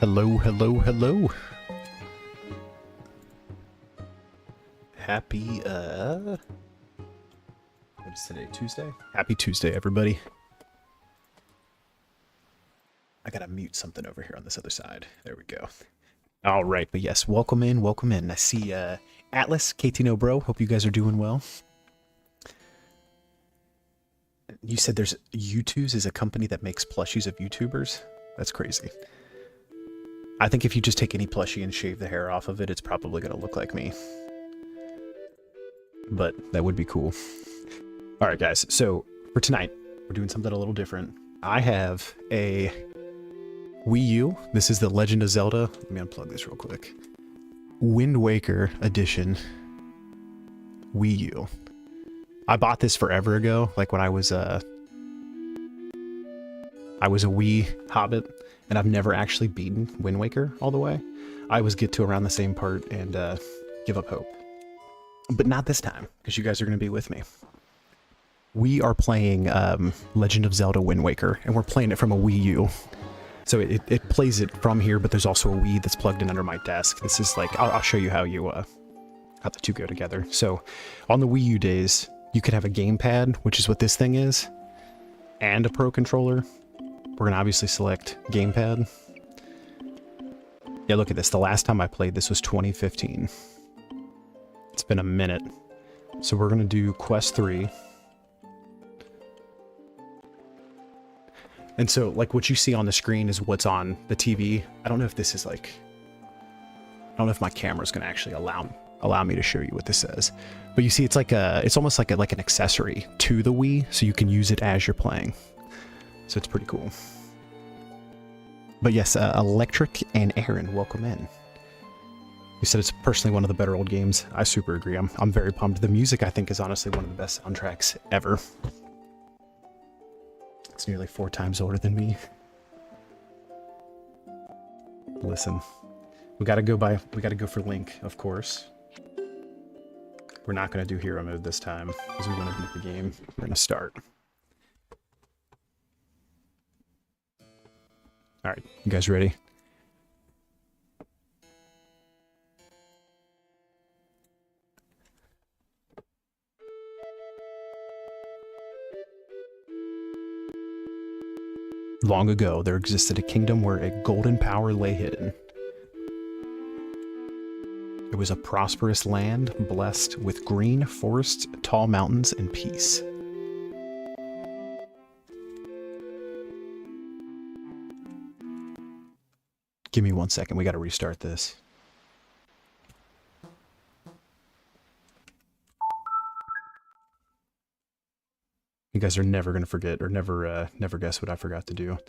Hello, hello, hello. Happy, what is today, Tuesday? Happy Tuesday, everybody. I gotta mute something over here on this other side. There we go. All right, but yes, welcome in, welcome in. I see Atlas, KT No Bro, hope you guys are doing well. You said there's U2s is a company that makes plushies of YouTubers? That's crazy. I think if you just take any plushie and shave the hair off of it, it's probably gonna look like me. But that would be cool. All right, guys, so for tonight, we're doing something a little different. I have a WiiU. This is the Legend of Zelda. Let me unplug this real quick. Wind Waker edition WiiU. I bought this forever ago, like when I was a Wii Hobbit, and I've never actually beaten Wind Waker all the way. I always get to around the same part and give up hope. But not this time, because you guys are going to be with me. We are playing Legend of Zelda Wind Waker, and we're playing it from a Wii U. So it plays it from here, but there's also a Wii that's plugged in under my desk. This is like, I'll show you how how the two go together. So on the Wii U days, you could have a gamepad, which is what this thing is, and a Pro Controller. We're going to obviously select gamepad. Yeah, look at this. The last time I played this was 2015. It's been a minute. So we're going to do Quest 3. And so, like, what you see on the screen is what's on the TV. I don't know if this is like... I don't know if my camera's going to actually allow me to show you what this says. But you see, it's like it's almost like an accessory to the Wii, so you can use it as you're playing. So it's pretty cool. But yes, Electric and Aaron, welcome in. You said it's personally one of the better old games. I super agree. I'm very pumped. The music, I think, is honestly one of the best soundtracks ever. It's nearly 4 times older than me. Listen, we gotta go for Link, of course. We're not gonna do hero mode this time because we want to beat the game. We're gonna start. All right, you guys ready? Long ago, there existed a kingdom where a golden power lay hidden. It was a prosperous land, blessed with green forests, tall mountains, and peace. Give me 1 second, we gotta restart this. You guys are never gonna forget or never guess what I forgot to do. At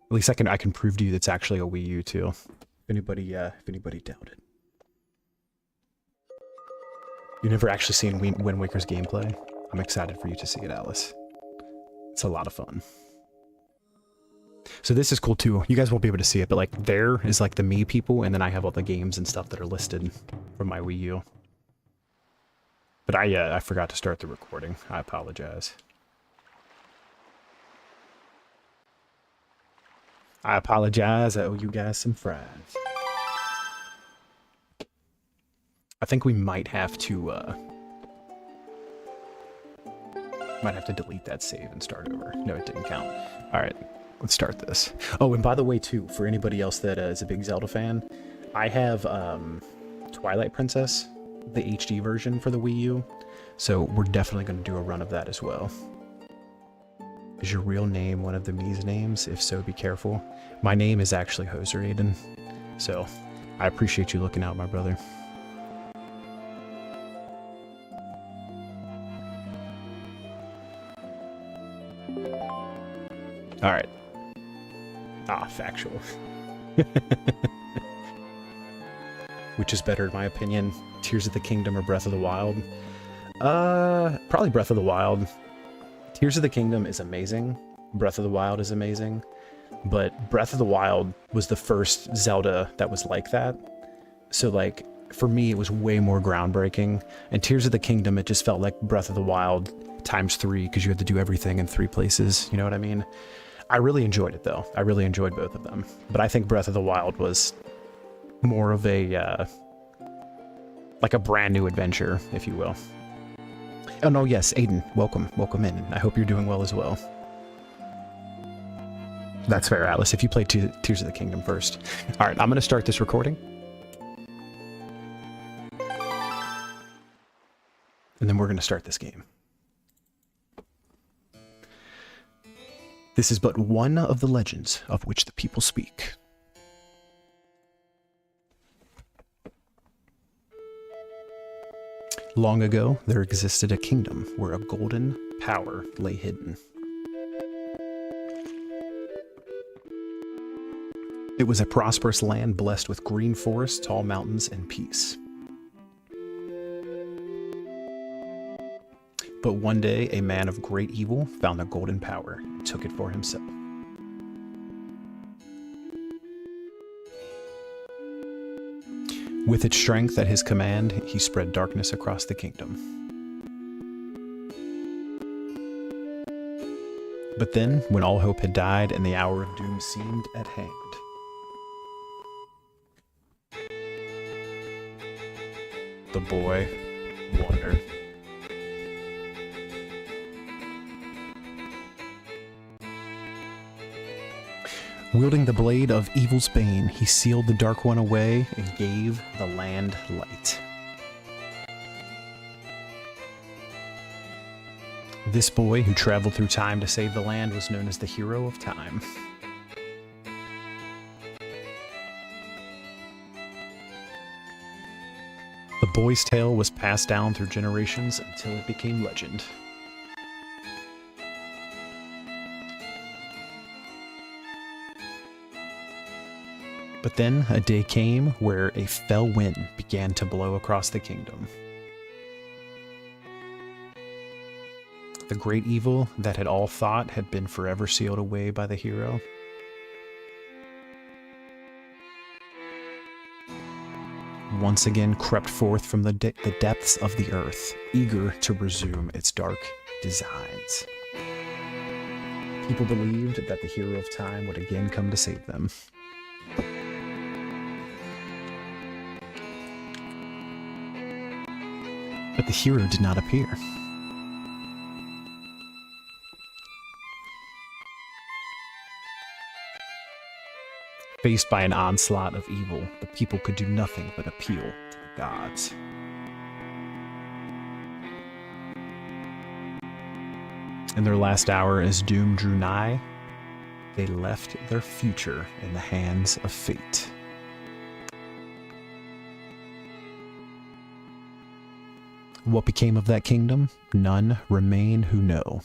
least I can prove to you that's actually a Wii U too. If anybody doubted. You've never actually seen Wind Waker's gameplay? I'm excited for you to see it, Alice. It's a lot of fun. So this is cool too. You guys won't be able to see it, but like there is like the me people, and then I have all the games and stuff that are listed from my Wii U. But I forgot to start the recording. I apologize. I apologize. I owe you guys some fries. I think we might have to delete that save and start over. No, it didn't count. All right, let's start this. Oh, and by the way, too, for anybody else that is a big Zelda fan, I have Twilight Princess, the HD version for the Wii U, so we're definitely going to do a run of that as well. Is your real name one of the Mii's names? If so, be careful. My name is actually Hoser Aiden, so I appreciate you looking out, my brother. All right. Ah, factual. Which is better, in my opinion, Tears of the Kingdom or Breath of the Wild? Probably Breath of the Wild. Tears of the Kingdom is amazing. Breath of the Wild is amazing. But Breath of the Wild was the first Zelda that was like that. So, like, for me, it was way more groundbreaking. And Tears of the Kingdom, it just felt like Breath of the Wild times 3, because you had to do everything in 3 places. You know what I mean? I really enjoyed it, though. I really enjoyed both of them. But I think Breath of the Wild was more of a, like a brand new adventure, if you will. Oh, no, yes, Aiden, welcome. Welcome in. I hope you're doing well as well. That's fair, Atlas, if you played Tears of the Kingdom first. All right, I'm going to start this recording. And then we're going to start this game. This is but one of the legends of which the people speak. Long ago, there existed a kingdom where a golden power lay hidden. It was a prosperous land blessed with green forests, tall mountains, and peace. But one day, a man of great evil found the golden power and took it for himself. With its strength at his command, he spread darkness across the kingdom. But then, when all hope had died and the hour of doom seemed at hand, the boy wondered. Wielding the blade of evil's bane, he sealed the Dark One away and gave the land light. This boy, who traveled through time to save the land, was known as the Hero of Time. The boy's tale was passed down through generations until it became legend. But then a day came where a fell wind began to blow across the kingdom. The great evil that had all thought had been forever sealed away by the hero once again crept forth from the depths of the earth, eager to resume its dark designs. People believed that the Hero of Time would again come to save them. But the hero did not appear. Faced by an onslaught of evil, the people could do nothing but appeal to the gods. In their last hour, as doom drew nigh, they left their future in the hands of fate. What became of that kingdom? None remain who know.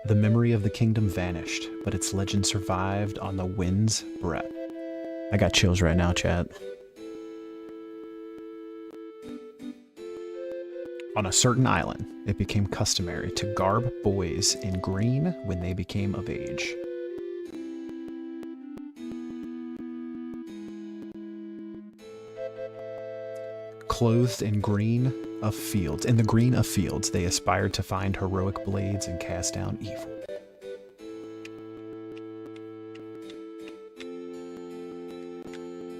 The memory of the kingdom vanished, but its legend survived on the wind's breath. I got chills right now, chat. On a certain island, it became customary to garb boys in green when they became of age. Clothed in green of fields, in the green of fields, they aspired to find heroic blades and cast down evil.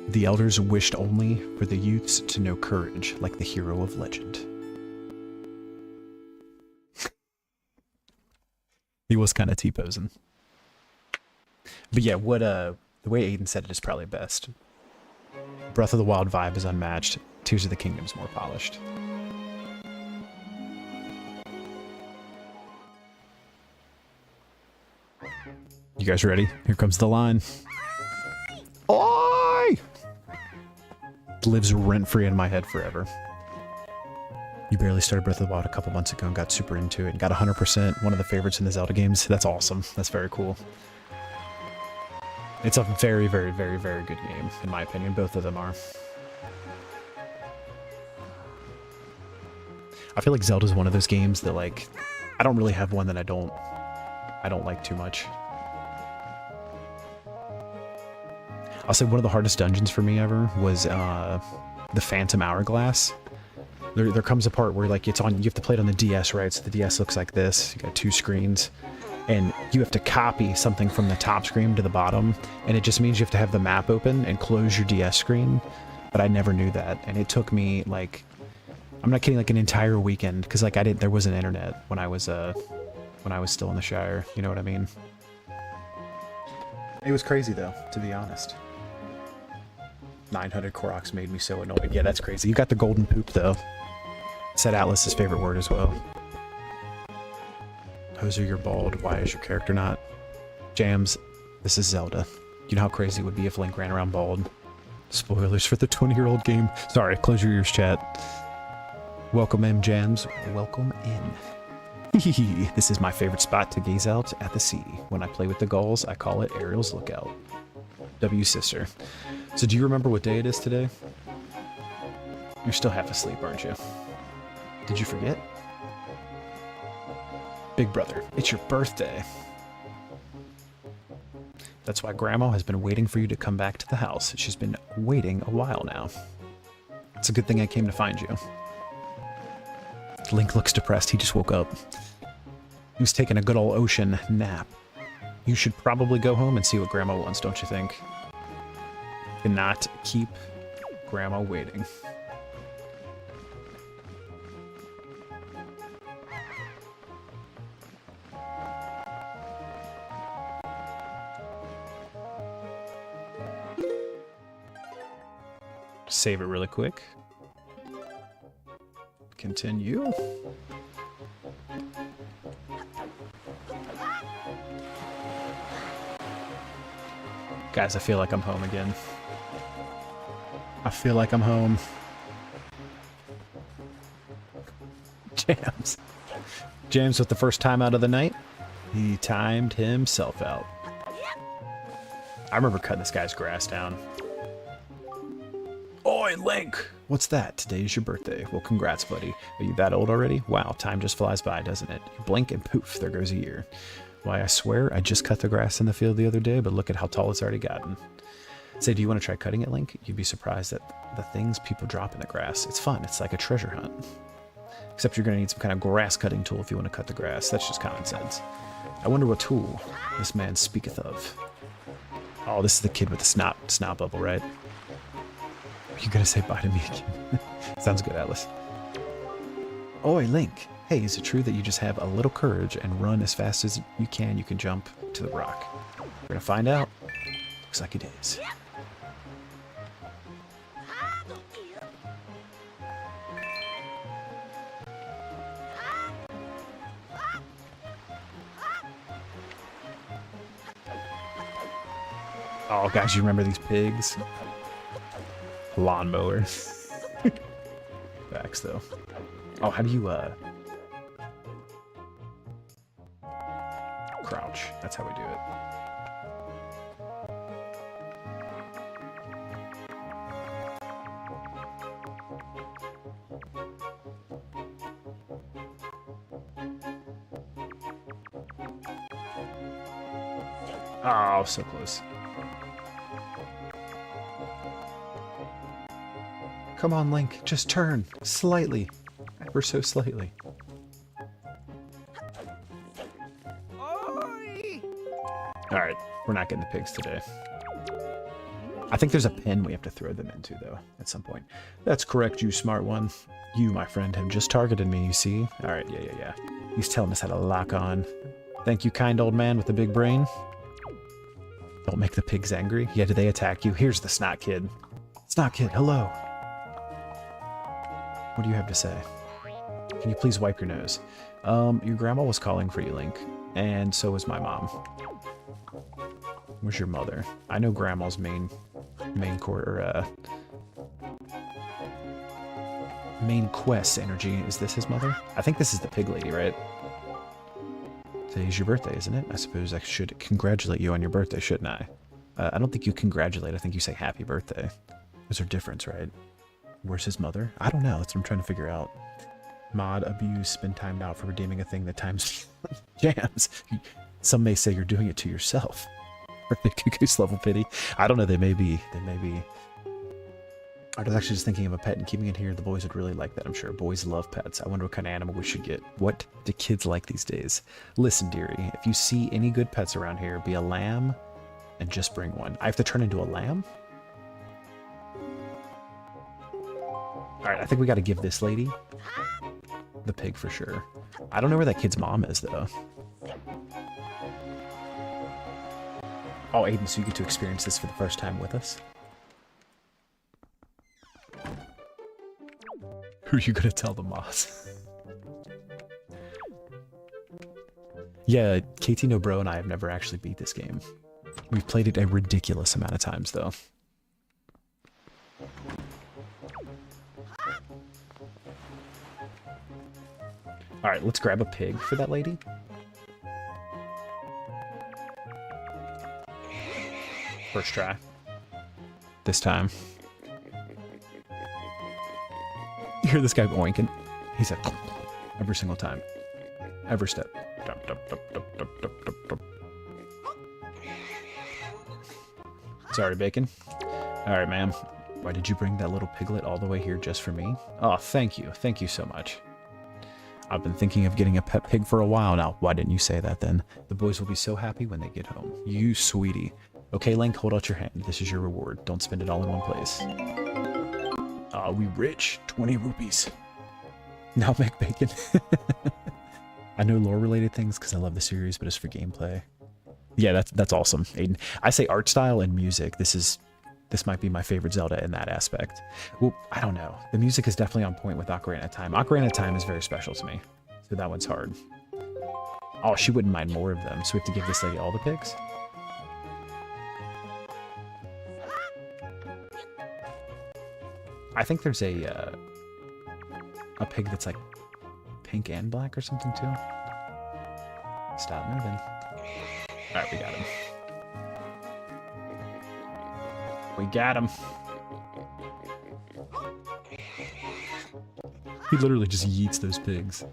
The elders wished only for the youths to know courage like the hero of legend. He was kind of T-posing. But yeah, what the way Aiden said it is probably best. Breath of the Wild vibe is unmatched. Tears of the Kingdom is more polished. You guys ready? Here comes the line. Oi! Lives rent-free in my head forever. You barely started Breath of the Wild a couple months ago and got super into it and got 100%, one of the favorites in the Zelda games. That's awesome. That's very cool. It's a very, very, very, very good game, in my opinion. Both of them are. I feel like Zelda's one of those games that, like, I don't really have one that I don't like too much. I'll say one of the hardest dungeons for me ever was the Phantom Hourglass. There comes a part where like it's on, you have to play it on the DS, right? So the DS looks like this. You got two screens, and you have to copy something from the top screen to the bottom, and it just means you have to have the map open and close your DS screen. But I never knew that, and it took me like, I'm not kidding, like an entire weekend, because like there wasn't internet when I was still in the Shire. You know what I mean? It was crazy though, to be honest. 900 Koroks made me so annoyed. Yeah, that's crazy. You got the golden poop though. Said Atlas's favorite word as well. Hoser, you're bald. Why is your character not? Jams, this is Zelda. You know how crazy it would be if Link ran around bald. Spoilers for the 20-year-old game. Sorry, close your ears, chat. Welcome in, Jams. Welcome in. This is my favorite spot to gaze out at the sea. When I play with the gulls, I call it Ariel's Lookout. W sister. So do you remember what day it is today? You're still half asleep, aren't you? Did you forget? Big brother, it's your birthday. That's why Grandma has been waiting for you to come back to the house. She's been waiting a while now. It's a good thing I came to find you. Link looks depressed. He just woke up. He was taking a good old ocean nap. You should probably go home and see what Grandma wants, don't you think? Cannot keep Grandma waiting. Save it really quick. Continue. Guys, I feel like I'm home again. I feel like I'm home. Jams. James with the first time out of the night. He timed himself out. I remember cutting this guy's grass down. Oi, Link! What's that? Today is your birthday. Well, congrats, buddy. Are you that old already? Wow, time just flies by, doesn't it? You blink and poof, there goes a year. Why, I swear, I just cut the grass in the field the other day, but look at how tall it's already gotten. Say, do you want to try cutting it, Link? You'd be surprised at the things people drop in the grass. It's fun. It's like a treasure hunt. Except you're going to need some kind of grass cutting tool if you want to cut the grass. That's just common sense. I wonder what tool this man speaketh of. Oh, this is the kid with the snot bubble, right? You're gonna say bye to me again. Sounds good, Atlas. Oi, Link. Hey, is it true that you just have a little courage and run as fast as you can jump to the rock? We're gonna find out. Looks like it is. Oh, guys, you remember these pigs? Lawnmower. Facts, though. Oh, how do you, crouch. That's how we do it. Oh, so close. Come on, Link, just turn. Slightly. Ever so slightly. Alright, we're not getting the pigs today. I think there's a pin we have to throw them into, though, at some point. That's correct, you smart one. You, my friend, have just targeted me, you see? Alright, yeah. He's telling us how to lock on. Thank you, kind old man with the big brain. Don't make the pigs angry. Yeah, do they attack you? Here's the snot kid. Snot kid, hello. What do you have to say? Can you please wipe your nose? Your grandma was calling for you, Link. And so was my mom. Where's your mother? I know grandma's main quest energy. Is this his mother? I think this is the pig lady, right? Today's your birthday, isn't it? I suppose I should congratulate you on your birthday, shouldn't I? I don't think you congratulate. I think you say happy birthday. There's a difference, right? Where's his mother? I don't know. That's what I'm trying to figure out. Mod abuse, spend time out for redeeming a thing that times jams. Some may say you're doing it to yourself. Perfect goose level pity. I don't know. They may be. I was actually just thinking of a pet and keeping it here. The boys would really like that, I'm sure. Boys love pets. I wonder what kind of animal we should get. What do kids like these days? Listen, dearie, if you see any good pets around here, be a lamb and just bring one. I have to turn into a lamb? Alright, I think we got to give this lady the pig for sure. I don't know where that kid's mom is, though. Oh, Aiden, so you get to experience this for the first time with us? Who are you gonna tell the moss? Yeah, KT No Bro and I have never actually beat this game. We've played it a ridiculous amount of times, though. Alright, let's grab a pig for that lady. First try. This time. You hear this guy oinking? He said every single time. Every step. Sorry, Bacon. Alright, ma'am. Why did you bring that little piglet all the way here just for me? Oh, thank you. Thank you so much. I've been thinking of getting a pet pig for a while now. Why didn't you say that then? The boys will be so happy when they get home. You sweetie. Okay, Link, hold out your hand. This is your reward. Don't spend it all in one place. We rich. 20 rupees. Now make bacon. I know lore-related things because I love the series, but it's for gameplay. Yeah, that's awesome, Aiden. I say art style and music. This might be my favorite Zelda in that aspect. Well, I don't know. The music is definitely on point with Ocarina of Time. Ocarina of Time is very special to me, so that one's hard. Oh, she wouldn't mind more of them, so we have to give this lady all the pigs? I think there's a pig that's like pink and black or something too. Stop moving. Alright, we got him. We got him. He literally just yeets those pigs.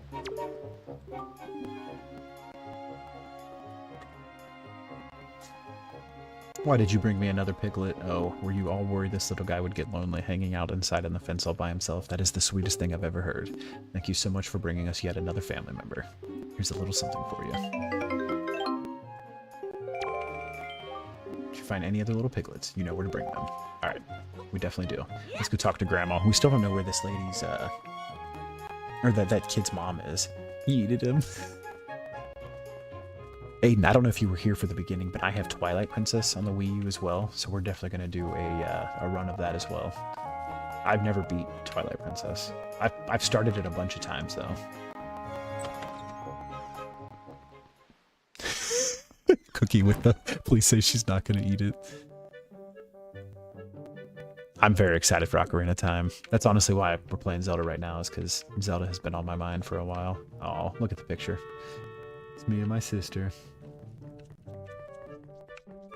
Why did you bring me another piglet? Oh, were you all worried this little guy would get lonely hanging out inside in the fence all by himself? That is the sweetest thing I've ever heard. Thank you so much for bringing us yet another family member. Here's a little something for you. If you find any other little piglets, you know where to bring them. Alright, we definitely do. Let's go talk to Grandma. We still don't know where this lady's, or that kid's mom is. He yeeted him. Aiden, I don't know if you were here for the beginning, but I have Twilight Princess on the Wii U as well, so we're definitely going to do a run of that as well. I've never beat Twilight Princess. I've started it a bunch of times, though. Cookie with the, please say she's not going to eat it. I'm very excited for Ocarina of Time. That's honestly why we're playing Zelda right now, is because Zelda has been on my mind for a while. Oh, look at the picture. It's me and my sister.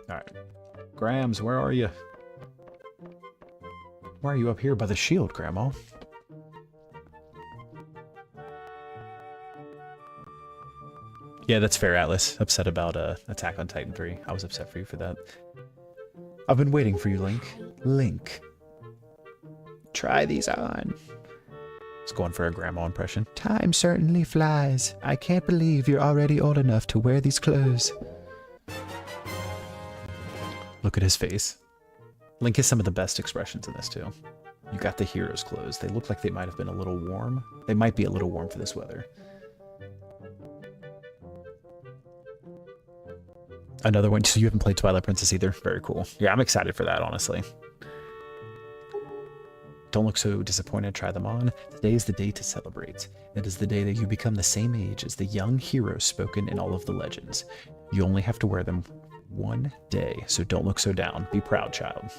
Alright. Grams, where are you? Why are you up here by the shield, Grandma? Yeah, that's fair, Atlas. Upset about Attack on Titan 3. I was upset for you for that. I've been waiting for you, Link. Link. Try these on. Let's go on for a grandma impression. Time certainly flies. I can't believe you're already old enough to wear these clothes. Look at his face. Link has some of the best expressions in this too. You got the hero's clothes. They look like they might have been a little warm. They might be a little warm for this weather. Another one. So you haven't played Twilight Princess either? Very cool. Yeah, I'm excited for that, honestly. Don't look so disappointed. Try them on. Today is the day to celebrate. It is the day that you become the same age as the young heroes spoken in all of the legends. You only have to wear them one day, so don't look so down. Be proud, child.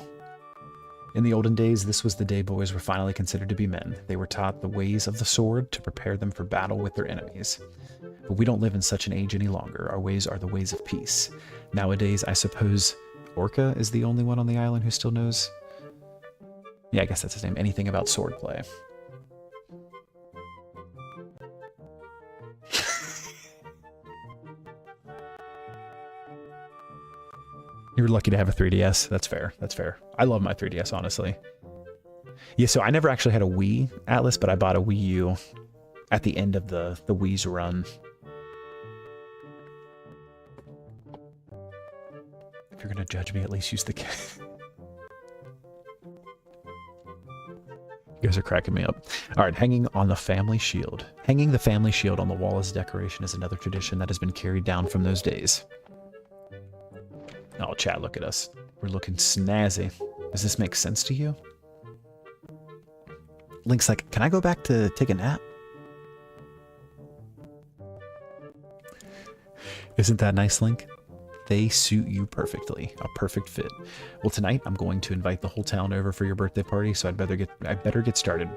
In the olden days, this was the day boys were finally considered to be men. They were taught the ways of the sword to prepare them for battle with their enemies. But we don't live in such an age any longer. Our ways are the ways of peace. Nowadays, I suppose Orca is the only one on the island who still knows. Yeah, I guess that's his name. Anything about swordplay. You're lucky to have a 3DS. That's fair. That's fair. I love my 3DS, honestly. Yeah, so I never actually had a Wii Atlas, but I bought a Wii U at the end of the Wii's run. If you're gonna judge me, at least use the cat. You guys are cracking me up. All right, hanging on the family shield. Hanging the family shield on the wall as decoration is another tradition that has been carried down from those days. Oh, chat, look at us. We're looking snazzy. Does this make sense to you? Link's like, can I go back to take a nap? Isn't that nice, Link? They suit you perfectly. A perfect fit. Well, tonight I'm going to invite the whole town over for your birthday party, so I better get started.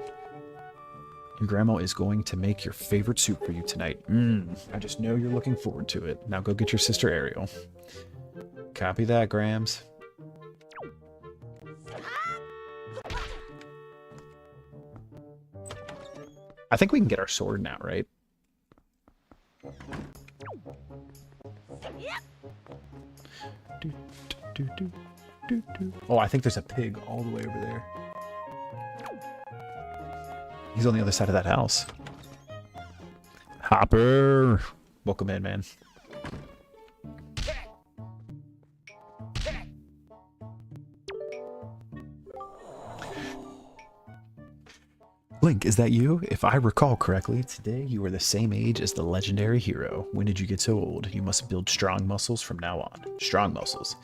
Your grandma is going to make your favorite soup for you tonight. I just know you're looking forward to it. Now go get your sister Ariel. Copy that, Grams. I think we can get our sword now, right? Oh, I think there's a pig all the way over there. He's on the other side of that house. Hopper! Welcome in, man. Link, is that you? If I recall correctly, today you were the same age as the legendary hero. When did you get so old? You must build strong muscles from now on. Strong muscles.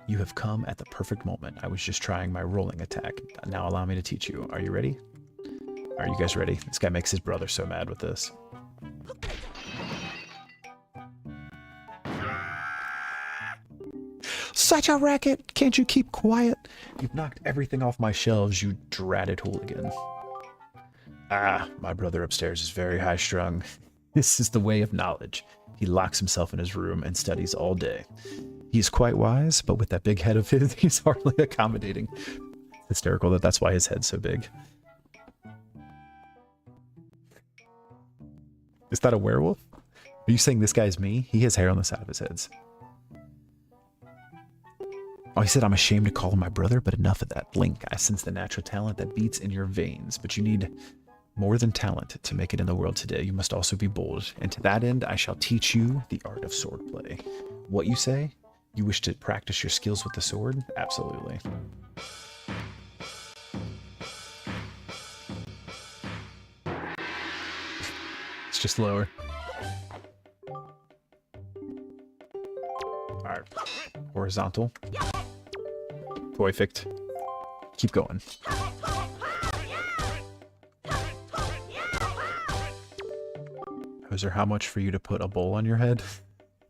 You have come at the perfect moment. I was just trying my rolling attack. Now allow me to teach you. Are you ready? Are you guys ready? This guy makes his brother so mad with this. Such a racket! Can't you keep quiet? You've knocked everything off my shelves, you dratted hooligan. Ah, my brother upstairs is very high-strung. This is the way of knowledge. He locks himself in his room and studies all day. He's quite wise, but with that big head of his, he's hardly accommodating. Hysterical that that's why his head's so big. Is that a werewolf? Are you saying this guy's me? He has hair on the side of his head. Oh, he said, I'm ashamed to call him my brother, but enough of that. Link, I sense the natural talent that beats in your veins, but you need more than talent to make it in the world today. You must also be bold, and to that end, I shall teach you the art of swordplay. What you say? You wish to practice your skills with the sword? Absolutely. It's just lower. Alright. Horizontal. Perfect. Keep going. Hoser, how much for you to put a bowl on your head?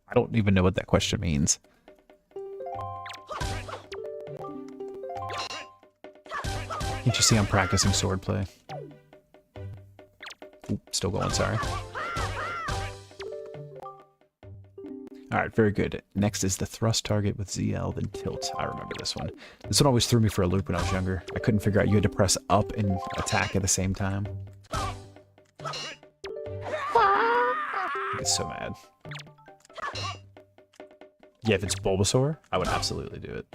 I don't even know what that question means. Can't you see I'm practicing swordplay? Oop, still going, sorry. Alright, very good. Next is the thrust target with ZL, then tilt. I remember this one. This one always threw me for a loop when I was younger. I couldn't figure out you had to press up and attack at the same time. I get so mad. Yeah, if it's Bulbasaur, I would absolutely do it.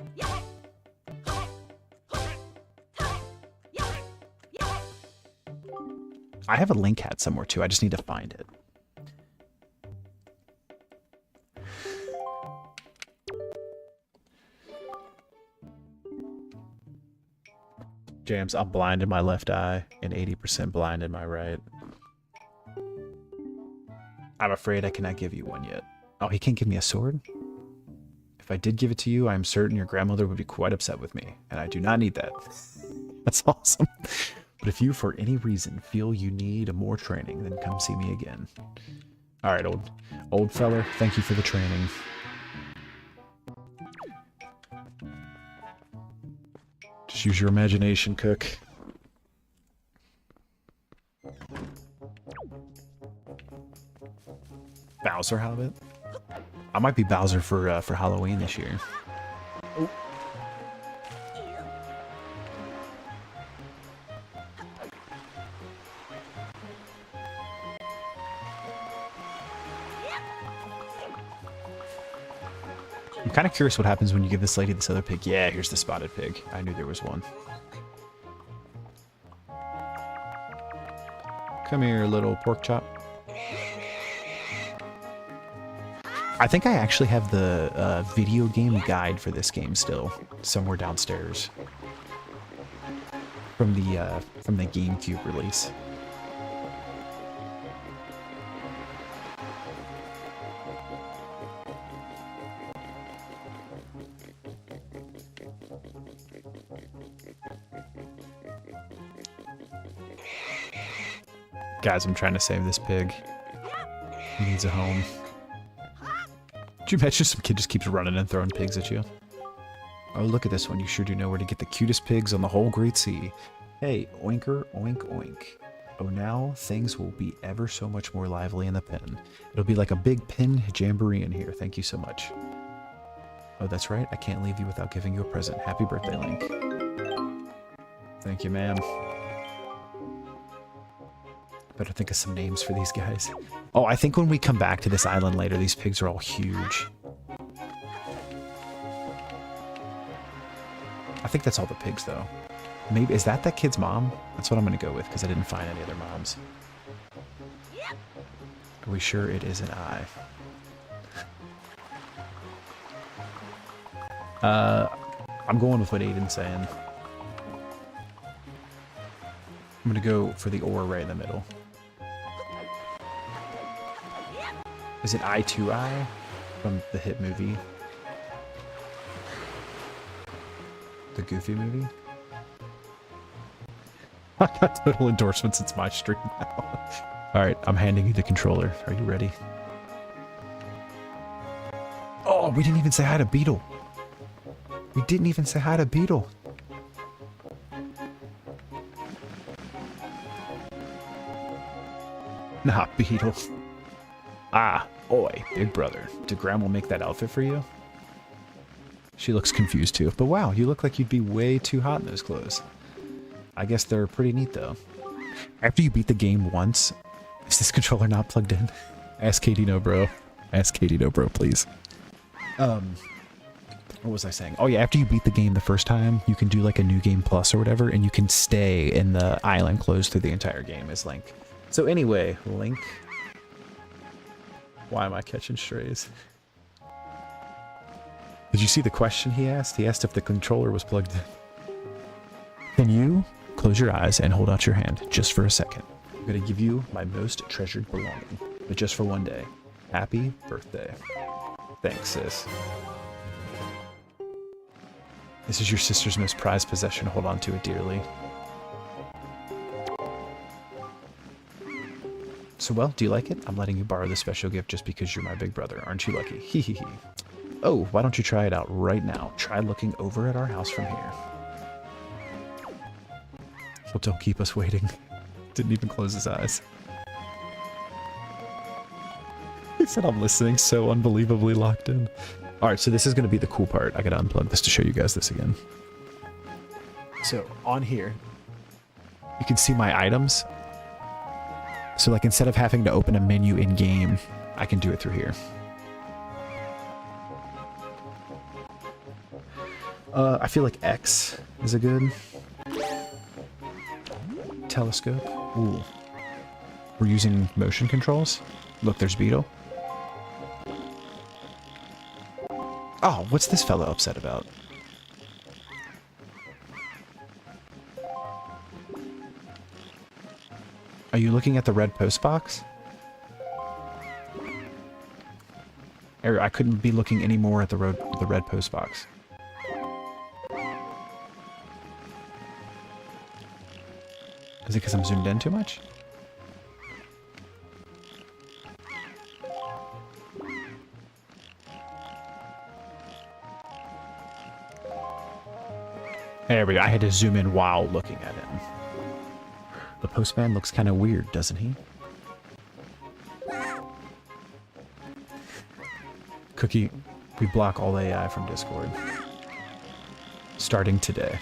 I have a Link hat somewhere too, I just need to find it. James, I'm blind in my left eye and 80% blind in my right. I'm afraid I cannot give you one yet. Oh, he can't give me a sword? If I did give it to you, I am certain your grandmother would be quite upset with me, and I do not need that. That's awesome. But if you, for any reason, feel you need more training, then come see me again. Alright, old feller, thank you for the training. Just use your imagination, Cook. Bowser Hobbit? I might be Bowser for Halloween this year. Oh. I'm kind of curious what happens when you give this lady this other pig. Yeah, here's the spotted pig. I knew there was one. Come here, little pork chop. I think I actually have the video game guide for this game still somewhere downstairs from the GameCube release. Guys, I'm trying to save this pig. He needs a home. Could you imagine some kid just keeps running and throwing pigs at you? Oh, look at this one. You sure do know where to get the cutest pigs on the whole Great Sea. Hey, oinker, oink, oink. Oh, now things will be ever so much more lively in the pen. It'll be like a big pen jamboree in here. Thank you so much. Oh, that's right. I can't leave you without giving you a present. Happy birthday, Link. Thank you, ma'am. Better think of some names for these guys. Oh, I think when we come back to this island later, these pigs are all huge. I think that's all the pigs, though. Maybe, is that kid's mom? That's what I'm going to go with, because I didn't find any other moms. Are we sure it isn't I? I'm going with what Aiden's saying. I'm going to go for the ore right in the middle. Is it I2I from the hit movie? The Goofy movie? I got total endorsements. It's my stream now. Alright, I'm handing you the controller. Are you ready? Oh, we didn't even say hi to Beetle. We didn't even say hi to Beetle. Nah, Beetle. Ah, oi, big brother. Did Grandma make that outfit for you? She looks confused too. But wow, you look like you'd be way too hot in those clothes. I guess they're pretty neat though. After you beat the game once, is this controller not plugged in? Ask Katie no, bro. Ask Katie no, bro, please. What was I saying? Oh yeah, after you beat the game the first time, you can do like a new game plus or whatever, and you can stay in the island closed through the entire game as Link. So anyway, Link. Why am I catching strays? Did you see the question he asked? He asked if the controller was plugged in. Can you close your eyes and hold out your hand just for a second? I'm going to give you my most treasured belonging, but just for one day. Happy birthday. Thanks, sis. This is your sister's most prized possession. Hold on to it dearly. So, well, do you like it? I'm letting you borrow this special gift just because you're my big brother. Aren't you lucky? Hee hee hee. Oh, why don't you try it out right now? Try looking over at our house from here. Well, don't keep us waiting. Didn't even close his eyes. He said I'm listening, so unbelievably locked in. Alright, so this is going to be the cool part. I gotta unplug this to show you guys this again. So, on here, you can see my items. So, like, instead of having to open a menu in-game, I can do it through here. I feel like X is a good telescope. Ooh. We're using motion controls. Look, there's Beetle. Oh, what's this fellow upset about? Are you looking at the red post box? I couldn't be looking any more at the red post box. Is it because I'm zoomed in too much? There we go. I had to zoom in while looking at him. The postman looks kind of weird, doesn't he? Cookie, we block all AI from Discord. Starting today.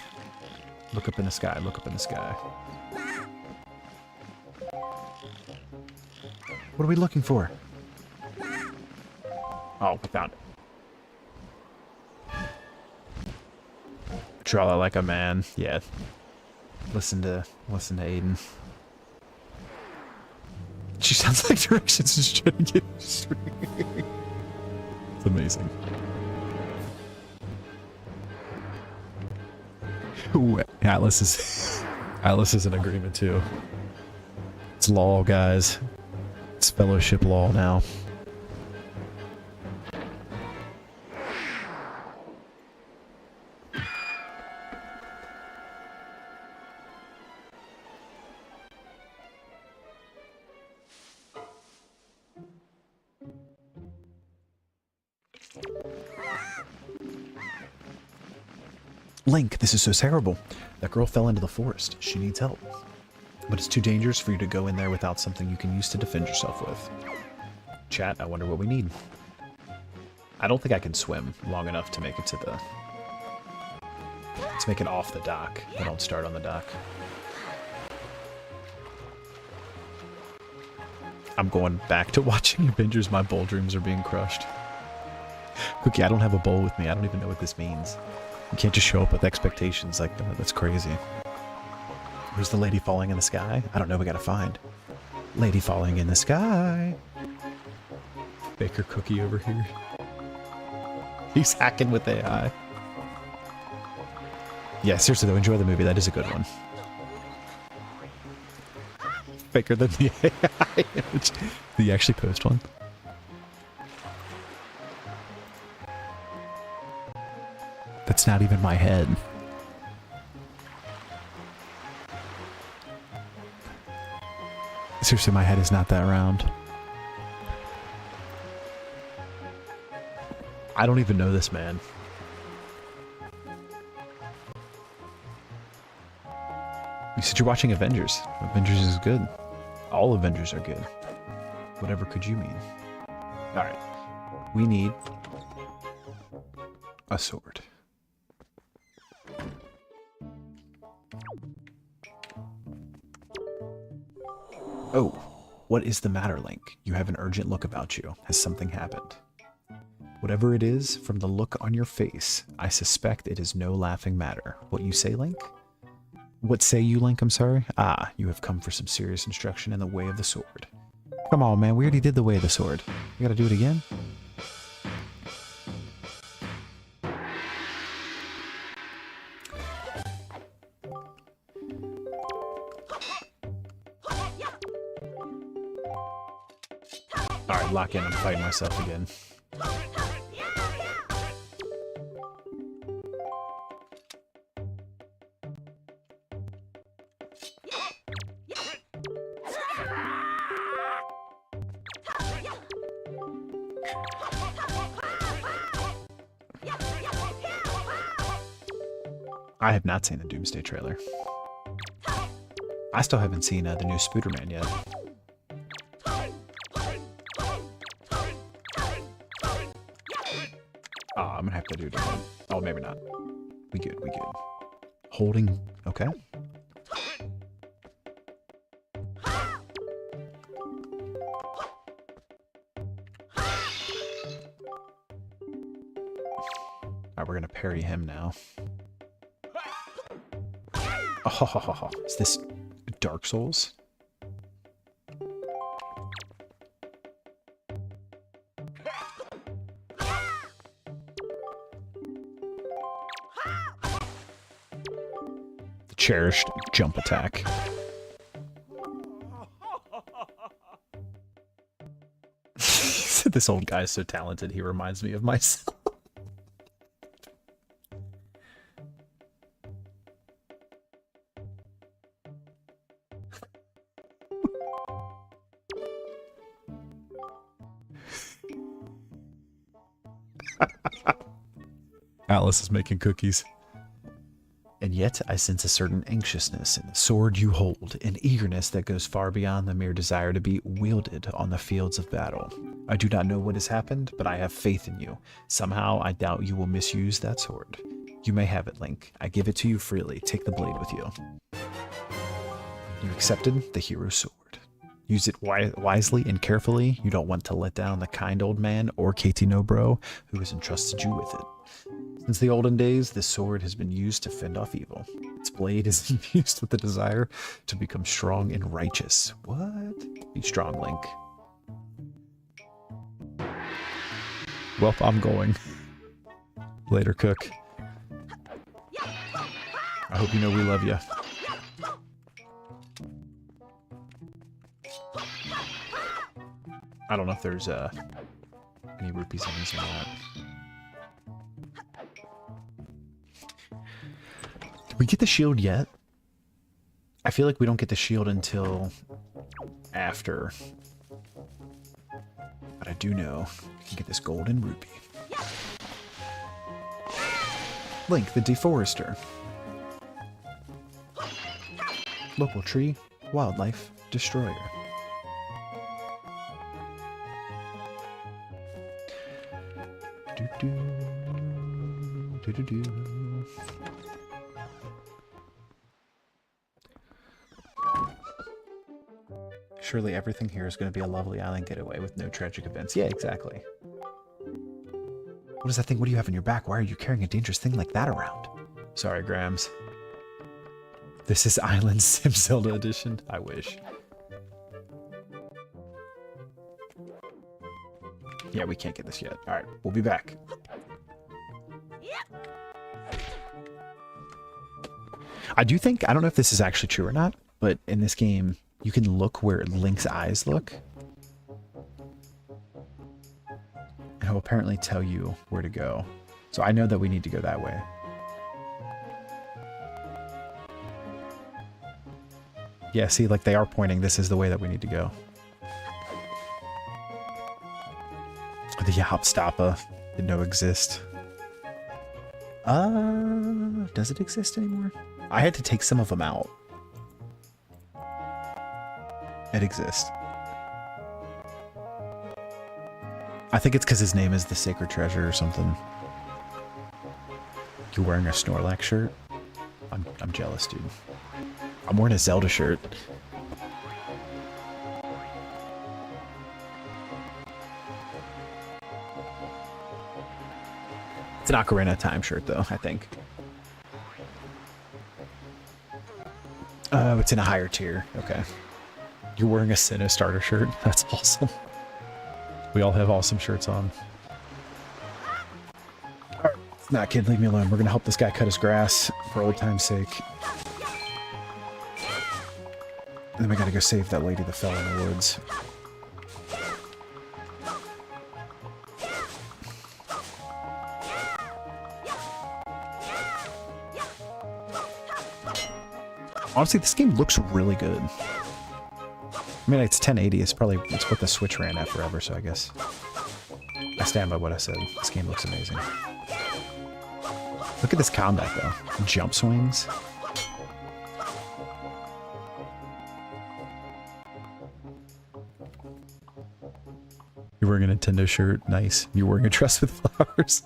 Look up in the sky, look up in the sky. What are we looking for? Oh, we found it. Draw it like a man. Yeah. Listen to Aiden. She sounds like directions is trying to get straight. It's amazing. Ooh, Atlas is in agreement too. It's law, guys. It's fellowship law now. Link, this is so terrible. That girl fell into the forest. She needs help. But it's too dangerous for you to go in there without something you can use to defend yourself with. Chat, I wonder what we need. I don't think I can swim long enough to make it to the... Let's make it off the dock. I don't start on the dock. I'm going back to watching Avengers. My bowl dreams are being crushed. Cookie, I don't have a bowl with me. I don't even know what this means. You can't just show up with expectations like that. That's crazy. Where's the lady falling in the sky? I don't know. We gotta find. Lady falling in the sky. Baker Cookie over here. He's hacking with AI. Yeah, seriously though, enjoy the movie. That is a good one. Faker than the AI image. Did you actually post one? That's not even my head. Seriously, my head is not that round. I don't even know this man. You said you're watching Avengers. Avengers is good. All Avengers are good. Whatever could you mean? Alright. We need a sword. Oh, what is the matter, Link? You have an urgent look about you. Has something happened? Whatever it is, from the look on your face, I suspect it is no laughing matter. What you say, Link? What say you, Link? I'm sorry. Ah, you have come for some serious instruction in the way of the sword. Come on, man. We already did the way of the sword. We gotta do it again? Alright, lock in. I'm fighting myself again. I have not seen the Doomsday trailer. I still haven't seen the new Spooderman yet. Oh, I'm gonna have to do it again. Oh, maybe not. We good, we good. Holding, okay. Alright, we're gonna parry him now. Oh, is this Dark Souls? The cherished jump attack. He said this old guy is so talented, he reminds me of myself. Alice is making cookies. And yet I sense a certain anxiousness in the sword you hold, an eagerness that goes far beyond the mere desire to be wielded on the fields of battle. I do not know what has happened, but I have faith in you. Somehow I doubt you will misuse that sword. You may have it, Link. I give it to you freely. Take the blade with you. You accepted the hero's sword. Use it wisely and carefully. You don't want to let down the kind old man or Katie No Bro who has entrusted you with it. Since the olden days, this sword has been used to fend off evil. Its blade is infused with the desire to become strong and righteous. What? Be strong, Link. Well, I'm going. Later, Cook. I hope you know we love you. I don't know if there's any rupees in these or not. Did we get the shield yet? I feel like we don't get the shield until after. But I do know we can get this golden rupee. Link, the Deforester. Local tree, wildlife, destroyer. Do-do. Surely everything here is going to be a lovely island getaway with no tragic events. Yeah, exactly. What is that thing? What do you have in your back? Why are you carrying a dangerous thing like that around? Sorry, Grams. This is Island Sim Zelda Edition. I wish. Yeah, we can't get this yet. Alright, we'll be back. I do think, I don't know if this is actually true or not, but in this game, you can look where Link's eyes look. And it'll apparently tell you where to go. So I know that we need to go that way. Yeah, see, like they are pointing, this is the way that we need to go. The Hopstoppa didn't know exist. Does it exist anymore? I had to take some of them out. It exists. I think it's because his name is the Sacred Treasure or something. You're wearing a Snorlax shirt? I'm jealous, dude. I'm wearing a Zelda shirt. It's an Ocarina of Time shirt, though, I think. Oh, it's in a higher tier. Okay. You're wearing a Sinnoh starter shirt? That's awesome. We all have awesome shirts on. Alright. Nah, kid, leave me alone. We're gonna help this guy cut his grass for old time's sake. And then we gotta go save that lady that fell in the woods. Honestly, this game looks really good. I mean, it's 1080. It's what the Switch ran at forever, so I guess I stand by what I said. This game looks amazing. Look at this combat, though. Jump swings. You're wearing a Nintendo shirt. Nice. You're wearing a dress with flowers.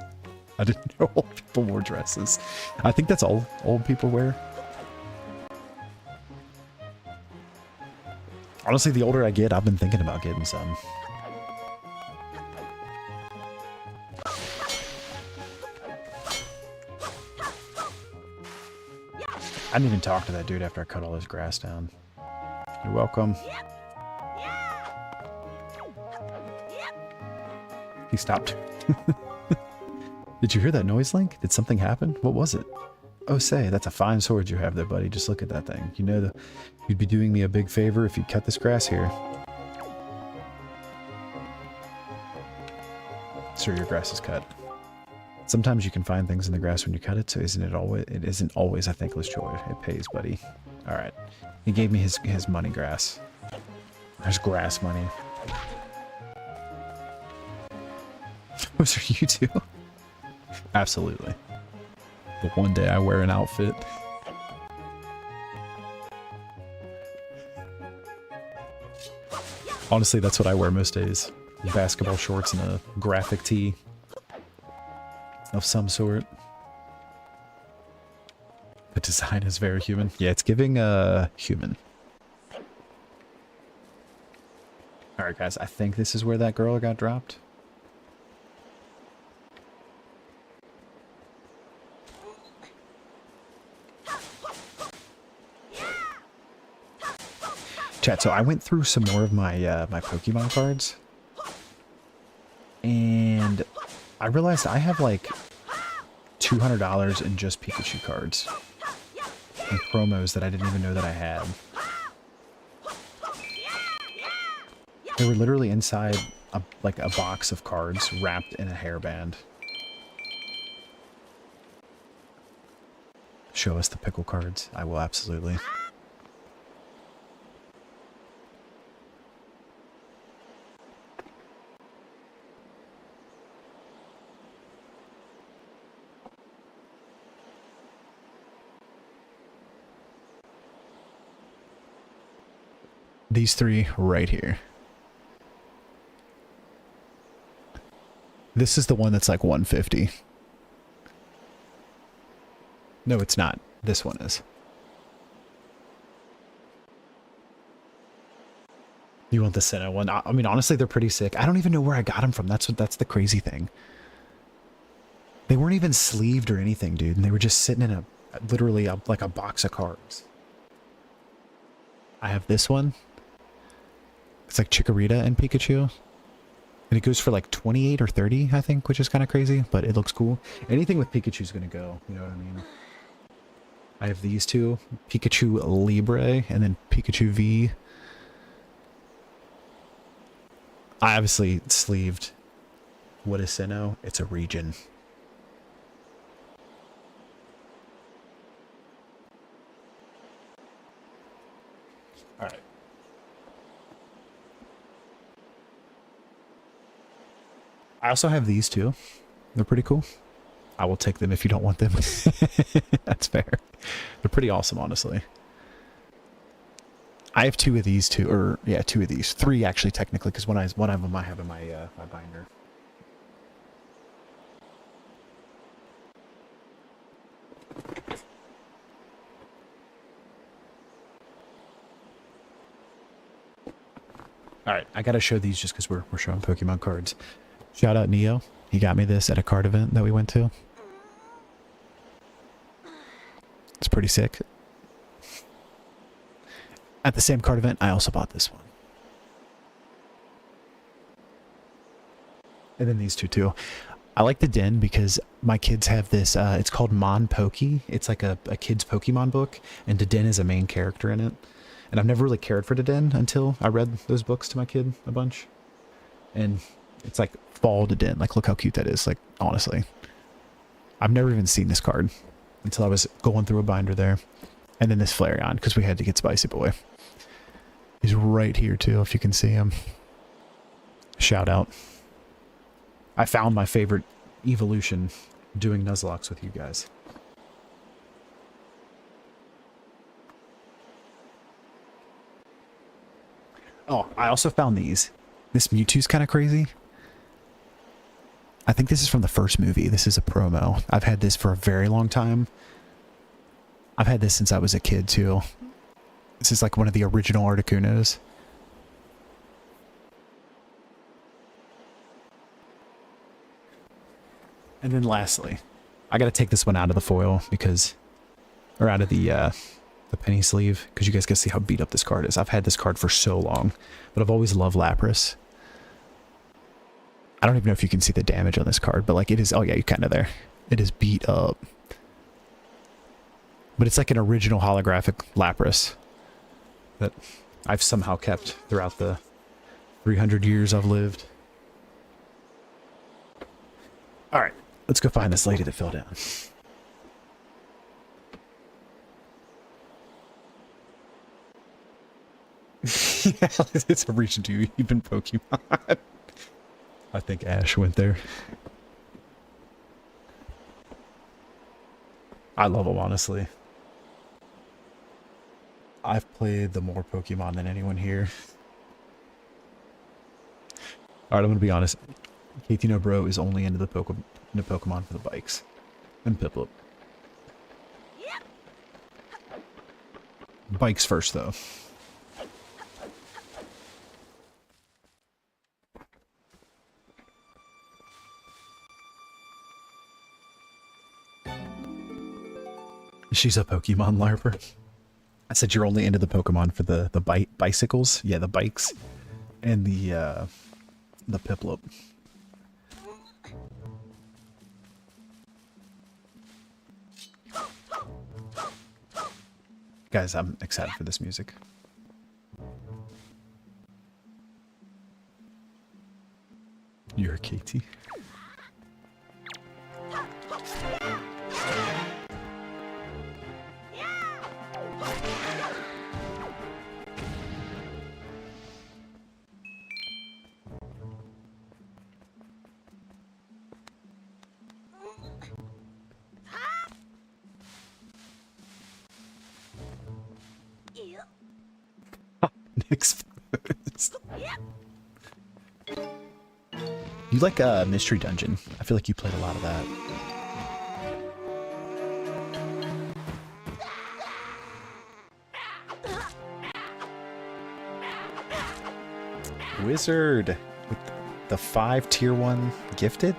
I didn't know old people wore dresses. I think that's all old people wear. Honestly, the older I get, I've been thinking about getting some. I didn't even talk to that dude after I cut all his grass down. You're welcome. He stopped. Did you hear that noise, Link? Did something happen? What was it? Oh, say, that's a fine sword you have there, buddy. Just look at that thing. You know, you'd be doing me a big favor if you'd cut this grass here. Sir, your grass is cut. Sometimes you can find things in the grass when you cut it, so it isn't always a thankless chore. It pays, buddy. Alright. He gave me his money grass. There's grass money. Those are you two? Absolutely. But one day I wear an outfit. Honestly, that's what I wear most days. Basketball shorts and a graphic tee of some sort. The design is very human. Yeah, it's giving human. Alright guys, I think this is where that girl got dropped. Chat, so I went through some more of my my Pokemon cards, and I realized I have like $200 in just Pikachu cards and promos that I didn't even know that I had. They were literally inside like a box of cards wrapped in a hairband. Show us the pickle cards. I will absolutely. These three right here. This is the one that's like 150. No, it's not. This one is. You want the Sinnoh one? I mean, honestly, they're pretty sick. I don't even know where I got them from. That's the crazy thing. They weren't even sleeved or anything, dude. And they were just sitting in literally like a box of cards. I have this one. It's like Chikorita and Pikachu. And it goes for like 28 or 30, I think, which is kind of crazy, but it looks cool. Anything with Pikachu's going to go, you know what I mean? I have these two, Pikachu Libre and then Pikachu V. I obviously sleeved what is Sinnoh? It's a region. All right. I also have these two. They're pretty cool. I will take them if you don't want them. That's fair. They're pretty awesome, honestly. I have two of these two, or yeah, two of these. Three actually, technically, because one of them I have in my my binder. All right, I gotta show these just because we're showing Pokemon cards. Shout out Neo. He got me this at a card event that we went to. It's pretty sick. At the same card event, I also bought this one. And then these two too. I like the Den because my kids have this, it's called Mon Poke. It's like a kid's Pokemon book, and Den is a main character in it. And I've never really cared for Den until I read those books to my kid a bunch. And it's like fall Den. Like, look how cute that is. Like, honestly. I've never even seen this card until I was going through a binder there. And then this Flareon, because we had to get Spicy Boy. He's right here too, if you can see him. Shout out. I found my favorite evolution doing Nuzlocke with you guys. Oh, I also found these. This Mewtwo's kind of crazy. I think this is from the first movie. This is a promo. I've had this for a very long time. I've had this since I was a kid too. This is like one of the original Articunos. And then lastly, I gotta take this one out of the foil because, or out of the penny sleeve, because you guys can see how beat up this card is. I've had this card for so long, but I've always loved Lapras. I don't even know if you can see the damage on this card, but like it is, oh yeah, you're kind of there. It is beat up. But it's like an original holographic Lapras that I've somehow kept throughout the 300 years I've lived. All right, let's go find this lady that fell down. Yeah, it's a region to even Pokemon. I think Ash went there. I love him, honestly. I've played the more Pokemon than anyone here. Alright, I'm gonna be honest. Kathino Bro is only into the Pokemon for the bikes. And Piplup. Bikes first, though. She's a Pokemon LARPer. I said you're only into the Pokemon for the bicycles. Yeah, the bikes and the Piplup. Guys, I'm excited for this music. You're a Katie. Exposed. You like a Mystery Dungeon? I feel like you played a lot of that. Wizard with the 5 tier 1 gifted?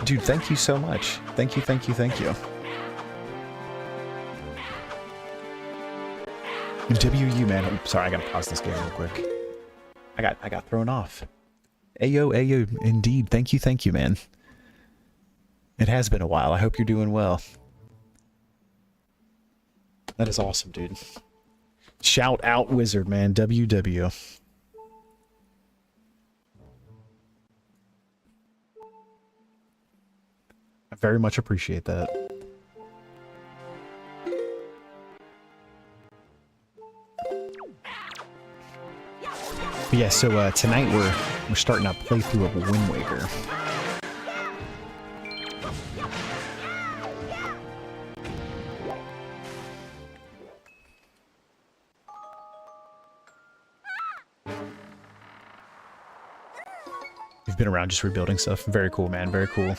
Dude, thank you so much. Thank you, thank you, thank you. WU, man. Oh, sorry, I gotta pause this game real quick. I got thrown off. Ayo, ayo, indeed. Thank you, man. It has been a while. I hope you're doing well. That is awesome, dude. Shout out Wizard, man. WW. I very much appreciate that. But yeah, so tonight we're starting a playthrough of Wind Waker. You've been around just rebuilding stuff. Very cool, man. Very cool.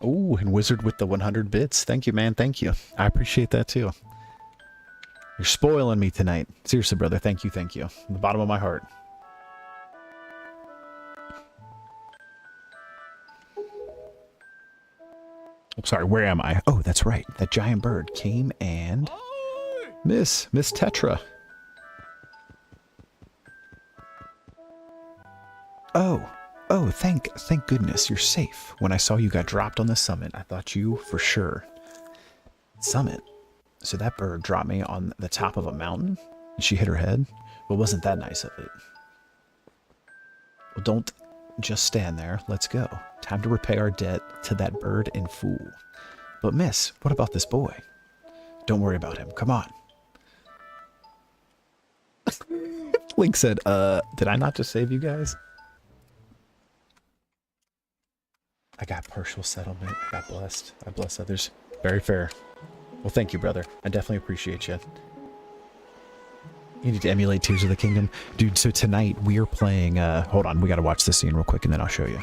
Oh, and Wizard with the 100 bits. Thank you, man. Thank you. I appreciate that, too. You're spoiling me tonight. Seriously, brother. Thank you, thank you. From the bottom of my heart. I'm sorry, where am I? Oh, that's right. That giant bird came and... Miss Tetra. Oh, thank goodness you're safe. When I saw you got dropped on the summit, I thought you for sure. Summit? So that bird dropped me on the top of a mountain? And she hit her head? Well, wasn't that nice of it? Well, don't just stand there. Let's go. Time to repay our debt to that bird and fool. But miss, what about this boy? Don't worry about him. Come on. Link said, did I not just save you guys? I got partial settlement. I got blessed. I bless others. Very fair. Well, thank you, brother. I definitely appreciate you. You need to emulate Tears of the Kingdom. Dude, so tonight we are playing... hold on, we gotta watch this scene real quick and then I'll show you.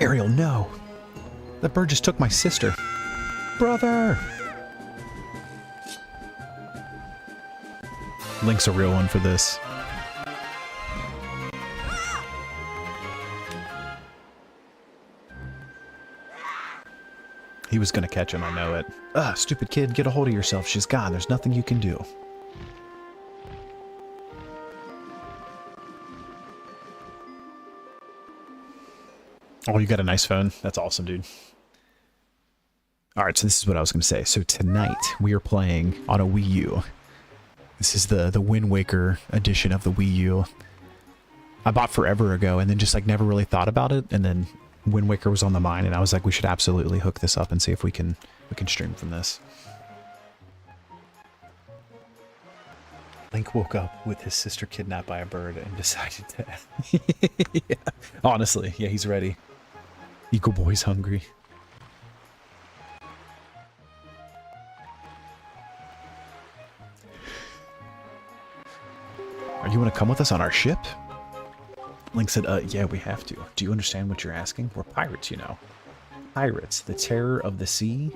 Ariel, no! That bird just took my sister. Brother! Link's a real one for this. He was gonna catch him, I know it. Ah, stupid kid, get a hold of yourself. She's gone. There's nothing you can do. Oh, you got a nice phone. That's awesome, dude. Alright, so this is what I was going to say. So tonight, we are playing on a Wii U. This is the Wind Waker edition of the Wii U. I bought forever ago and then just like never really thought about it. And then Wind Waker was on the mind and I was like, we should absolutely hook this up and see if we can stream from this. Link woke up with his sister kidnapped by a bird and decided to... Yeah. Honestly, yeah, he's ready. Eagle Boy's hungry. You want to come with us on our ship? Link said, yeah, we have to. Do you understand what you're asking? We're pirates, you know. Pirates, the terror of the sea.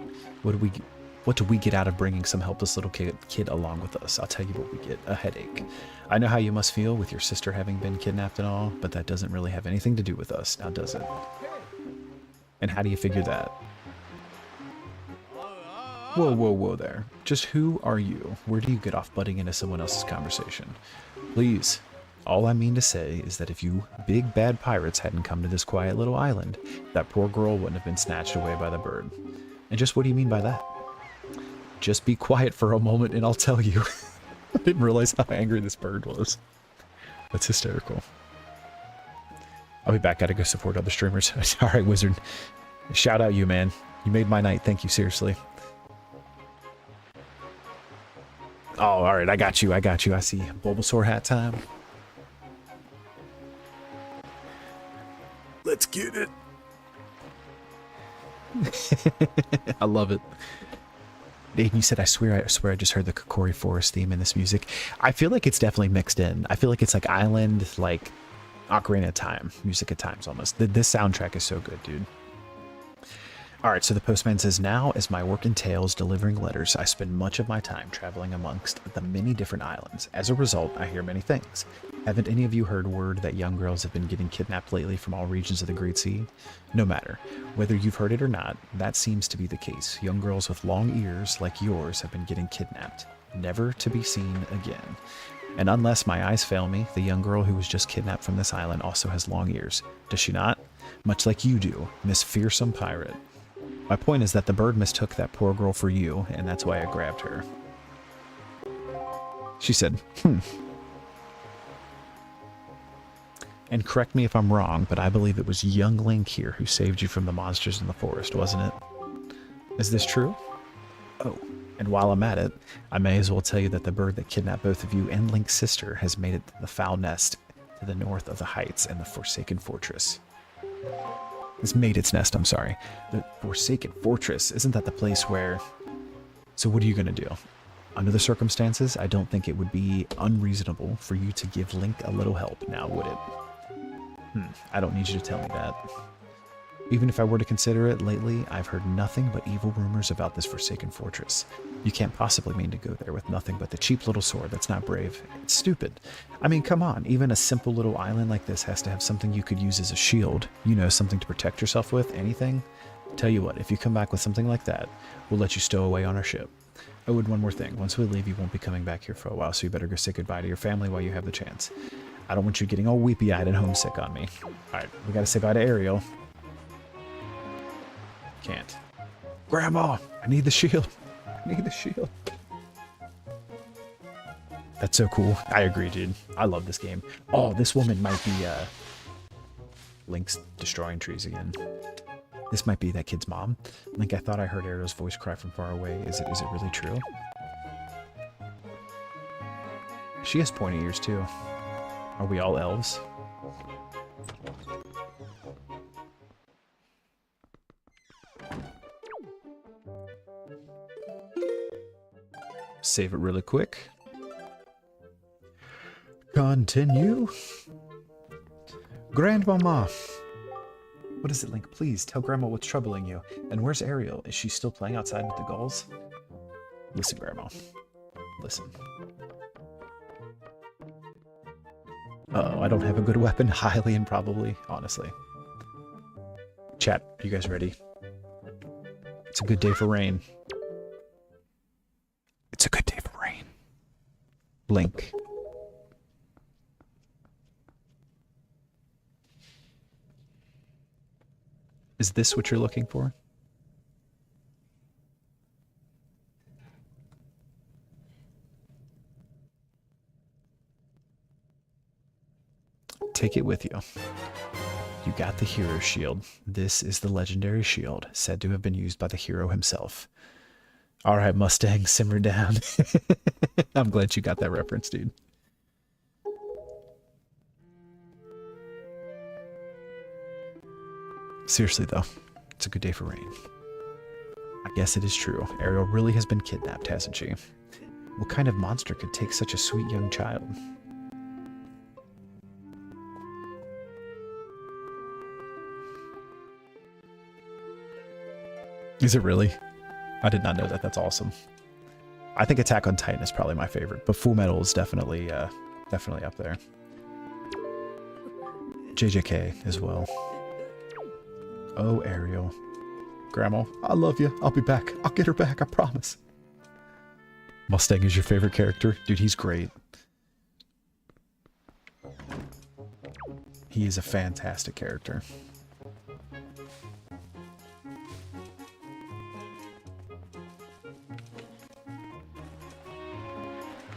What do we get out of bringing some helpless little kid along with us? I'll tell you what we get, a headache. I know how you must feel with your sister having been kidnapped and all, but that doesn't really have anything to do with us, now does it? And how do you figure that? Whoa, whoa, whoa there. Just who are you? Where do you get off butting into someone else's conversation? Please. All I mean to say is that if you big bad pirates hadn't come to this quiet little island, that poor girl wouldn't have been snatched away by the bird. And just what do you mean by that? Just be quiet for a moment and I'll tell you. I didn't realize how angry this bird was. That's hysterical. I'll be back. Gotta go support other streamers. Alright, Wizard. Shout out you, man. You made my night. Thank you, seriously. Oh, alright. I got you. I got you. I see. Bulbasaur hat time. Let's get it. I love it. You said, I swear I just heard the Kokori Forest theme in this music. I feel like it's definitely mixed in. I feel like it's like island, like Ocarina of Time, music at times almost. This soundtrack is so good, dude. All right, so the postman says, now as my work entails delivering letters, I spend much of my time traveling amongst the many different islands. As a result, I hear many things. Haven't any of you heard word that young girls have been getting kidnapped lately from all regions of the Great Sea? No matter. Whether you've heard it or not, that seems to be the case. Young girls with long ears like yours have been getting kidnapped, never to be seen again. And unless my eyes fail me, the young girl who was just kidnapped from this island also has long ears. Does she not? Much like you do, Miss Fearsome Pirate. My point is that the bird mistook that poor girl for you, and that's why I grabbed her. She said, And correct me if I'm wrong, but I believe it was young Link here who saved you from the monsters in the forest, wasn't it? Is this true? Oh, and while I'm at it, I may as well tell you that the bird that kidnapped both of you and Link's sister has made it to the foul nest to the north of the heights and the Forsaken Fortress. It's made its nest, I'm sorry. The Forsaken Fortress, isn't that the place where... So what are you going to do? Under the circumstances, I don't think it would be unreasonable for you to give Link a little help now, would it? I don't need you to tell me that. Even if I were to consider it, lately, I've heard nothing but evil rumors about this Forsaken Fortress. You can't possibly mean to go there with nothing but the cheap little sword that's not brave. It's stupid. I mean, come on, even a simple little island like this has to have something you could use as a shield. You know, something to protect yourself with, anything. Tell you what, if you come back with something like that, we'll let you stow away on our ship. Oh, and one more thing. Once we leave, you won't be coming back here for a while, so you better go say goodbye to your family while you have the chance. I don't want you getting all weepy-eyed and homesick on me. Alright, we gotta say bye to Ariel. Can't. Grandma! I need the shield! I need the shield! That's so cool. I agree, dude. I love this game. Oh, this woman might be, Link's destroying trees again. This might be that kid's mom. Link, I thought I heard Ariel's voice cry from far away. Is it really true? She has pointy ears, too. Are we all elves? Save it really quick. Continue. Grandmama. What is it, Link? Please tell Grandma what's troubling you. And where's Ariel? Is she still playing outside with the gulls? Listen, Grandma. Listen. Uh-oh, I don't have a good weapon. Highly improbably, honestly. Chat, are you guys ready? It's a good day for rain. It's a good day for rain. Link. Is this what you're looking for? Take it with you. You got the hero shield. This is the legendary shield, said to have been used by the hero himself. Alright, Mustang, simmer down. I'm glad you got that reference, dude. Seriously, though, it's a good day for rain. I guess it is true. Ariel really has been kidnapped, hasn't she? What kind of monster could take such a sweet young child? Is it really? I did not know that. That's awesome. I think Attack on Titan is probably my favorite, but Full Metal is definitely definitely up there. JJK as well. Oh, Ariel. Grandma, I love you. I'll be back. I'll get her back, I promise. Mustang is your favorite character? Dude, he's great. He is a fantastic character.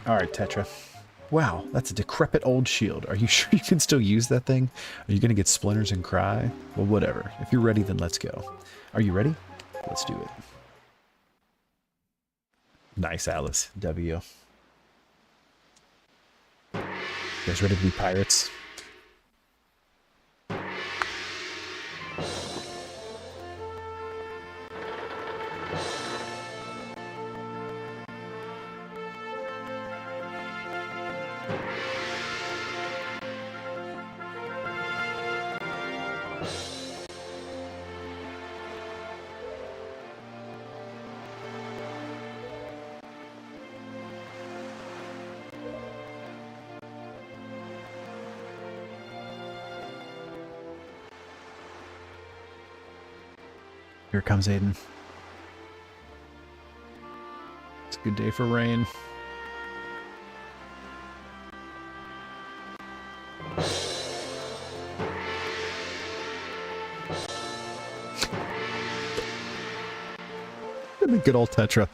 Alright, Tetra. Wow, that's a decrepit old shield. Are you sure you can still use that thing? Are you going to get splinters and cry? Well, whatever. If you're ready, then let's go. Are you ready? Let's do it. Nice, Alice. W. You guys ready to be pirates? Here comes Aiden. It's a good day for rain. Good old Tetra.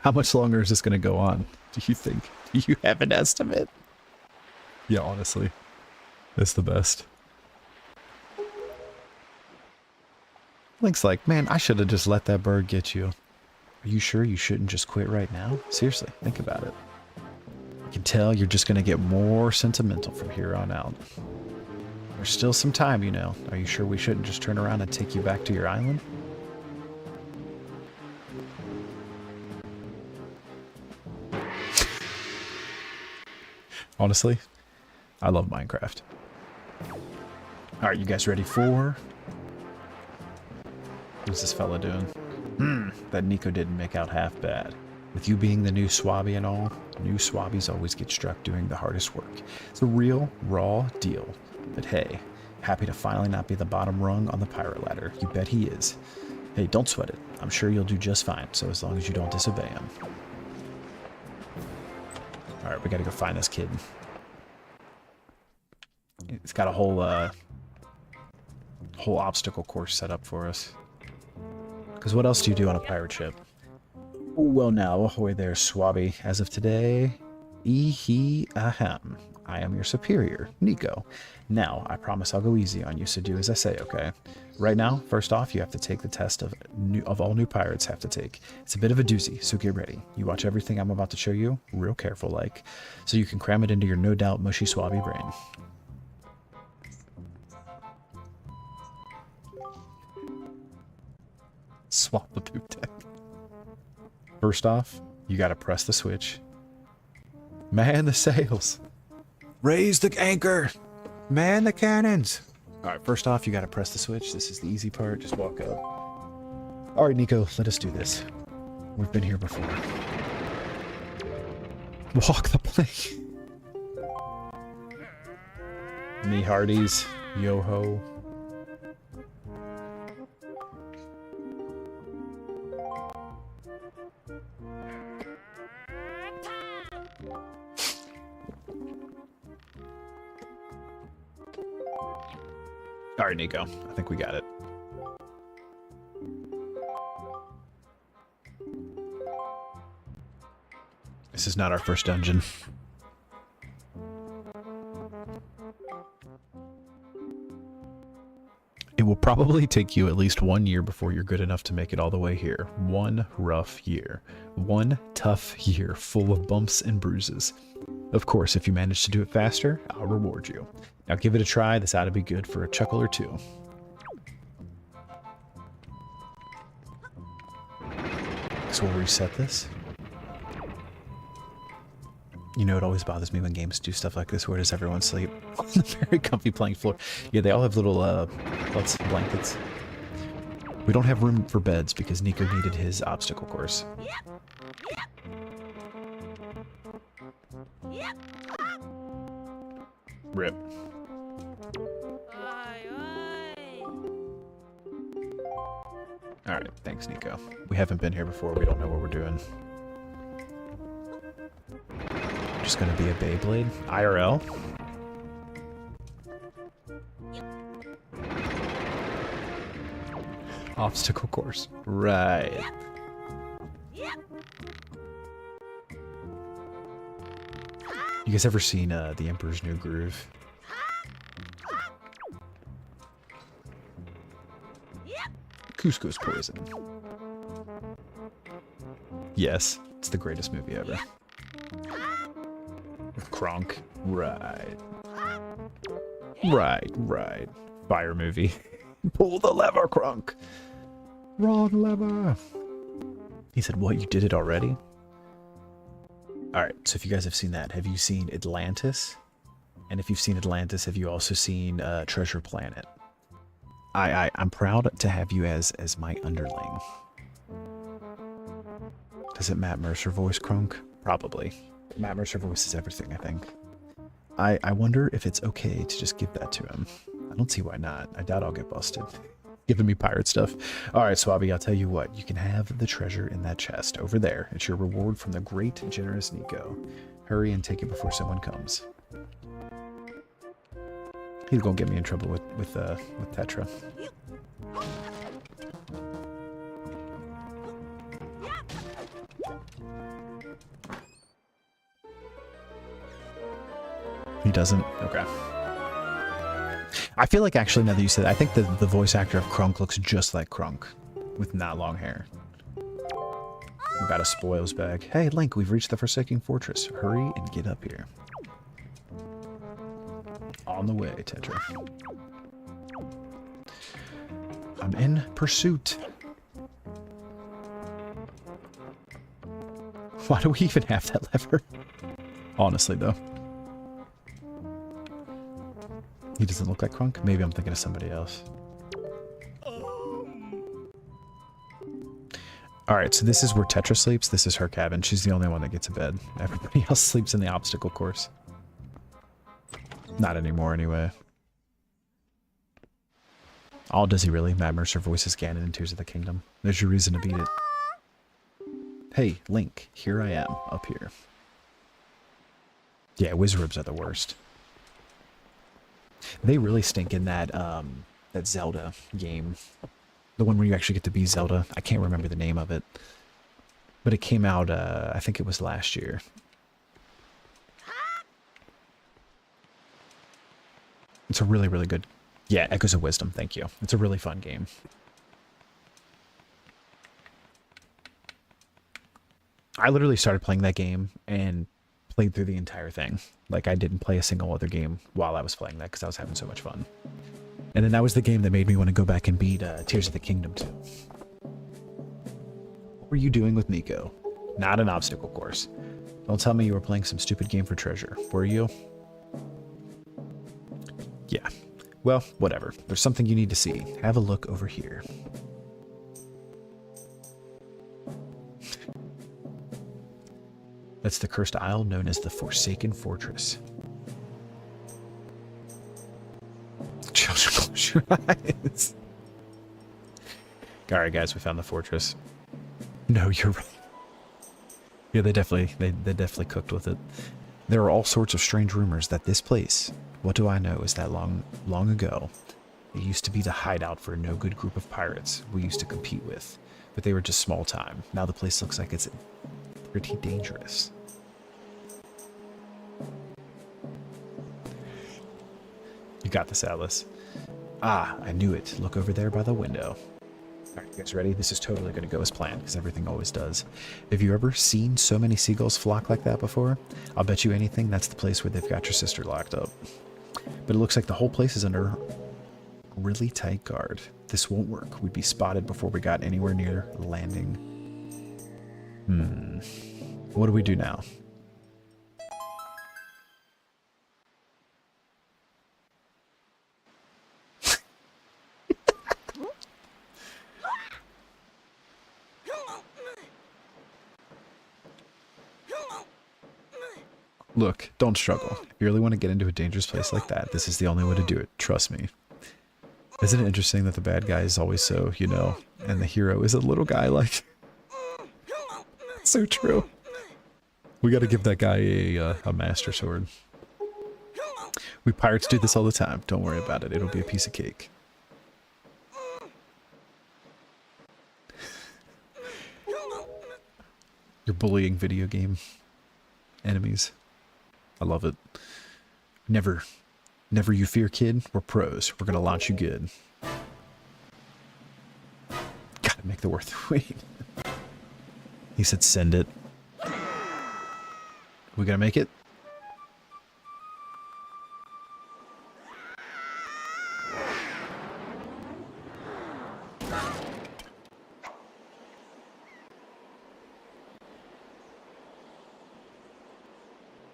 How much longer is this going to go on? Do you think? Do you have an estimate? Yeah, honestly. It's the best. Link's like, man, I should have just let that bird get you. Are you sure you shouldn't just quit right now? Seriously, think about it. I can tell you're just going to get more sentimental from here on out. There's still some time, you know. Are you sure we shouldn't just turn around and take you back to your island? Honestly, I love Minecraft. Alright, you guys ready for... What's this fella doing? That Nico didn't make out half bad. With you being the new Swabby and all, new Swabbies always get struck doing the hardest work. It's a real, raw deal. But hey, happy to finally not be the bottom rung on the pirate ladder. You bet he is. Hey, don't sweat it. I'm sure you'll do just fine, so as long as you don't disobey him. Alright, we gotta go find this kid. It's got a whole obstacle course set up for us. Because what else do you do on a pirate ship? Well now, ahoy there, Swabby. As of today, ahem. I am your superior, Nico. Now, I promise I'll go easy on you, so do as I say, okay? Right now, first off, you have to take the test of all new pirates have to take. It's a bit of a doozy, so get ready. You watch everything I'm about to show you, real careful like, so you can cram it into your no doubt mushy Swabby brain. Swap the poop deck. First off, you gotta press the switch. Man the sails. Raise the anchor. Man the cannons. Alright, first off, you gotta press the switch. This is the easy part. Just walk up. Alright, Nico, let us do this. We've been here before. Walk the plank. Me hearties. Yo-ho. Alright, Nico. I think we got it. This is not our first dungeon. It will probably take you at least 1 year before you're good enough to make it all the way here. One rough year. One tough year full of bumps and bruises. Of course, if you manage to do it faster, I'll reward you. Now give it a try. This ought to be good for a chuckle or two. So we'll reset this. You know, it always bothers me when games do stuff like this. Where does everyone sleep? On the very comfy playing floor. Yeah, they all have little blankets. We don't have room for beds because Nico needed his obstacle course. Rip. Alright, thanks, Nico. We haven't been here before. We don't know what we're doing. Just gonna be a Beyblade? IRL? Obstacle course. Right. You guys ever seen The Emperor's New Groove? Cusco's poison. Yes, it's the greatest movie ever. With Kronk. Right. Right. Fire movie. Pull the lever, Kronk. Wrong lever. He said, what, you did it already? Alright, so if you guys have seen that, have you seen Atlantis? And if you've seen Atlantis, have you also seen Treasure Planet? I'm proud to have you as my underling. Does it Matt Mercer voice Kronk? Probably. Matt Mercer voices everything, I think. I wonder if it's okay to just give that to him. I don't see why not. I doubt I'll get busted. Giving me pirate stuff. Alright, Swabby, I'll tell you what. You can have the treasure in that chest over there. It's your reward from the great and generous Nico. Hurry and take it before someone comes. He's gonna get me in trouble with Tetra. He doesn't? Okay. I feel like, actually, now that you said it, I think the voice actor of Kronk looks just like Kronk, with not long hair. We got a spoils bag. Hey, Link, we've reached the Forsaken Fortress. Hurry and get up here. On the way, Tetra. I'm in pursuit. Why do we even have that lever? Honestly, though. He doesn't look like Kronk? Maybe I'm thinking of somebody else. Alright, so this is where Tetra sleeps. This is her cabin. She's the only one that gets a bed. Everybody else sleeps in the obstacle course. Not anymore, anyway. Oh, does he really? Matt Mercer voices Ganon in Tears of the Kingdom. There's your reason to beat it. Hey, Link. Here I am, up here. Yeah, Wizribs are the worst. They really stink in that that Zelda game. The one where you actually get to be Zelda. I can't remember the name of it. But it came out, I think it was last year. It's a really, really good... Yeah, Echoes of Wisdom, thank you. It's a really fun game. I literally started playing that game and played through the entire thing. Like, I didn't play a single other game while I was playing that because I was having so much fun. And then that was the game that made me want to go back and beat Tears of the Kingdom too. What were you doing with Nico? Not an obstacle course. Don't tell me you were playing some stupid game for treasure. Were you? Yeah. Well, whatever. There's something you need to see. Have a look over here. That's the cursed isle known as the Forsaken Fortress. Children, close your eyes. Alright, guys, we found the fortress. No, you're right. Yeah, they definitely cooked with it. There are all sorts of strange rumors that this place, what do I know, is that long ago, it used to be the hideout for a no-good group of pirates we used to compete with, but they were just small time. Now the place looks like it's pretty dangerous. You got this, Alice. Ah, I knew it. Look over there by the window. Alright, you guys ready? This is totally going to go as planned, because everything always does. Have you ever seen so many seagulls flock like that before? I'll bet you anything that's the place where they've got your sister locked up. But it looks like the whole place is under really tight guard. This won't work. We'd be spotted before we got anywhere near landing. What do we do now? Look, don't struggle. If you really want to get into a dangerous place like that, this is the only way to do it. Trust me. Isn't it interesting that the bad guy is always so, you know, and the hero is a little guy like... So true. We gotta give that guy a master sword. We pirates do this all the time. Don't worry about it. It'll be a piece of cake. You're bullying video game enemies. I love it. Never you fear, kid. We're pros. We're gonna launch you good. Gotta make the worth the wait. He said send it. We gonna make it?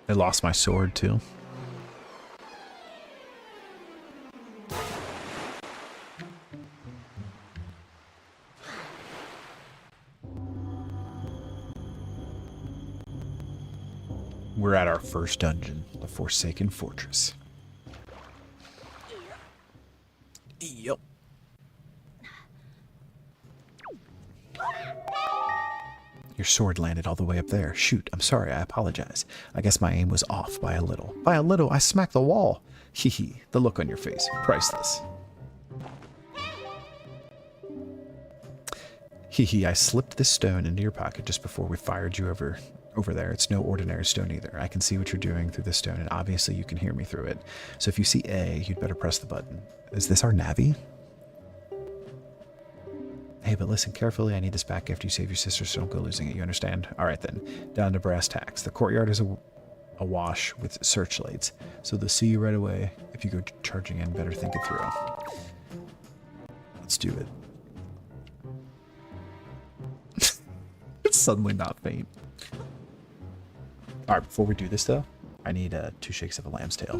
I lost my sword too. We're at our first dungeon, the Forsaken Fortress. Yep. Your sword landed all the way up there. Shoot, I'm sorry, I apologize. I guess my aim was off by a little. By a little, I smacked the wall. Hee hee, the look on your face, priceless. Hee hee, I slipped this stone into your pocket just before we fired you over there. It's no ordinary stone either. I can see what you're doing through this stone, and obviously you can hear me through it. So if you see A, you'd better press the button. Is this our navvy? Hey, but listen carefully. I need this back after you save your sister, so don't go losing it. You understand? All right, then. Down to brass tacks. The courtyard is awash with searchlights, so they'll see you right away. If you go charging in, better think it through. Let's do it. It's suddenly not faint. All right, before we do this, though, I need 2 shakes of a lamb's tail.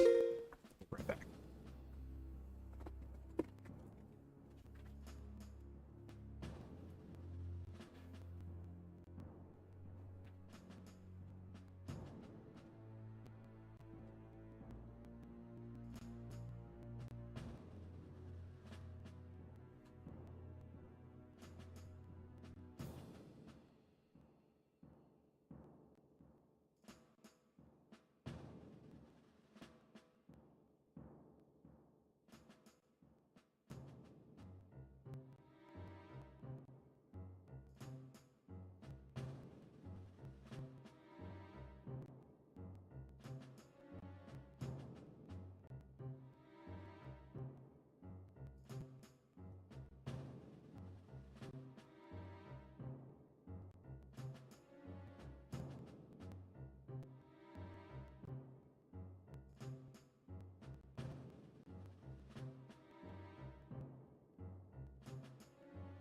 Right back.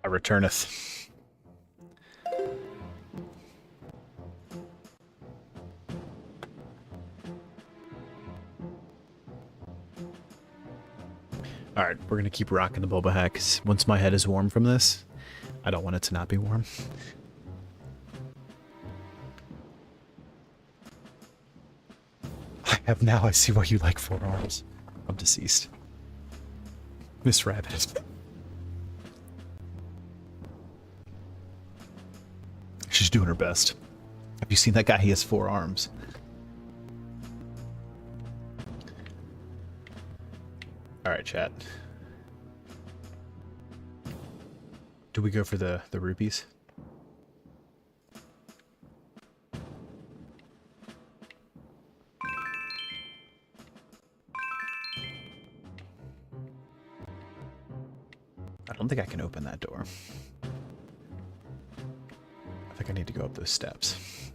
I returneth. Alright, we're gonna keep rocking the boba hat, because once my head is warm from this, I don't want it to not be warm. I see why you like 4 arms. I'm deceased. Miss Rabbit. She's doing her best. Have you seen that guy? He has 4 arms. Alright, chat. Do we go for the rupees? I don't think I can open that door. I think I need to go up those steps.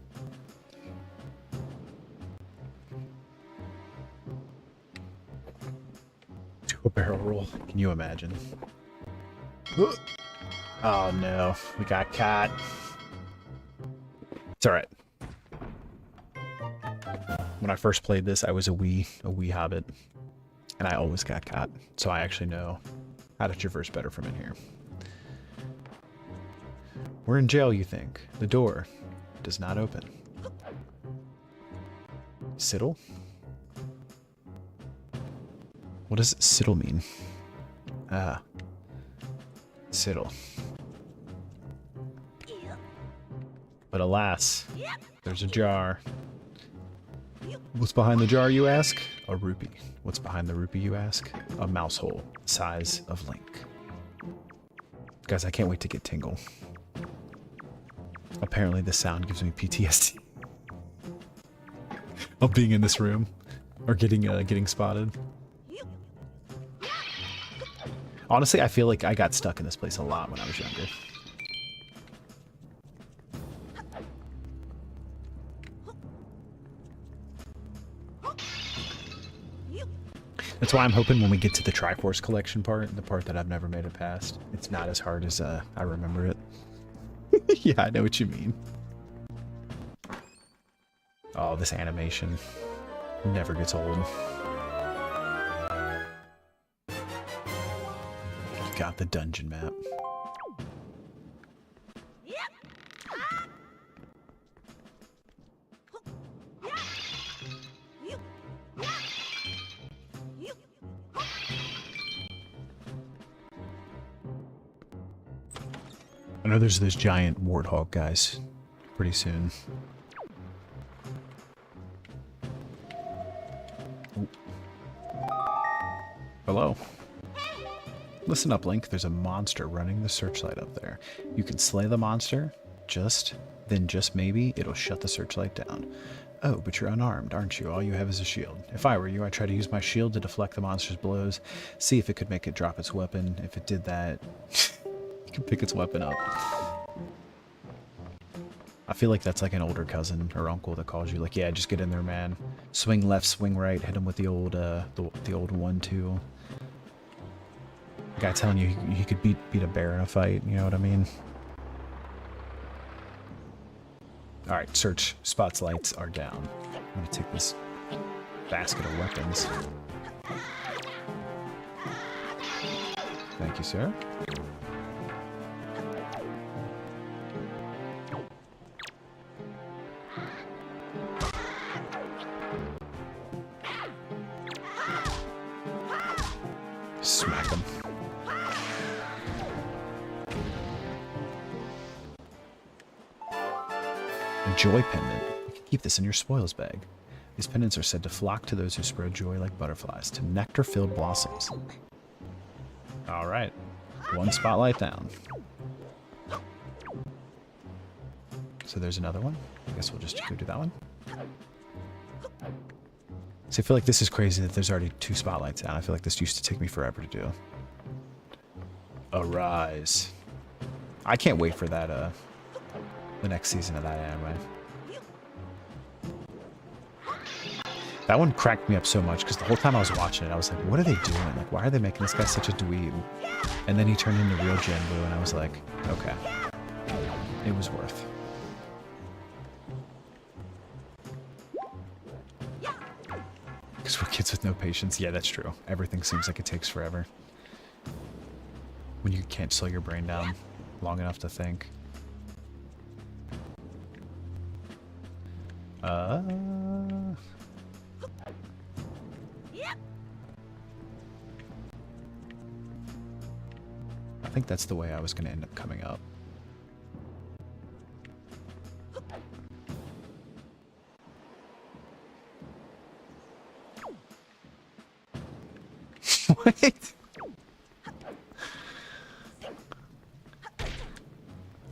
Do a barrel roll. Can you imagine? Oh no, we got caught. It's alright. When I first played this, I was a wee hobbit, and I always got caught, so I actually know how to traverse better from in here. We're in jail, you think. The door does not open. Siddle? What does siddle mean? Ah. Siddle. But alas, there's a jar. What's behind the jar, you ask? A rupee. What's behind the rupee, you ask? A mouse hole, size of Link. Guys, I can't wait to get Tingle. Apparently the sound gives me PTSD. Of being in this room. Or getting spotted. Honestly, I feel like I got stuck in this place a lot when I was younger. That's why I'm hoping when we get to the Triforce collection part, the part that I've never made it past, it's not as hard as I remember it. Yeah, I know what you mean. Oh, this animation never gets old. Got the dungeon map. I know there's those giant warthog guys pretty soon. Ooh. Hello. Listen up, Link. There's a monster running the searchlight up there. You can slay the monster, then just maybe it'll shut the searchlight down. Oh, but you're unarmed, aren't you? All you have is a shield. If I were you, I'd try to use my shield to deflect the monster's blows, see if it could make it drop its weapon. If it did that, you can pick its weapon up. I feel like that's like an older cousin or uncle that calls you like, yeah, just get in there, man. Swing left, swing right, hit him with the old 1-2. Guy telling you he could beat a bear in a fight, you know what I mean? Alright, search spots lights are down. I'm gonna take this basket of weapons. Thank you, sir. Smack him. A joy pendant. You can keep this in your spoils bag. These pendants are said to flock to those who spread joy like butterflies, to nectar-filled blossoms. Alright. One spotlight down. So there's another one. I guess we'll just go do that one. So I feel like this is crazy that there's already 2 spotlights down. I feel like this used to take me forever to do. Arise. I can't wait for that, the next season of that anime. That one cracked me up so much because the whole time I was watching it, I was like, what are they doing? Like, why are they making this guy such a dweeb? And then he turned into real Jinboo, and I was like, okay. It was worth. Because we're kids with no patience. Yeah, that's true. Everything seems like it takes forever. When you can't slow your brain down long enough to think. I think that's the way I was going to end up coming up. What?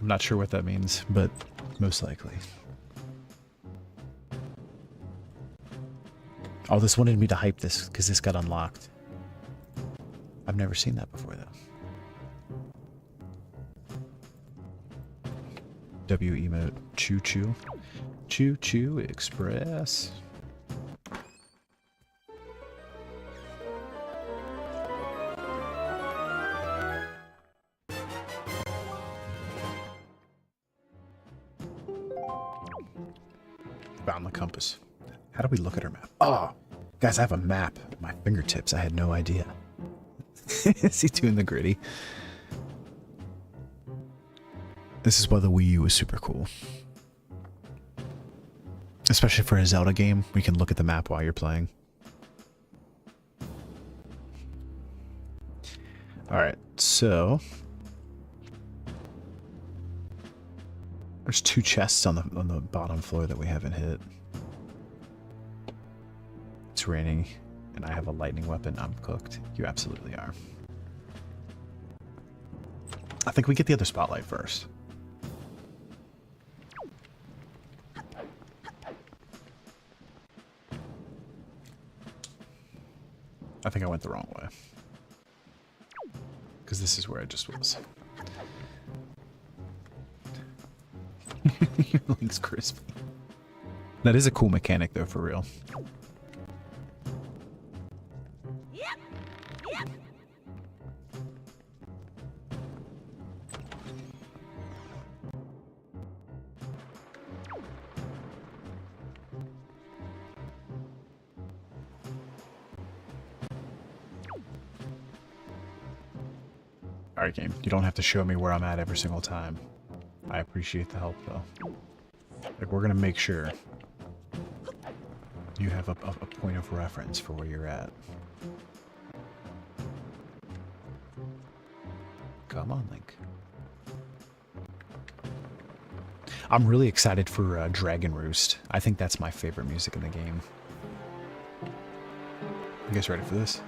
I'm not sure what that means, but most likely. Oh, this wanted me to hype this because this got unlocked. I've never seen that before, though. W emote. Choo choo. Choo choo express. Found the compass. How do we look at our map? Oh, guys, I have a map at my fingertips. I had no idea. Is he doing the gritty? This is why the Wii U is super cool. Especially for a Zelda game, we can look at the map while you're playing. Alright, so there's 2 chests on the bottom floor that we haven't hit. It's raining, and I have a lightning weapon. I'm cooked. You absolutely are. I think we get the other spotlight first. I think I went the wrong way. Because this is where I just was. Your link's crispy. That is a cool mechanic, though, for real. Alright, game. You don't have to show me where I'm at every single time. I appreciate the help, though. Like, we're gonna make sure you have a point of reference for where you're at. Come on, Link. I'm really excited for Dragon Roost. I think that's my favorite music in the game. You guys ready for this?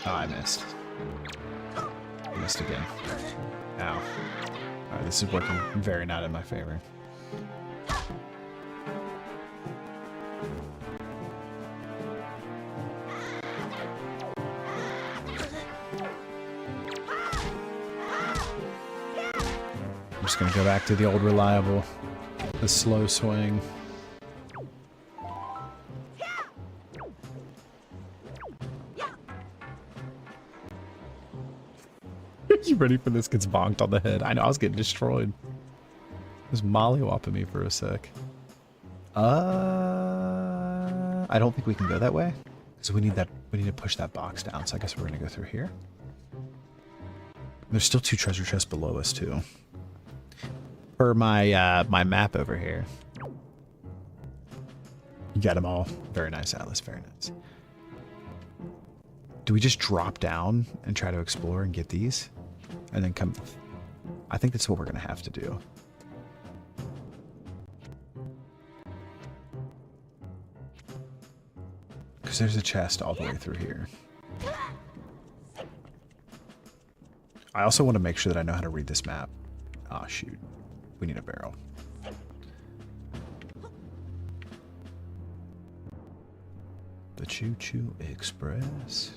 Oh, I missed. I missed again. Ow. Alright, this is working very not in my favor. I'm just gonna go back to the old reliable, the slow swing. You ready for this? Gets bonked on the head. I know, I was getting destroyed. It was mollywopping me for a sec. I don't think we can go that way. So we need to push that box down. So I guess we're gonna go through here. There's still 2 treasure chests below us too. For my my map over here. You got them all. Very nice, Atlas. Very nice. Do we just drop down and try to explore and get these? And then come... I think that's what we're going to have to do. Because there's a chest all the way through here. I also want to make sure that I know how to read this map. Ah, shoot. We need a barrel. The Choo Choo Express.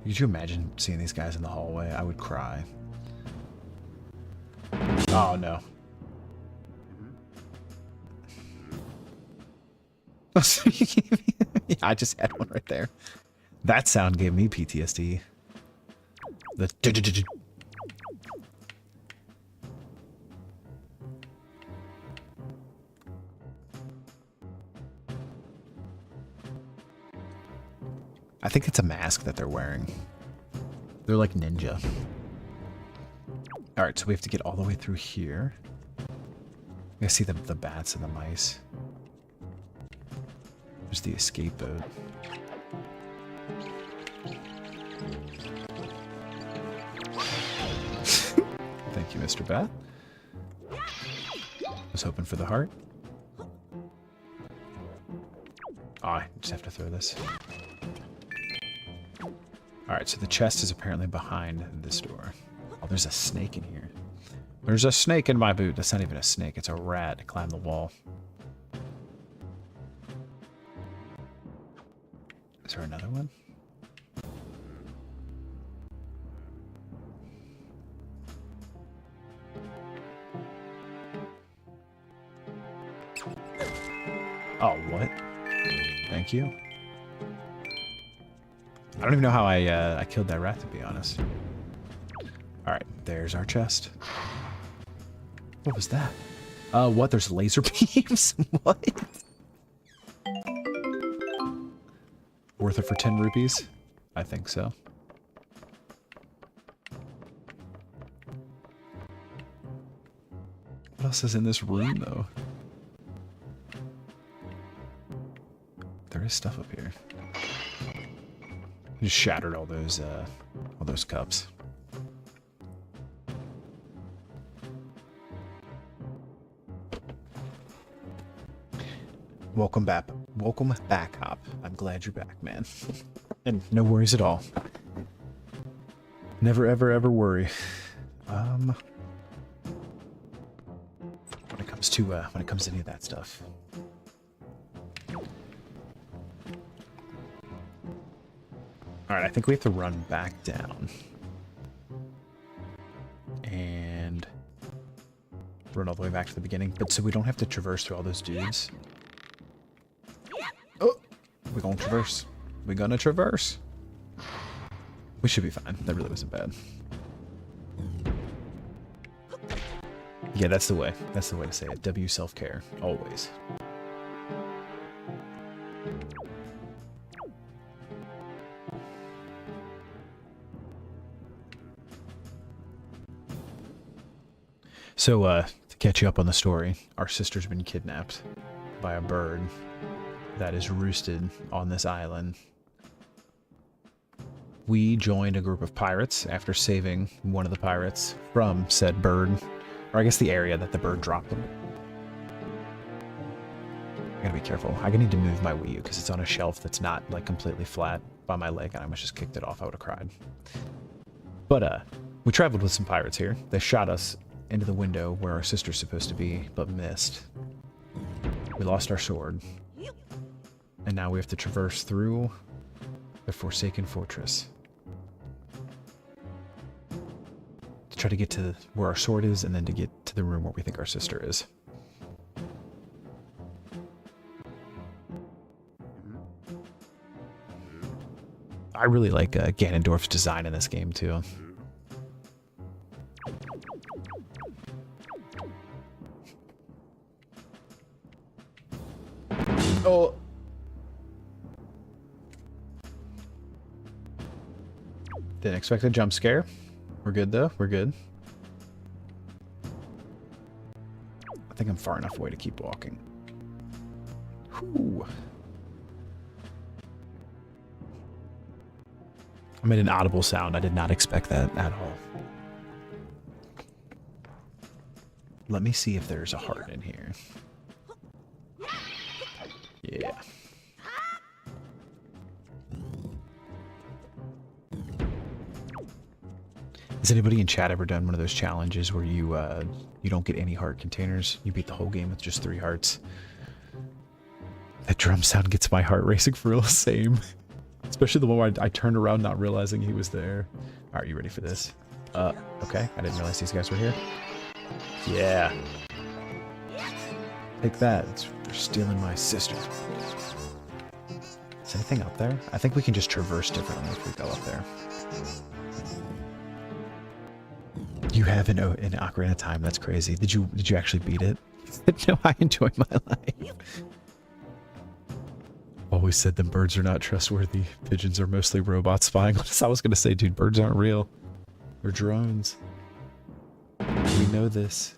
Could you imagine seeing these guys in the hallway? I would cry. Oh, no. Yeah, I just had one right there. That sound gave me PTSD. The I think it's a mask that they're wearing. They're like ninja. Alright, so we have to get all the way through here. I see the bats and the mice. There's the escape boat. Thank you, Mr. Bat. I was hoping for the heart. Oh, I just have to throw this. Alright, so the chest is apparently behind this door. Oh, there's a snake in here. There's a snake in my boot. That's not even a snake. It's a rat. Climb the wall. Is there another one? Oh, what? Thank you. I don't even know how I killed that rat, to be honest. Alright, there's our chest. What was that? What? There's laser beams? What? Worth it for 10 rupees? I think so. else is in this room, though? There is stuff up here. Just shattered all those cups. Welcome back. Welcome back, Hop. I'm glad you're back, man. And no worries at all. Never, ever, ever worry. When it comes to any of that stuff. All right, I think we have to run back down and run all the way back to the beginning, but so we don't have to traverse through all those dudes. Oh, we're gonna traverse. We're gonna traverse. We should be fine. That really wasn't bad. Yeah, that's the way. That's the way to say it. W self-care, always. So, to catch you up on the story, our sister's been kidnapped by a bird that is roosted on this island. We joined a group of pirates after saving one of the pirates from said bird, or I guess the area that the bird dropped them. I gotta be careful. I need to move my WiiU because it's on a shelf that's not like completely flat by my leg, and I almost just kicked it off. I would have cried. But we traveled with some pirates here. They shot us into the window where our sister's supposed to be, but missed. We lost our sword. And now we have to traverse through the Forsaken Fortress to try to get to where our sword is, and then to get to the room where we think our sister is. I really like Ganondorf's design in this game, too. Oh. Didn't expect a jump scare. We're good, though. We're good. I think I'm far enough away to keep walking. Whew. I made an audible sound. I did not expect that at all. Let me see if there's a heart in here. Yeah. Has anybody in chat ever done one of those challenges where you don't get any heart containers? You beat the whole game with just 3 hearts. That drum sound gets my heart racing for real. Same. Especially the one where I turned around not realizing he was there. Alright, you ready for this? Okay. I didn't realize these guys were here. Yeah. Take that. They're stealing my sister. Is anything up there? I think we can just traverse differently if we go up there. You have an Ocarina of Time. That's crazy. Did you actually beat it? No, I enjoy my life. Always said them birds are not trustworthy. Pigeons are mostly robots spying on us. I was gonna say, dude, birds aren't real. They're drones. We know this.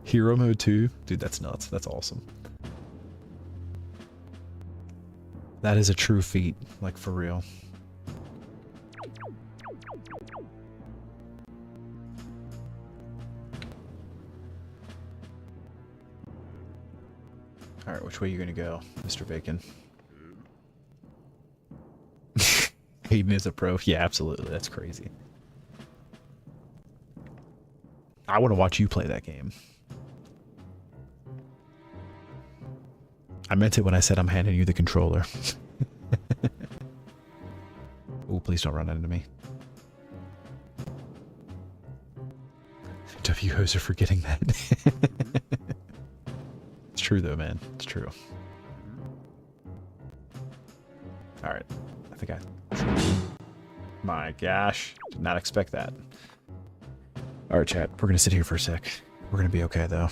Hero mode 2? Dude, that's nuts. That's awesome. That is a true feat, like for real. Alright, which way are you gonna go, Mr. Bacon? Hayden is a pro. Yeah, absolutely. That's crazy. I want to watch you play that game. I meant it when I said I'm handing you the controller. Oh, please don't run into me. W hoser for getting that. It's true though, man. It's true. Alright. I think my gosh. Did not expect that. Alright, chat. We're gonna sit here for a sec. We're gonna be okay though.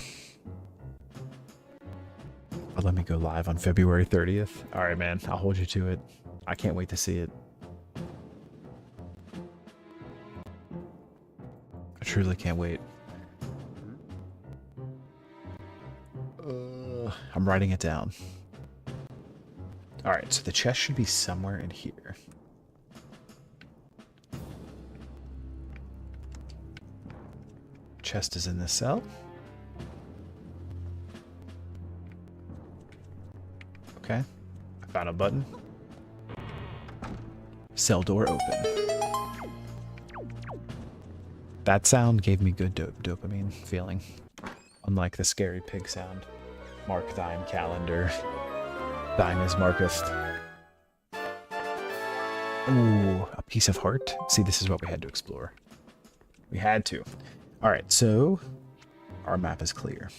But let me go live on February 30th. Alright, man. I'll hold you to it. I can't wait to see it. truly can't wait. I'm writing it down. Alright, so the chest should be somewhere in here. Chest is in this cell. Okay. I found a button. Cell door open. That sound gave me good dopamine feeling. Unlike the scary pig sound. Mark thine calendar. Thine is marketh. Ooh, a piece of heart. See, this is what we had to explore. We had to. Alright, so our map is clear.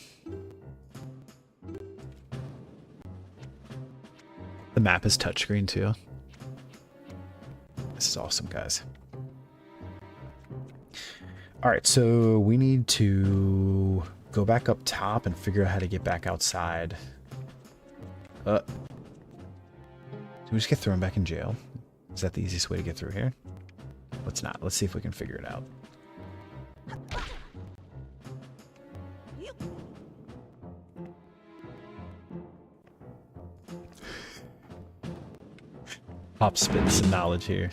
The map is touchscreen too. This is awesome, guys. Alright, so we need to go back up top and figure out how to get back outside. Did we just get thrown back in jail? Is that the easiest way to get through here? Let's not. Let's see if we can figure it out. Pop spitting some knowledge here.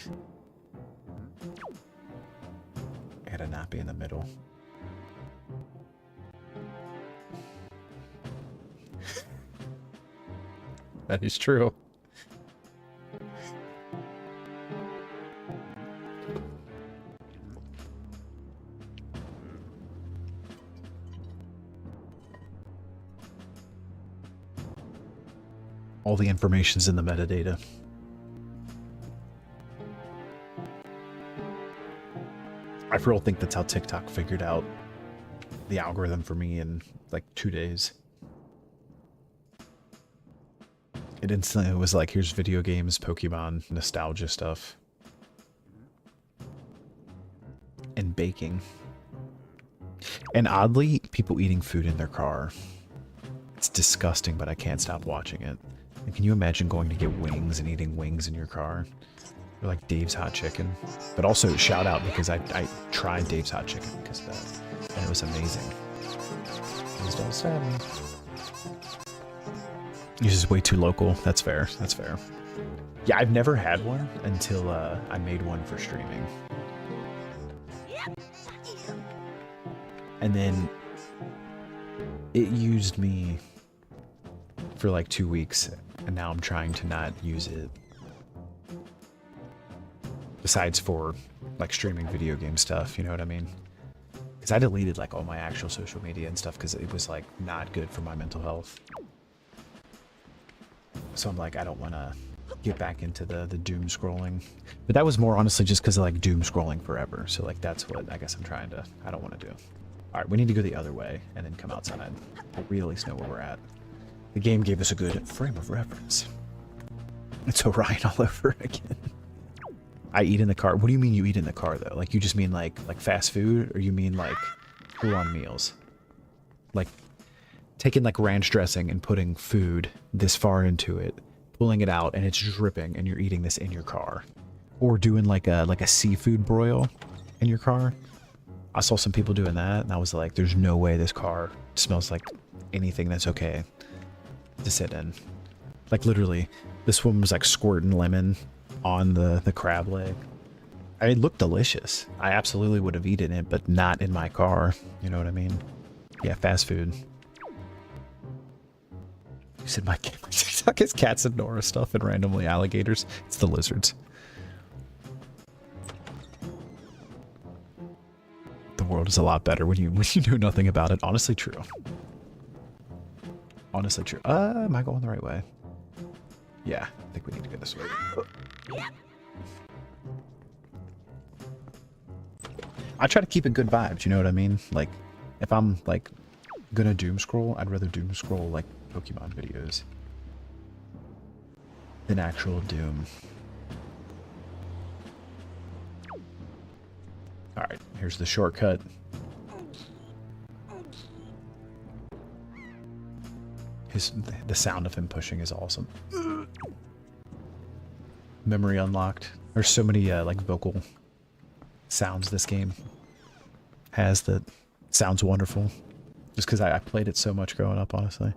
I gotta not be in the middle. That is true. All the information's in the metadata. I for real think that's how TikTok figured out the algorithm for me in like 2 days. It instantly was like, here's video games, Pokemon, nostalgia stuff. And baking. And oddly, people eating food in their car. It's disgusting, but I can't stop watching it. And can you imagine going to get wings and eating wings in your car? Or like Dave's Hot Chicken. But also, shout out because I tried Dave's Hot Chicken because of that. And it was amazing. Please don't stab me. You're just way too local. That's fair. That's fair. Yeah, I've never had one until I made one for streaming. And then it used me for like 2 weeks, and now I'm trying to not use it. Besides for like streaming video game stuff, you know what I mean? Because I deleted like all my actual social media and stuff because it was like not good for my mental health. So I'm like, I don't want to get back into the doom scrolling. But that was more honestly just because of like doom scrolling forever. So like that's what I guess I don't want to do. All right, we need to go the other way and then come outside. But we at least know where we're at. The game gave us a good frame of reference. It's Orion all over again. I eat in the car. What do you mean you eat in the car though? Like you just mean like fast food, or you mean like full-on meals? Like taking like ranch dressing and putting food this far into it, pulling it out, and it's dripping, and you're eating this in your car, or doing like a seafood broil in your car. I saw some people doing that, and I was like, "There's no way this car smells like anything that's okay to sit in." Like literally, this woman was like squirting lemon on the crab leg. I mean, it looked delicious. I absolutely would have eaten it, but not in my car. You know what I mean? Yeah, fast food. You said my TikTok is cats and Nora stuff and randomly alligators. It's the lizards. The world is a lot better when you know nothing about it. Honestly true. Honestly true. Am I going the right way? Yeah, I think we need to go this way. I try to keep it good vibes, you know what I mean? Like, if I'm like gonna doom scroll, I'd rather doom scroll like Pokemon videos than actual doom. Alright, here's the shortcut. The sound of him pushing is awesome. Memory unlocked. There's so many like vocal sounds this game. has that sounds wonderful. Just because I played it so much growing up, honestly.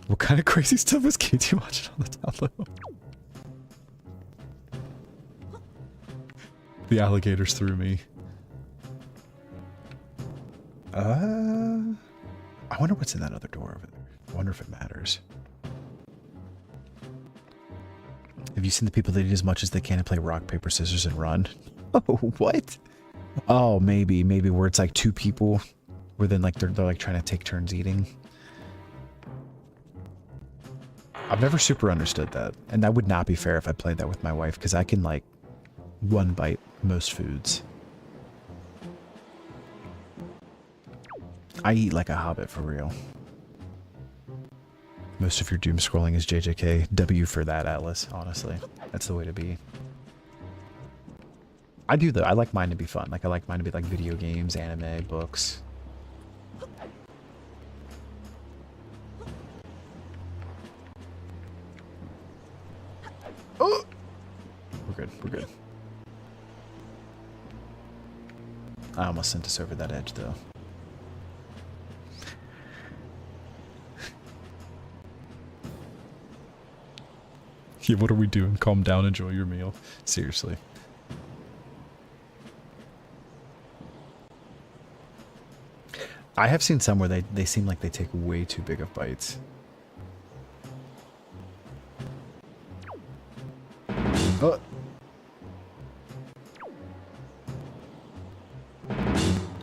What kind of crazy stuff was KT watching on the down low? The alligators threw me. I wonder what's in that other door over there. I wonder if it matters. Have you seen the people that eat as much as they can and play rock, paper, scissors, and run? Oh, what? Oh, maybe where it's like two people, where then like they're like trying to take turns eating. I've never super understood that, and that would not be fair if I played that with my wife, because I can like one bite most foods. I eat like a hobbit for real. Most of your doom scrolling is JJK. W for that, Atlas, honestly. That's the way to be. I do though. I like mine to be fun. Like I like mine to be like video games, anime, books. Oh! We're good. We're good. I almost sent us over that edge though. Yeah, what are we doing? Calm down, enjoy your meal. Seriously. I have seen some where they seem like they take way too big of bites. Oh.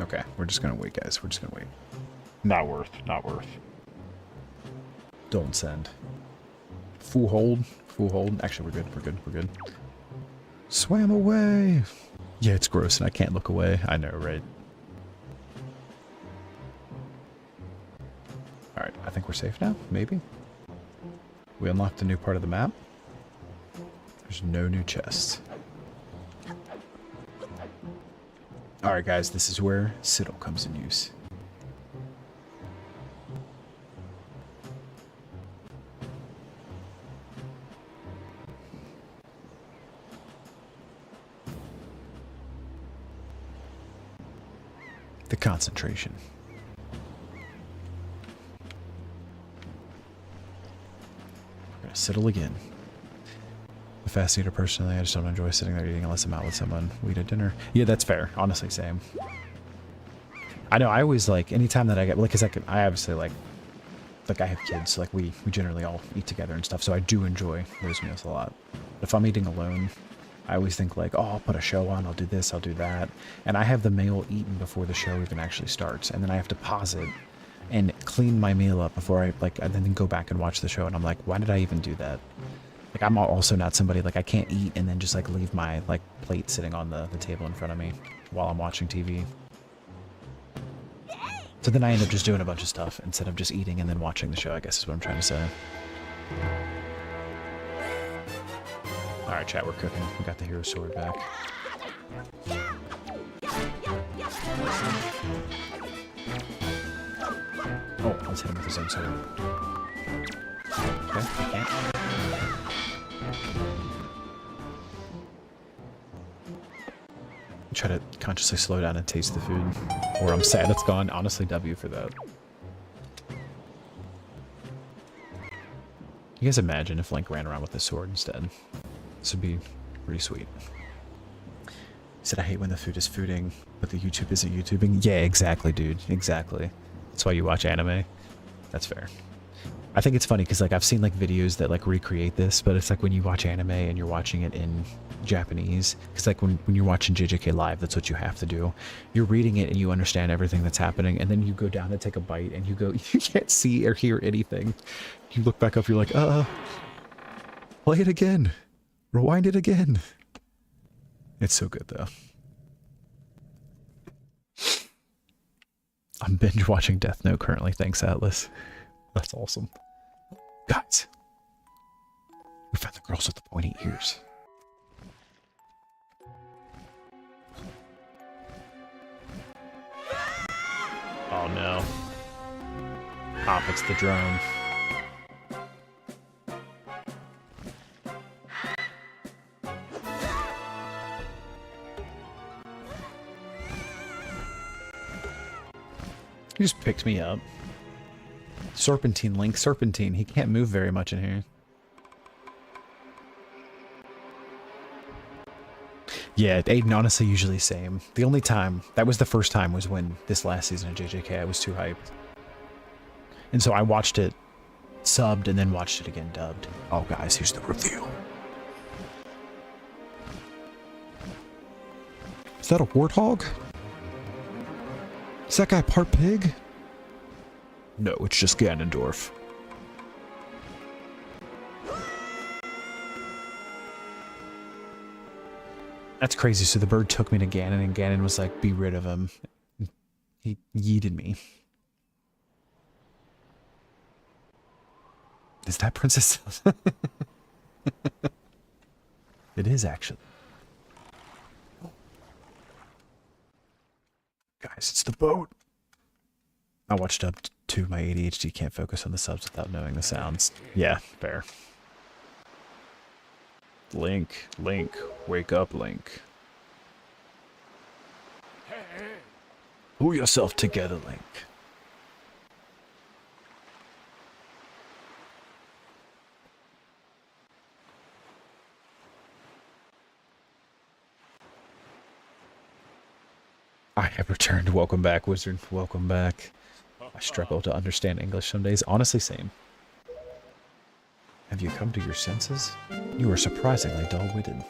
Okay, we're just gonna wait, guys. We're just gonna wait. Not worth. Not worth. Don't send. Full hold. Full hold. Actually, we're good. We're good. We're good. Swam away. Yeah, it's gross and I can't look away. I know, right? Alright, I think we're safe now. Maybe. We unlocked a new part of the map. There's no new chests. Alright, guys, this is where Siddle comes in use. The concentration. We're gonna Siddle again. A fast eater personally, I just don't enjoy sitting there eating unless I'm out with someone. We eat at dinner. Yeah, that's fair. Honestly, same. I know, I always like, anytime that I get, like, cause I obviously like I have kids, so like we generally all eat together and stuff, so I do enjoy those meals a lot. But if I'm eating alone, I always think like, oh, I'll put a show on, I'll do this, I'll do that. And I have the meal eaten before the show even actually starts, and then I have to pause it and clean my meal up before I then go back and watch the show, and I'm like, why did I even do that? Like, I'm also not somebody, like, I can't eat and then just, like, leave my, like, plate sitting on the table in front of me while I'm watching TV. So then I end up just doing a bunch of stuff instead of just eating and then watching the show, I guess is what I'm trying to say. Alright, chat, we're cooking. We got the hero sword back. Oh, let's hit him with his own sword. Okay, we can't. Try to consciously slow down and taste the food. Or I'm sad it's gone. Honestly, W for that. You guys imagine if Link ran around with a sword instead? This would be pretty sweet. He said, I hate when the food is fooding, but the YouTube isn't YouTubing. Yeah, exactly, dude. Exactly. That's why you watch anime. That's fair. I think it's funny because like I've seen like videos that like recreate this, but it's like when you watch anime and you're watching it in Japanese, because like when you're watching JJK live, that's what you have to do. You're reading it and you understand everything that's happening, and then you go down to take a bite and you go, you can't see or hear anything. You look back up, you're like, play it again, rewind it again. It's so good though. I'm binge watching Death Note currently. Thanks, Atlas. That's awesome. Guys, we found the girls with the pointy ears. Oh no. Pop, it's the drone. He just picked me up. Serpentine, Link, Serpentine. He can't move very much in here. Yeah, Aiden, honestly, usually same. The only time, that was the first time, was when this last season of JJK, I was too hyped. And so I watched it subbed and then watched it again dubbed. Oh, guys, here's the review. Is that a warthog? Is that guy part pig? No, it's just Ganondorf. That's crazy. So the bird took me to Ganon, and Ganon was like, be rid of him. He yeeted me. Is that Princess Zelda? It is, actually. Guys, it's the boat. I watched up to my ADHD can't focus on the subs without knowing the sounds. Yeah, fair. Link, wake up, Link. Pull yourself together, Link. I have returned. Welcome back, wizard. Welcome back. I struggle to understand English some days. Honestly, same. Have you come to your senses? You are surprisingly dull-witted.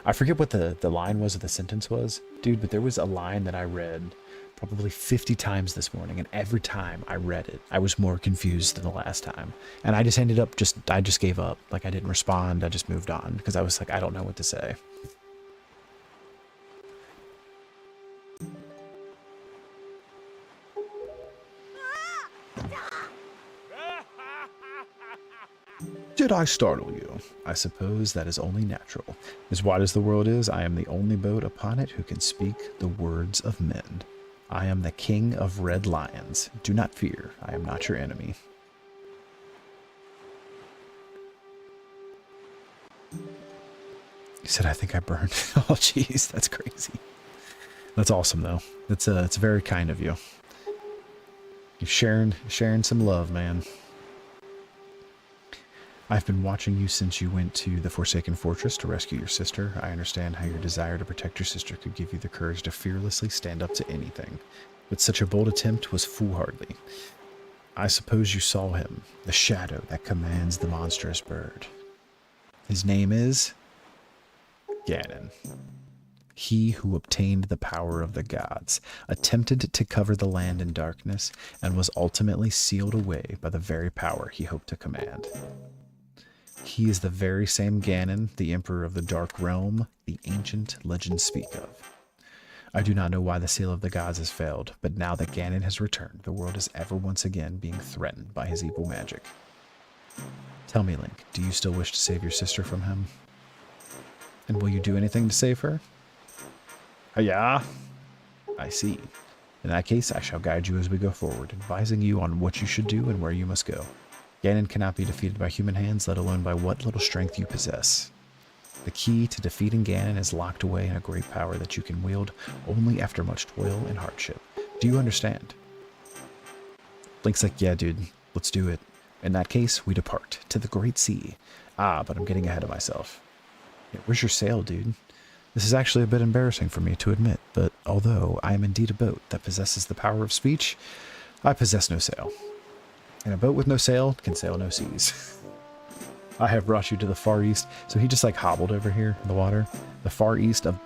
I forget what the line was or the sentence was, dude, but there was a line that I read probably 50 times this morning, and every time I read it, I was more confused than the last time. And I just ended up I just gave up. Like, I didn't respond. I just moved on because I was like, I don't know what to say. Did I startle you? I suppose that is only natural. As wide as the world is, I am the only boat upon it who can speak the words of men. I am the king of red lions. Do not fear, I am not your enemy. He said, I think I burned. Oh, jeez, that's crazy. That's awesome, though. It's very kind of you. You're sharing some love, man. I've been watching you since you went to the Forsaken Fortress to rescue your sister. I understand how your desire to protect your sister could give you the courage to fearlessly stand up to anything. But such a bold attempt was foolhardy. I suppose you saw him, the shadow that commands the monstrous bird. His name is Ganon. He who obtained the power of the gods, attempted to cover the land in darkness, and was ultimately sealed away by the very power he hoped to command. He is the very same Ganon, the Emperor of the Dark Realm, the ancient legends speak of. I do not know why the seal of the gods has failed, but now that Ganon has returned, the world is ever once again being threatened by his evil magic. Tell me, Link, do you still wish to save your sister from him? And will you do anything to save her? Yeah, I see. In that case, I shall guide you as we go forward, advising you on what you should do and where you must go. Ganon cannot be defeated by human hands, let alone by what little strength you possess. The key to defeating Ganon is locked away in a great power that you can wield only after much toil and hardship. Do you understand? Link's like, yeah, dude, let's do it. In that case, we depart to the Great Sea. Ah, but I'm getting ahead of myself. Yeah, where's your sail, dude? This is actually a bit embarrassing for me to admit, but although I am indeed a boat that possesses the power of speech, I possess no sail. And a boat with no sail can sail no seas. I have brought you to the far east. So he just like hobbled over here in the water. The far east of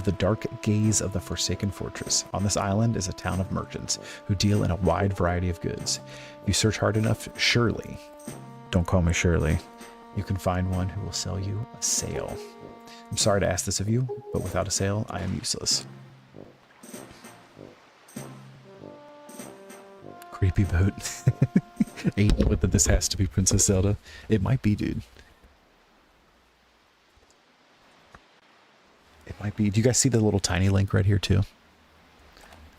the dark gaze of the Forsaken Fortress. On this island is a town of merchants who deal in a wide variety of goods. If you search hard enough, surely, don't call me Shirley, you can find one who will sell you a sail. I'm sorry to ask this of you, but without a sail, I am useless. Creepy boat. Ain't what that this has to be Princess Zelda. It might be, dude. It might be. Do you guys see the little tiny Link right here too?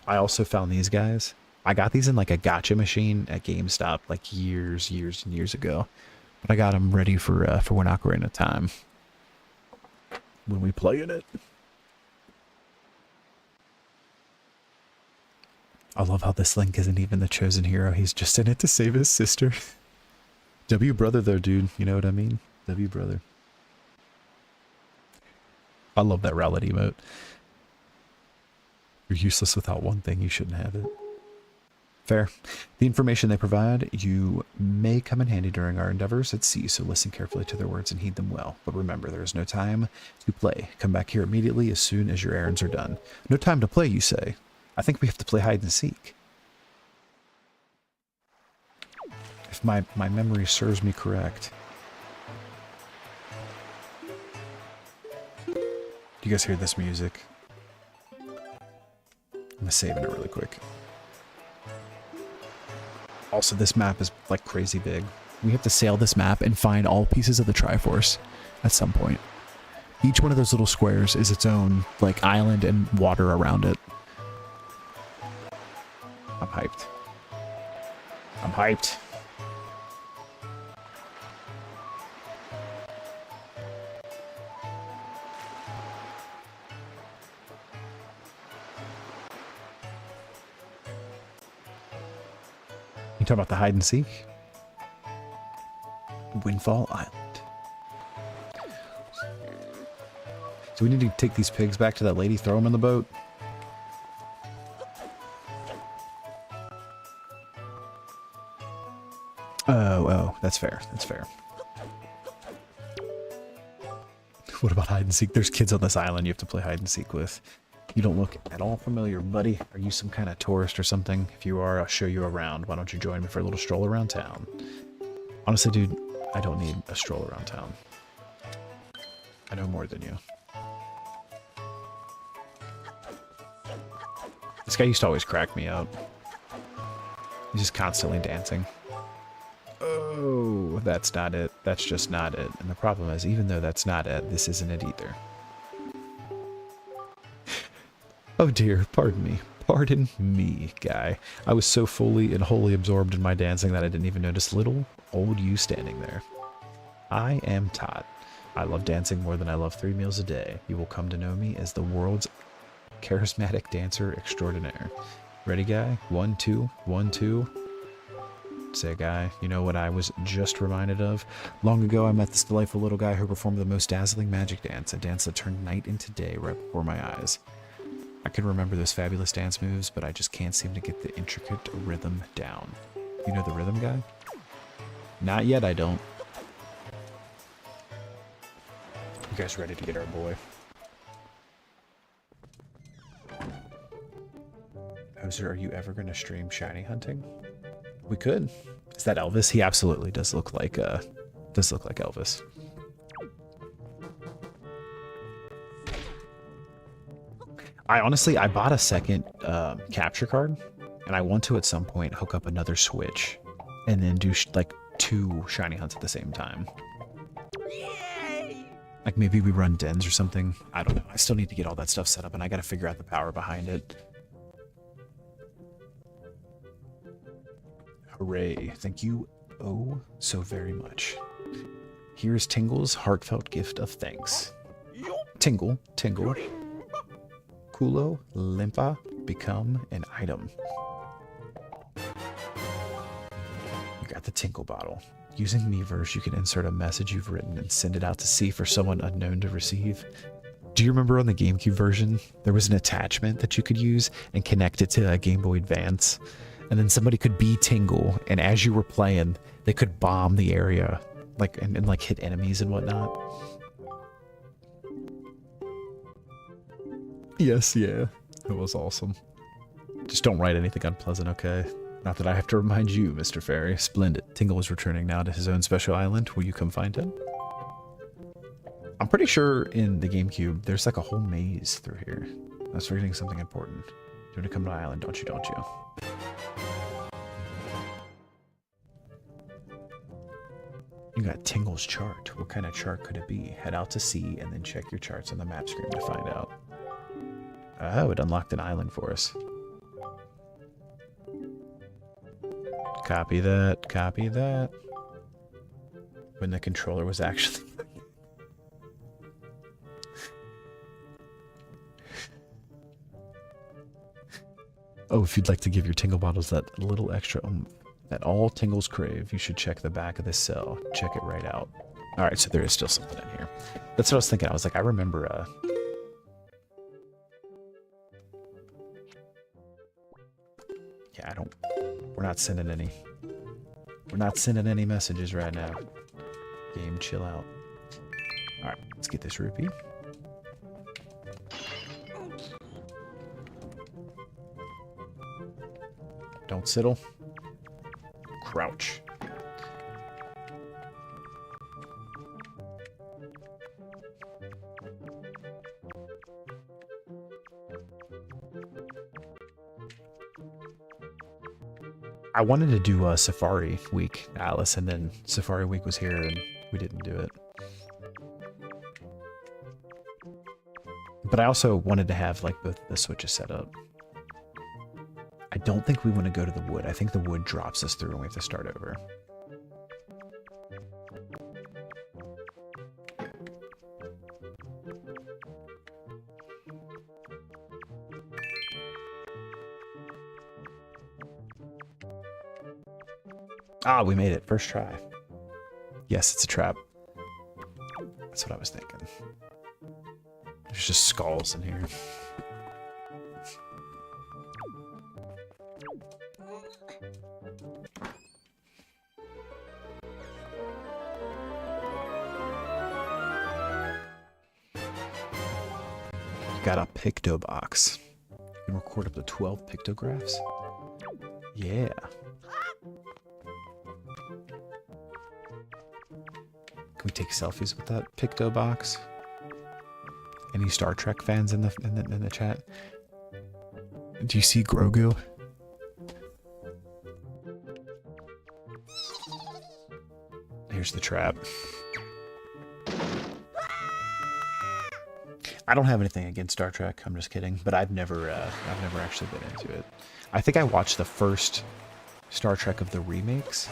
I also found these guys. I got these in like a gacha machine at GameStop like years and years ago. But I got them ready for when Ocarina of Time. When we play in it. I love how this Link isn't even the chosen hero. He's just in it to save his sister. W brother though, dude. You know what I mean? W brother. I love that rowlet emote. You're useless without one thing. You shouldn't have it. Fair. The information they provide you may come in handy during our endeavors at sea, so listen carefully to their words and heed them well. But remember, there is no time to play. Come back here immediately as soon as your errands are done. No time to play, you say? I think we have to play hide and seek. If my memory serves me correct. Do you guys hear this music? I'm saving it really quick. Also, this map is like crazy big. We have to sail this map and find all pieces of the Triforce at some point. Each one of those little squares is its own like island and water around it. I'm hyped. I'm hyped. You talk about the hide and seek? Windfall Island. So we need to take these pigs back to that lady, throw them in the boat. Oh, that's fair. That's fair. What about hide and seek? There's kids on this island you have to play hide and seek with. You don't look at all familiar, buddy. Are you some kind of tourist or something? If you are, I'll show you around. Why don't you join me for a little stroll around town? Honestly, dude, I don't need a stroll around town. I know more than you. This guy used to always crack me up. He's just constantly dancing. Oh, that's not it. That's just not it. And the problem is, even though that's not it, this isn't it either. Oh dear, pardon me. Pardon me, guy. I was so fully and wholly absorbed in my dancing that I didn't even notice little old you standing there. I am Todd. I love dancing more than I love 3 meals a day. You will come to know me as the world's charismatic dancer extraordinaire. Ready, guy? 1, 2, 1, 2. Say, guy, you know what I was just reminded of? Long ago, I met this delightful little guy who performed the most dazzling magic dance, a dance that turned night into day right before my eyes. I can remember those fabulous dance moves, but I just can't seem to get the intricate rhythm down. You know the rhythm guy? Not yet, I don't. You guys ready to get our boy? Hoser, are you ever going to stream shiny hunting? We could. Is that Elvis? He absolutely does look like Elvis. I bought a second capture card, and I want to at some point hook up another Switch, and then do like 2 shiny hunts at the same time. Like maybe we run dens or something. I don't know. I still need to get all that stuff set up, and I got to figure out the power behind it. Hooray! Thank you oh so very much. Here's Tingle's heartfelt gift of thanks. Tingle, Tingle. Kulo Limpa become an item. You got the Tinkle bottle. Using Miiverse, you can insert a message you've written and send it out to sea for someone unknown to receive. Do you remember on the GameCube version, there was an attachment that you could use and connect it to a Game Boy Advance? And then somebody could be Tingle, and as you were playing, they could bomb the area, like and like hit enemies and whatnot. Yes, yeah. It was awesome. Just don't write anything unpleasant, okay? Not that I have to remind you, Mr. Fairy. Splendid. Tingle is returning now to his own special island. Will you come find him? I'm pretty sure in the GameCube, there's like a whole maze through here. I was forgetting something important. You want to come to my island, don't you? You got Tingle's chart. What kind of chart could it be? Head out to sea and then check your charts on the map screen to find out. Oh, it unlocked an island for us. Copy that, copy that. When the controller was actually... Oh, if you'd like to give your tingle bottles that little extra that all tingles crave, you should check the back of this cell. Check it right out. All right, so there is still something in here. That's what I was thinking. I was like, I remember. Yeah, I don't. We're not sending any. We're not sending any messages right now. Game, chill out. All right, let's get this rupee. Don't sidle. Crouch. I wanted to do a Safari Week, Alice, and then Safari Week was here and we didn't do it. But I also wanted to have like both the switches set up. I don't think we want to go to the wood. I think the wood drops us through and we have to start over. Ah, we made it. First try. Yes, it's a trap. That's what I was thinking. There's just skulls in here. Got a picto box. You can record up to 12 pictographs. Yeah. Can we take selfies with that picto box? Any Star Trek fans in the chat? Do you see Grogu? Here's the trap. I don't have anything against Star Trek. I'm just kidding. But I've never actually been into it. I think I watched the first Star Trek of the remakes.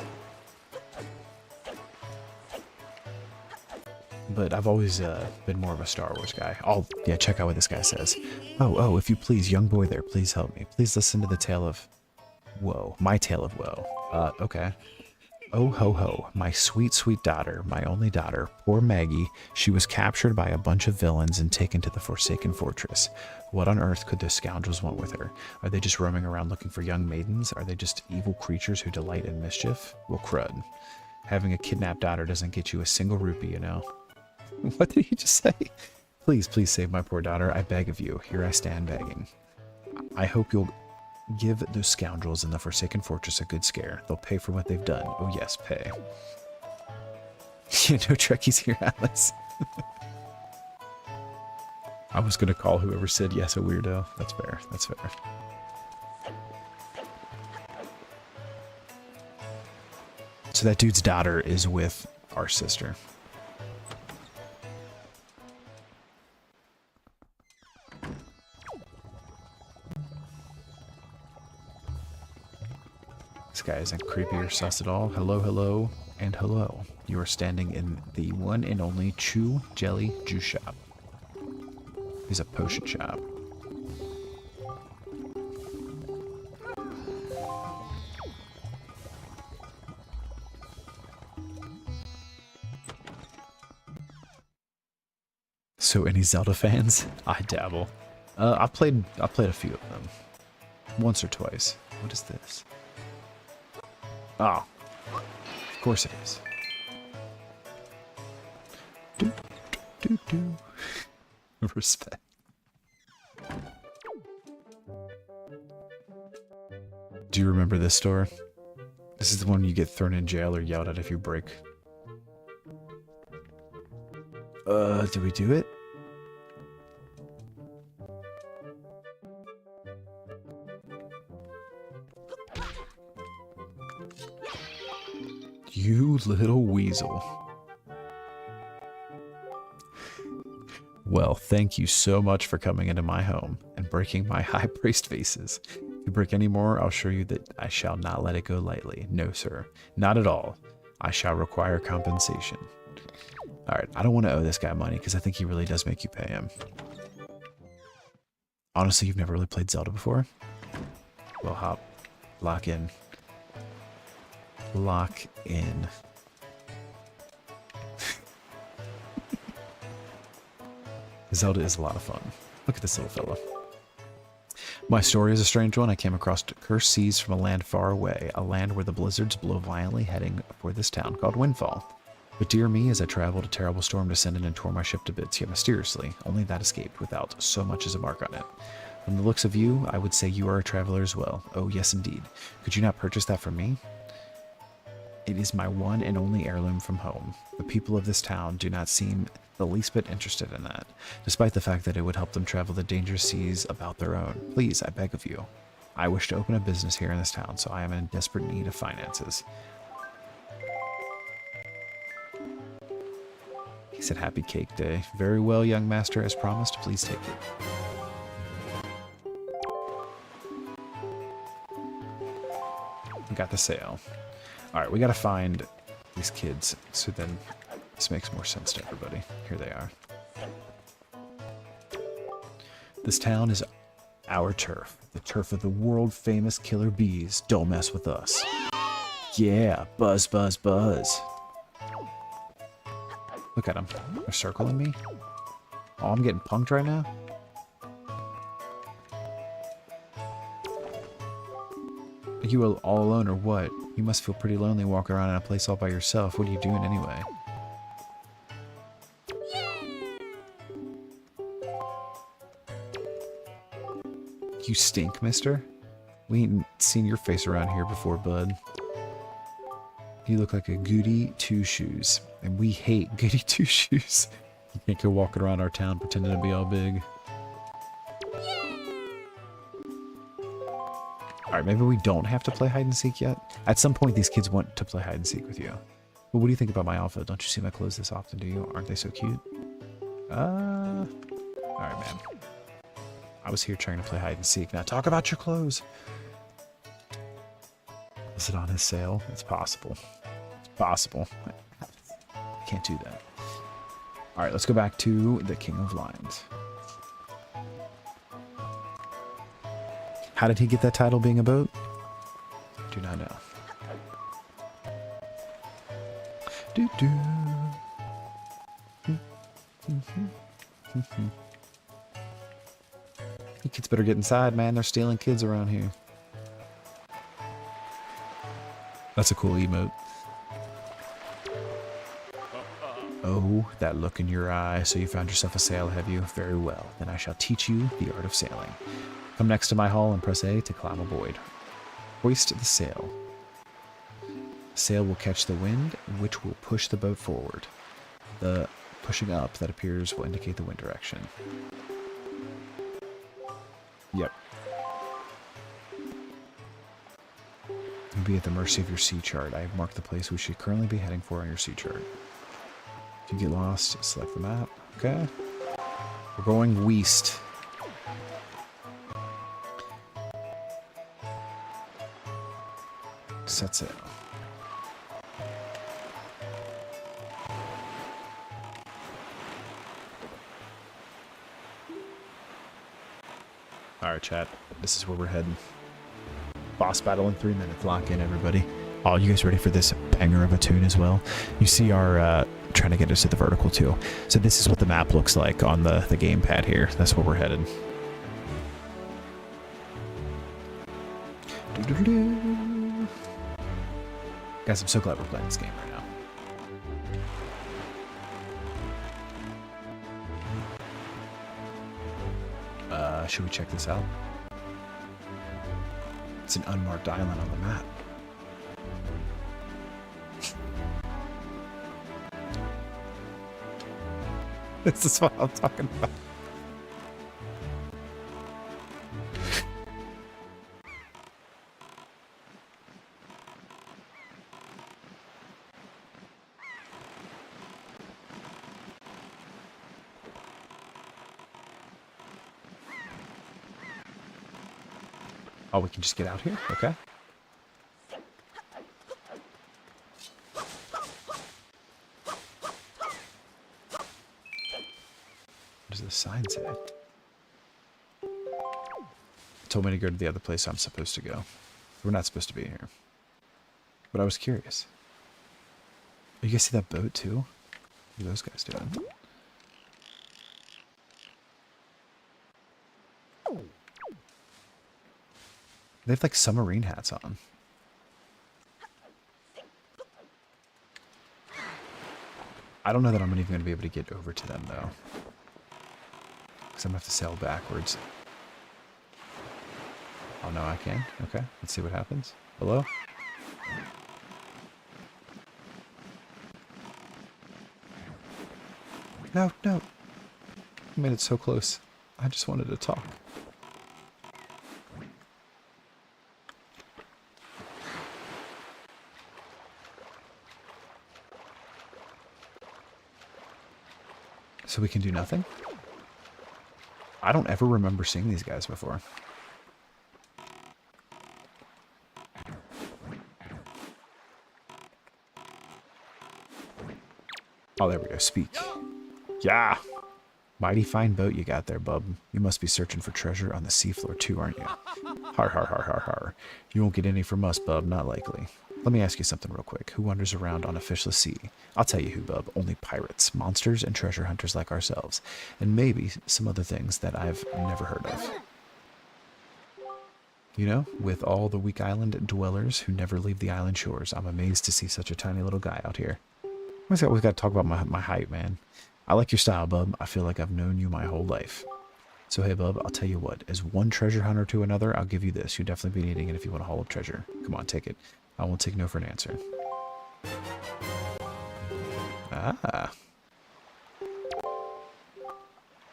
But I've always been more of a Star Wars guy. Yeah, check out what this guy says. Oh, if you please, young boy there, please help me. Please listen to the tale of woe. My tale of woe. Okay. Oh ho ho, my sweet, sweet daughter, my only daughter, poor Maggie. She was captured by a bunch of villains and taken to the Forsaken Fortress. What on earth could those scoundrels want with her? Are they just roaming around looking for young maidens? Are they just evil creatures who delight in mischief? Well, crud. Having a kidnapped daughter doesn't get you a single rupee, you know. What did he just say? Please, please save my poor daughter, I beg of you. Here I stand begging. I hope you'll give those scoundrels in the Forsaken Fortress a good scare. They'll pay for what they've done. Oh yes, pay. No Trekkies here, Alice. I was gonna call whoever said yes a weirdo. That's fair, that's fair. So that dude's daughter is with our sister. This guy isn't creepy or sus at all. Hello, hello, and hello. You are standing in the one and only Chew Jelly Juice Shop. He's a potion shop. So any Zelda fans? I dabble. I've played a few of them. Once or twice. What is this? Oh, of course it is. Respect. Do you remember this store? This is the one you get thrown in jail or yelled at if you break. Did we do it? You little weasel. Well, thank you so much for coming into my home and breaking my high-priced vases. If you break any more, I'll show you that I shall not let it go lightly. No, sir. Not at all. I shall require compensation. Alright, I don't want to owe this guy money because I think he really does make you pay him. Honestly, you've never really played Zelda before? We'll hop. Lock in. Lock in. Zelda is a lot of fun. Look at this little fella. My story is a strange one. I came across cursed seas from a land far away, a land where the blizzards blow violently, heading for this town called Windfall. But dear me, as I traveled, a terrible storm descended and tore my ship to bits, yet mysteriously, only that escaped without so much as a mark on it. From the looks of you, I would say you are a traveler as well. Oh, yes, indeed. Could you not purchase that from me? It is my one and only heirloom from home. The people of this town do not seem the least bit interested in that, despite the fact that it would help them travel the dangerous seas about their own. Please, I beg of you. I wish to open a business here in this town, so I am in desperate need of finances. He said, happy cake day. Very well, young master, as promised. Please take it. We got the sale. Alright, we gotta find these kids, so then this makes more sense to everybody. Here they are. This town is our turf. The turf of the world-famous killer bees. Don't mess with us. Yeah, buzz, buzz, buzz. Look at them. They're circling me. Oh, I'm getting punked right now. Are you all alone or what? You must feel pretty lonely walking around in a place all by yourself. What are you doing anyway? You stink, mister. We ain't seen your face around here before, bud. You look like a goody two-shoes. And we hate goody two-shoes. You can't go walking around our town pretending to be all big. Alright, maybe we don't have to play hide and seek yet. At some point, these kids want to play hide and seek with you. But what do you think about my outfit? Don't you see my clothes this often, do you? Aren't they so cute? Alright, man. I was here trying to play hide and seek. Now talk about your clothes. Is it on his sale? It's possible. It's possible. I can't do that. Alright, let's go back to the King of Lions. How did he get that title being a boat? Do not know. Do-do. You kids better get inside, man. They're stealing kids around here. That's a cool emote. Oh, that look in your eye. So you found yourself a sail, have you? Very well. Then I shall teach you the art of sailing. Come next to my hull and press A to climb aboard. Hoist the sail. The sail will catch the wind, which will push the boat forward. The pushing up that appears will indicate the wind direction. Yep. You'll be at the mercy of your sea chart. I have marked the place we should currently be heading for on your sea chart. If you get lost, select the map. Okay. We're going west. Set sail. Alright, chat. This is where we're heading. Boss battle in 3 minutes. Lock in, everybody. Oh, you guys ready for this banger of a tune as well? You see our, trying to get us to the vertical too. So this is what the map looks like on the gamepad here. That's where we're headed. Guys, I'm so glad we're playing this game right now. Should we check this out? It's an unmarked island on the map. This is what I'm talking about. Oh, we can just get out here? Okay. What does the sign say? told me to go to the other place I'm supposed to go. We're not supposed to be here. But I was curious. You guys see that boat too? What are those guys doing? They have like submarine hats on. I don't know that I'm even going to be able to get over to them though. Because I'm going to have to sail backwards. Oh no, I can. Okay, let's see what happens. Hello? No, no. I made it so close. I just wanted to talk. So we can do nothing? I don't ever remember seeing these guys before. Oh, there we go. Speak. Yeah. Mighty fine boat you got there, bub. You must be searching for treasure on the seafloor too, aren't you? Har, har, har, har, har. You won't get any from us, bub. Not likely. Let me ask you something real quick. Who wanders around on a fishless sea? I'll tell you who, bub. Only pirates, monsters, and treasure hunters like ourselves. And maybe some other things that I've never heard of. You know, with all the weak island dwellers who never leave the island shores, I'm amazed to see such a tiny little guy out here. I always got to talk about my height, man. I like your style, bub. I feel like I've known you my whole life. So hey, bub, I'll tell you what. As one treasure hunter to another, I'll give you this. You'll definitely be needing it if you want to haul up treasure. Come on, take it. I won't take no for an answer. Ah.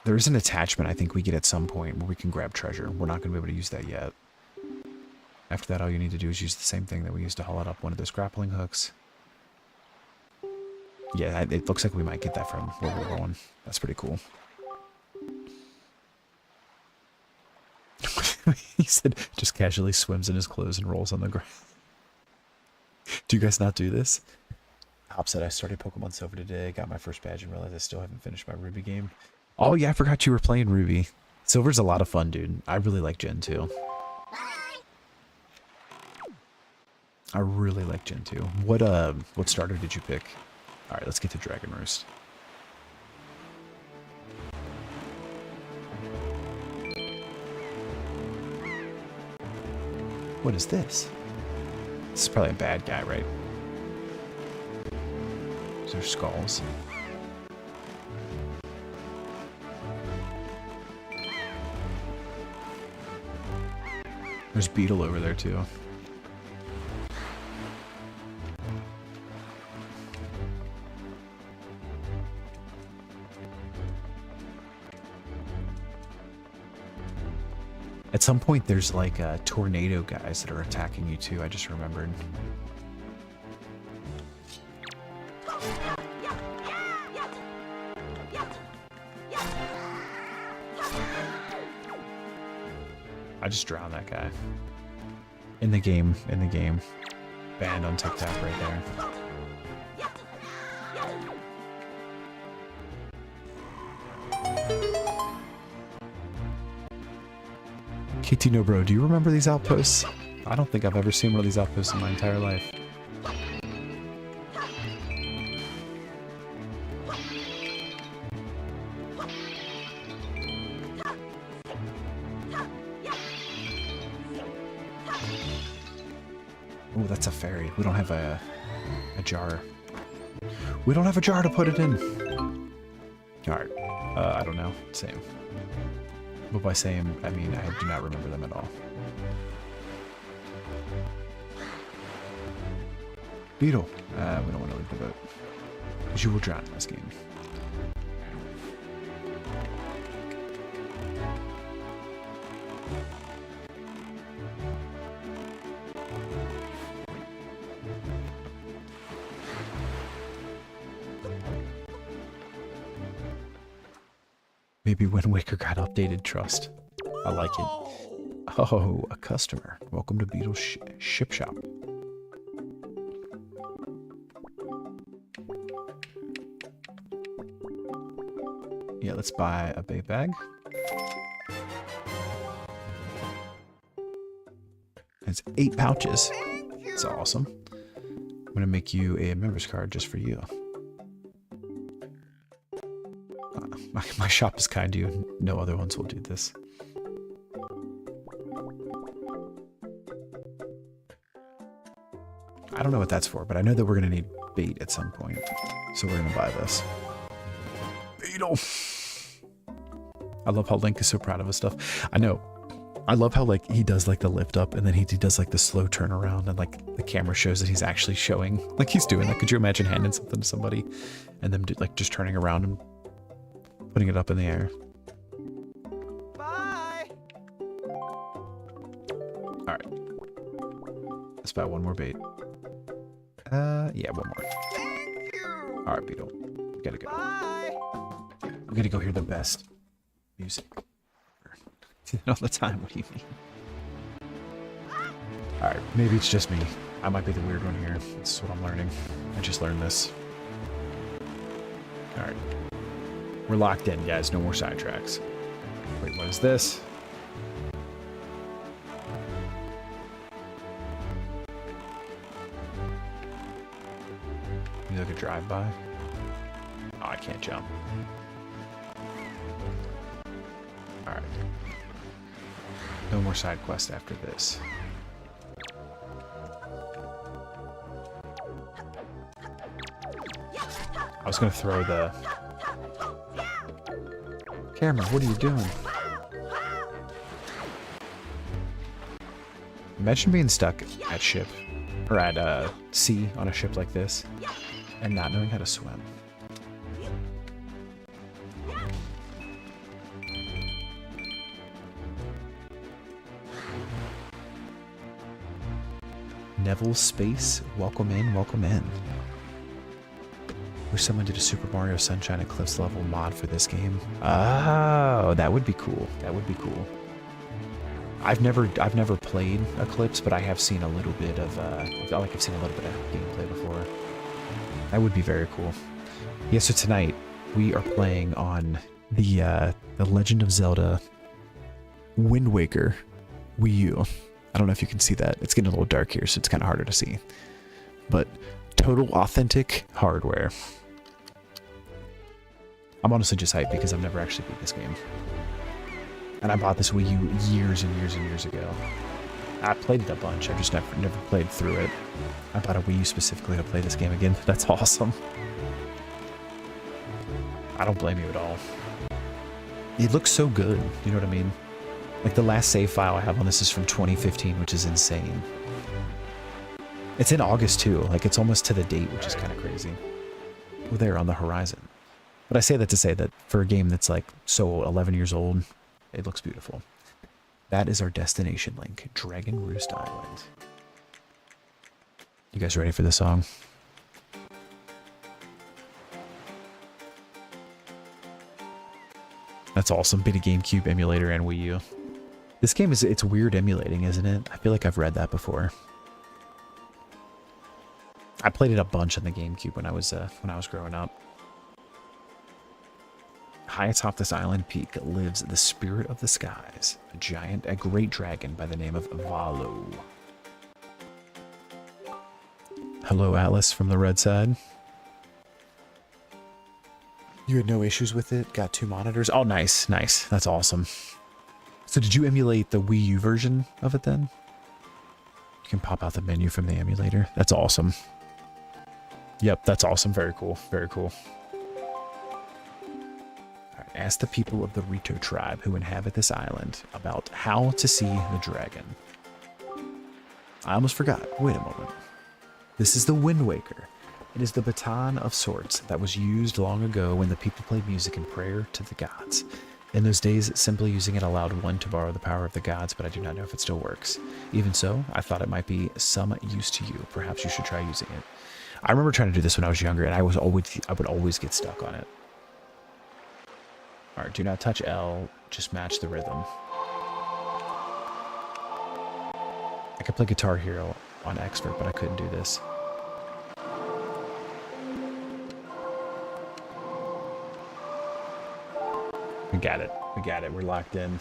There is an attachment I think we get at some point where we can grab treasure. We're not going to be able to use that yet. After that, all you need to do is use the same thing that we used to haul it up, one of those grappling hooks. Yeah, it looks like we might get that from where we're going. That's pretty cool. He said, just casually swims in his clothes and rolls on the ground. Do you guys not do this? Hop said, I started Pokemon Silver today, got my first badge, and realized I still haven't finished my Ruby game. Oh yeah, I forgot you were playing Ruby. Silver's a lot of fun, dude. I really like Gen 2. I really like Gen 2. What starter did you pick? Alright, let's get to Dragon Roost. What is this? This is probably a bad guy, right? These are skulls. There's Beetle over there, too. At some point, there's like tornado guys that are attacking you too. I just remembered. I just drowned that guy. In the game. Banned on TikTok right there. KT No Bro, do you remember these outposts? I don't think I've ever seen one of these outposts in my entire life. Oh, that's a ferry. We don't have a jar. We don't have a jar to put it in. Alright. I don't know. Same. But by saying, I mean, I do not remember them at all. Beetle. We don't want to leave the boat. Because you will drown in this game. Maybe Wind Waker got updated, trust. I like it. Oh, a customer. Welcome to Beetle's Ship Shop. Yeah, let's buy a bait bag. coins. 8 pouches. That's awesome. I'm gonna make you a members card just for you. My shop is kind to you. No other ones will do this. I don't know what that's for, but I know that we're gonna need bait at some point. So we're gonna buy this. Beetle! I love how Link is so proud of his stuff. I know. I love how like he does like the lift up and then he does like the slow turnaround and like the camera shows that he's actually showing like he's doing that. Could you imagine handing something to somebody and them like just turning around and putting it up in the air? Bye. All right. Let's buy one more bait. Yeah, one more. Thank you. All right, Beetle. We gotta go. Bye. I'm gonna go hear the best music. All the time. What do you mean? All right, maybe it's just me. I might be the weird one here. This is what I'm learning. I just learned this. All right, we're locked in, guys. No more sidetracks. Wait, what is this? You look at drive-by. Oh, I can't jump. All right. No more side quests after this. I was gonna throw the camera. What are you doing? Imagine being stuck at ship or at sea on a ship like this and not knowing how to swim. Neville Space, welcome in, welcome in. Wish someone did a Super Mario Sunshine Eclipse level mod for this game. Oh, that would be cool. That would be cool. I've never played Eclipse, but I have seen a little bit of I've seen a little bit of gameplay before. That would be very cool. Yeah, so tonight we are playing on the Legend of Zelda Wind Waker WiiU. I don't know if you can see that. It's getting a little dark here, so it's kind of harder to see. But total authentic hardware. I'm honestly just hyped because I've never actually beat this game. And I bought this Wii U years and years and years ago. I played it a bunch. I just never played through it. I bought a Wii U specifically to play this game again. That's awesome. I don't blame you at all. It looks so good. You know what I mean? Like the last save file I have on this is from 2015, which is insane. It's in August too. Like it's almost to the date, which is kind of crazy. We're there on the horizon. But I say that to say that for a game that's like so 11 years old, it looks beautiful. That is our destination link, Dragon Roost Island. You guys ready for this song? That's awesome. Beta GameCube emulator and Wii U. This game it's weird emulating, isn't it? I feel like I've read that before. I played it a bunch on the GameCube when I was growing up. High atop this island peak lives the spirit of the skies, a great dragon by the name of Valo. Hello, Atlas from the red side. You had no issues with it? Got 2 monitors? Oh, nice, nice. That's awesome. So did you emulate the Wii U version of it then? You can pop out the menu from the emulator. That's awesome. Yep, that's awesome. Very cool. Very cool. All right, ask the people of the Rito tribe who inhabit this island about how to see the dragon. I almost forgot. Wait a moment. This is the Wind Waker. It is the baton of sorts that was used long ago when the people played music in prayer to the gods. In those days, simply using it allowed one to borrow the power of the gods, but I do not know if it still works. Even so, I thought it might be some use to you. Perhaps you should try using it. I remember trying to do this when I was younger, and I would always get stuck on it. All right, do not touch L. Just match the rhythm. I could play Guitar Hero on Expert, but I couldn't do this. We got it. We got it. We're locked in.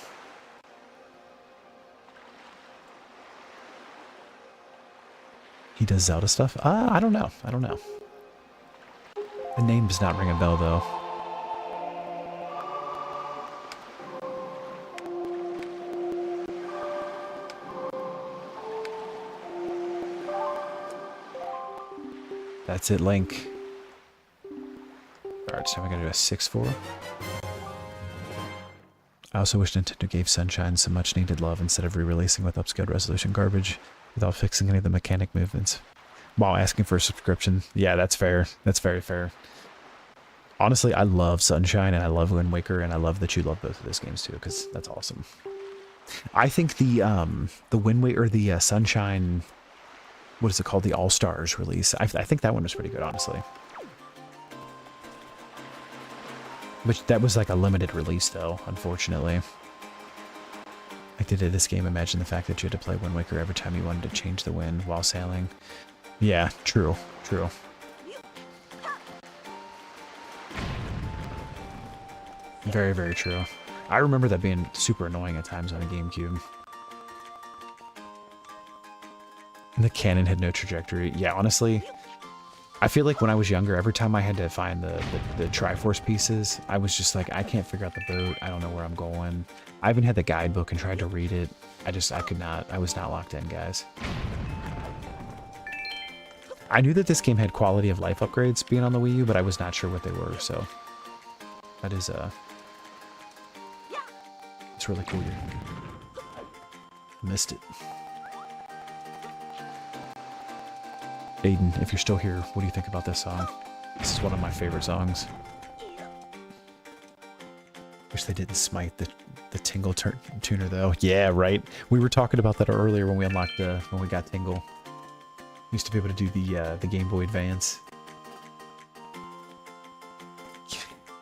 He does Zelda stuff? I don't know. I don't know. The name does not ring a bell, though. That's it, Link. Alright, so I'm gonna do a 6-4. I also wish Nintendo gave Sunshine some much needed love instead of re-releasing with upscaled resolution garbage without fixing any of the mechanic movements. While asking for a subscription. Yeah, that's fair. That's very fair. Honestly, I love Sunshine and I love Wind Waker, and I love that you love both of those games too, because that's awesome. I think the Wind Waker, or the Sunshine, what is it called? The All-Stars release. I think that one was pretty good, honestly. But that was like a limited release, though, unfortunately. Like they did this game, imagine the fact that you had to play Wind Waker every time you wanted to change the wind while sailing. Yeah, true, true. Very, very true. I remember that being super annoying at times on a GameCube. And the cannon had no trajectory. Yeah, honestly, I feel like when I was younger, every time I had to find the Triforce pieces, I was just like, I can't figure out the boat. I don't know where I'm going. I even had the guidebook and tried to read it. I could not. I was not locked in, guys. I knew that this game had quality of life upgrades being on the Wii U, but I was not sure what they were, so that is it's really cool. Missed it. Aiden, if you're still here, what do you think about this song? This is one of my favorite songs. Wish they didn't smite the Tingle tuner though. Yeah, right. We were talking about that earlier when we unlocked when we got Tingle. Used to be able to do the Game Boy Advance.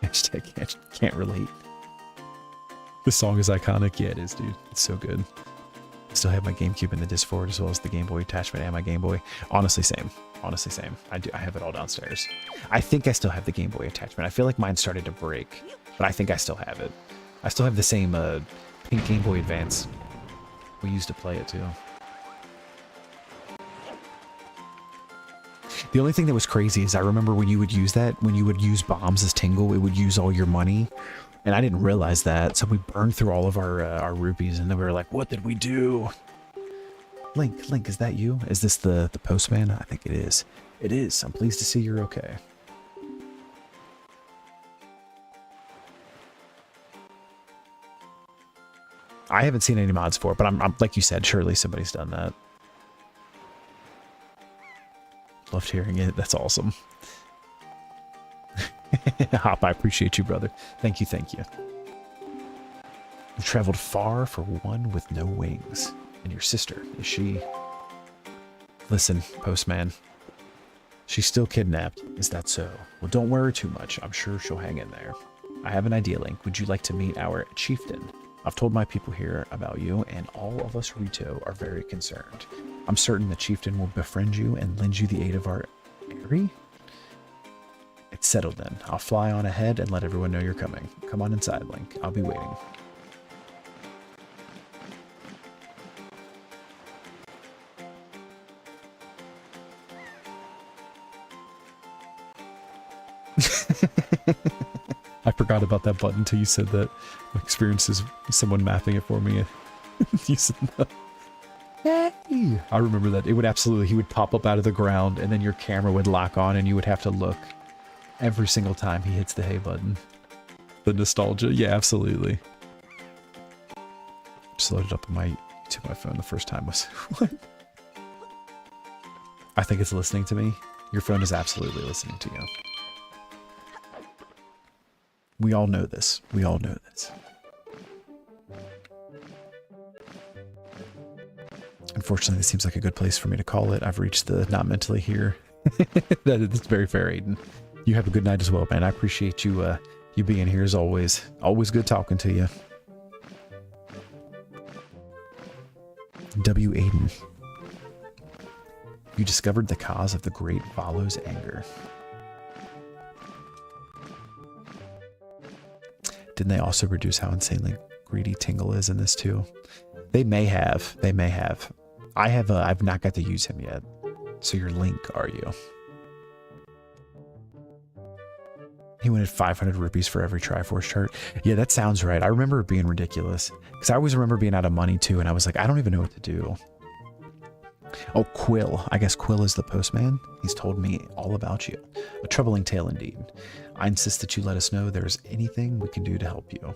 Hashtag can't relate. This song is iconic. Yeah, it is, dude. It's so good. I still have my GameCube in the disc forward, as well as the Game Boy attachment and my Game Boy. Honestly, same. Honestly, same. I have it all downstairs. I think I still have the Game Boy attachment. I feel like mine started to break, but I think I still have it. I still have the same pink Game Boy Advance. We used to play it too. The only thing that was crazy is I remember when you would use that, when you would use bombs as Tingle, it would use all your money. And I didn't realize that, so we burned through all of our rupees, and then we were like, what did we do? Link, is that you? Is this the postman? I think it is. It is. I'm pleased to see you're okay. I haven't seen any mods for it, but I'm like you said, surely somebody's done that. Loved hearing it. That's awesome. Hop, I appreciate you, brother. Thank you, thank you. You traveled far for one with no wings. And your sister, is she... Listen, postman. She's still kidnapped. Is that so? Well, don't worry too much. I'm sure she'll hang in there. I have an idea, Link. Would you like to meet our chieftain? I've told my people here about you, and all of us Rito are very concerned. I'm certain the chieftain will befriend you and lend you the aid of our Airy? It's settled then. I'll fly on ahead and let everyone know you're coming. Come on inside, Link. I'll be waiting. I forgot about that button until you said that. My experience is someone mapping it for me. You said no. Hey! I remember that. It would absolutely, he would pop up out of the ground and then your camera would lock on and you would have to look every single time he hits the hey button. The nostalgia. Yeah, absolutely. Just loaded up on my phone the first time was what? I think it's listening to me. Your phone is absolutely listening to you. We all know this. We all know this. Unfortunately, this seems like a good place for me to call it. I've reached the not mentally here. That's very fair, Aiden. You have a good night as well, man. I appreciate you you being here as always. Always good talking to you. W. Aiden. You discovered the cause of the great Valo's anger. Didn't they also reduce how insanely greedy Tingle is in this too? They may have. They may have. I've not got to use him yet. So you're Link, are you? He wanted 500 rupees for every Triforce chart. Yeah, that sounds right. I remember it being ridiculous. Because I always remember being out of money too, and I was like, I don't even know what to do. Oh, Quill. I guess Quill is the postman. He's told me all about you. A troubling tale indeed. I insist that you let us know there is anything we can do to help you.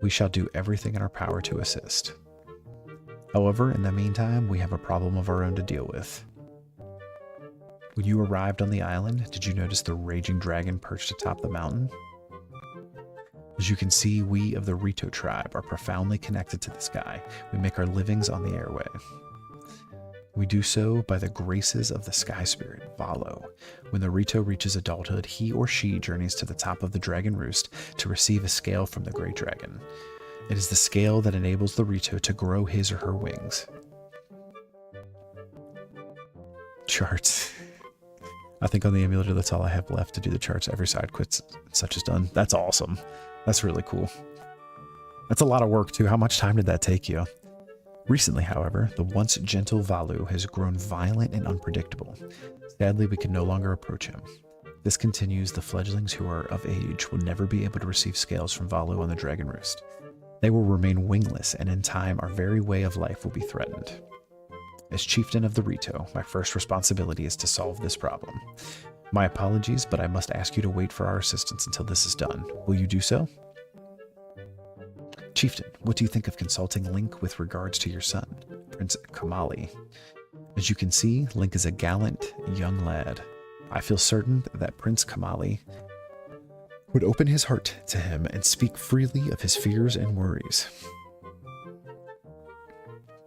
We shall do everything in our power to assist. However, in the meantime, we have a problem of our own to deal with. When you arrived on the island, did you notice the raging dragon perched atop the mountain? As you can see, we of the Rito tribe are profoundly connected to the sky. We make our livings on the airway. We do so by the graces of the sky spirit, Valo. When the Rito reaches adulthood, he or she journeys to the top of the dragon roost to receive a scale from the great dragon. It is the scale that enables the Rito to grow his or her wings. Charts. I think on the emulator, that's all I have left to do the charts. Every side quit such is done. That's awesome. That's really cool. That's a lot of work too. How much time did that take you? Recently, however, the once gentle Valu has grown violent and unpredictable. Sadly, we can no longer approach him. If this continues, the fledglings who are of age will never be able to receive scales from Valu on the Dragon Roost. They will remain wingless, and in time, our very way of life will be threatened. As chieftain of the Rito, my first responsibility is to solve this problem. My apologies, but I must ask you to wait for our assistance until this is done. Will you do so? Chieftain, what do you think of consulting Link with regards to your son, Prince Kamali? As you can see, Link is a gallant young lad. I feel certain that Prince Kamali would open his heart to him and speak freely of his fears and worries.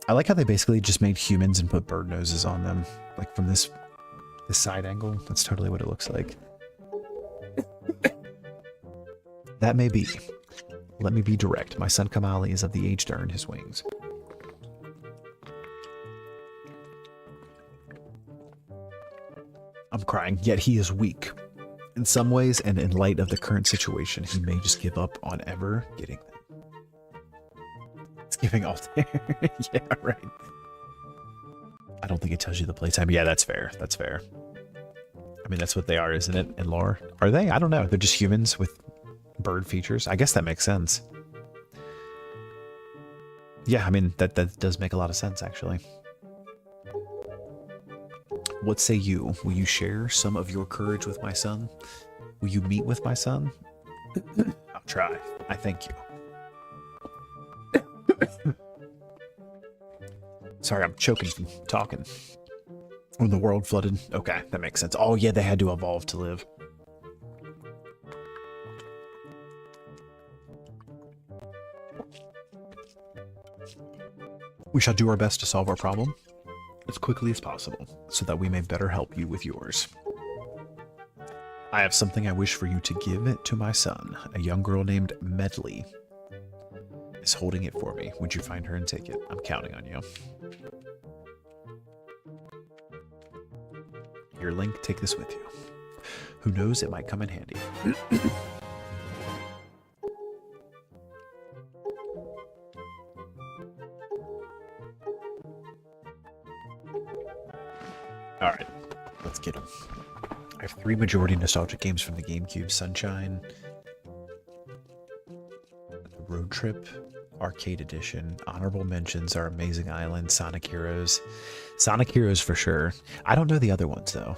I like how they basically just made humans and put bird noses on them, like from this side angle. That's totally what it looks like. That may be. Let me be direct. My son Kamali is of the age to earn his wings. I'm crying, yet he is weak. In some ways, and in light of the current situation, he may just give up on ever getting them. It's giving Altair. Yeah, right. I don't think it tells you the playtime. Yeah, that's fair. That's fair. I mean, that's what they are, isn't it, in lore? Are they? I don't know. They're just humans with bird features. I guess that makes sense. Yeah, I mean, that does make a lot of sense, actually. What say you? Will you share some of your courage with my son? Will you meet with my son? I'll try. I thank you. Sorry, I'm choking from talking. When the world flooded. Okay, that makes sense. Oh, yeah, they had to evolve to live. We shall do our best to solve our problem as quickly as possible, so that we may better help you with yours. I have something I wish for you to give to my son. A young girl named Medley is holding it for me. Would you find her and take it? I'm counting on you. Here, Link, take this with you. Who knows, it might come in handy. Alright, let's get them. I have 3 majority nostalgic games from the GameCube: Sunshine, Road Trip, Arcade Edition. Honorable mentions are Amazing Island, Sonic Heroes. Sonic Heroes for sure. I don't know the other ones though,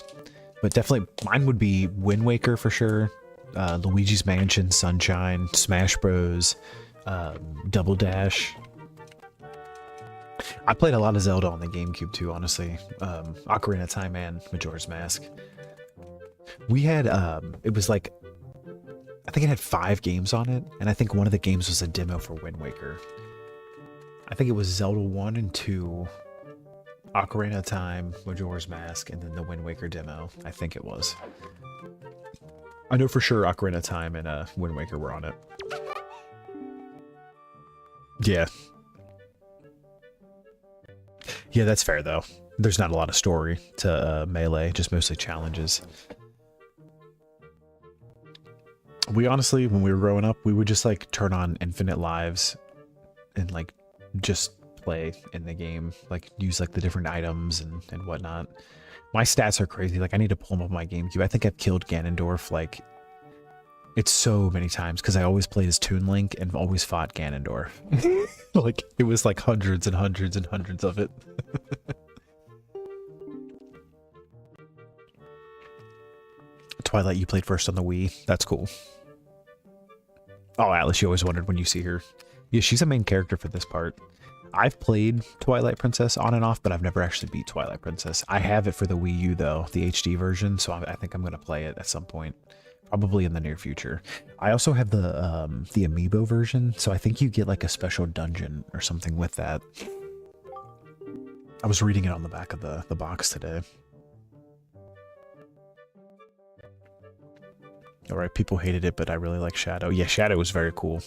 but definitely mine would be Wind Waker for sure, Luigi's Mansion, Sunshine, Smash Bros, Double Dash. I played a lot of Zelda on the GameCube too, honestly. Ocarina of Time and Majora's Mask. We had, it was like, I think it had 5 games on it, and I think one of the games was a demo for Wind Waker. I think it was Zelda 1 and 2, Ocarina of Time, Majora's Mask, and then the Wind Waker demo. I think it was. I know for sure Ocarina of Time and Wind Waker were on it. Yeah. Yeah, that's fair, though. There's not a lot of story to Melee, just mostly challenges. We honestly, when we were growing up, we would just, like, turn on Infinite Lives and, like, just play in the game, like use like the different items and whatnot. My stats are crazy. Like I need to pull them up on my GameCube. I think I've killed Ganondorf like it's so many times because I always played as Toon Link and always fought Ganondorf. Like it was like hundreds and hundreds and hundreds of it. Twilight, you played first on the Wii. That's cool. Oh, Atlas, you always wondered when you see her. Yeah, she's a main character for this part. I've played Twilight Princess on and off, but I've never actually beat Twilight Princess. I have it for the Wii U, though, the HD version, so I think I'm going to play it at some point. Probably in the near future. I also have the Amiibo version, so I think you get like a special dungeon or something with that. I was reading it on the back of the box today. Alright, people hated it, but I really like Shadow. Yeah, Shadow was very cool.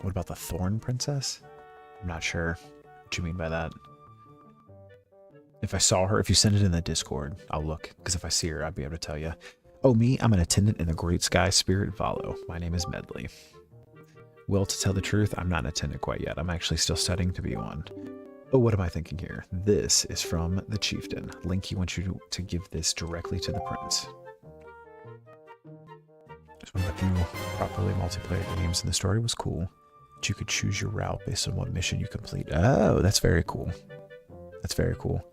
What about the Thorn Princess? I'm not sure what you mean by that. If I saw her, if you send it in the Discord, I'll look. Because if I see her, I'd be able to tell you. Oh, me? I'm an attendant in the Great Sky Spirit Valo. My name is Medley. Well, to tell the truth, I'm not an attendant quite yet. I'm actually still studying to be one. Oh, what am I thinking here? This is from the Chieftain. Linky wants you to give this directly to the Prince. It's one of the few properly multiplayer games, and the story was cool. But you could choose your route based on what mission you complete. Oh, that's very cool. That's very cool.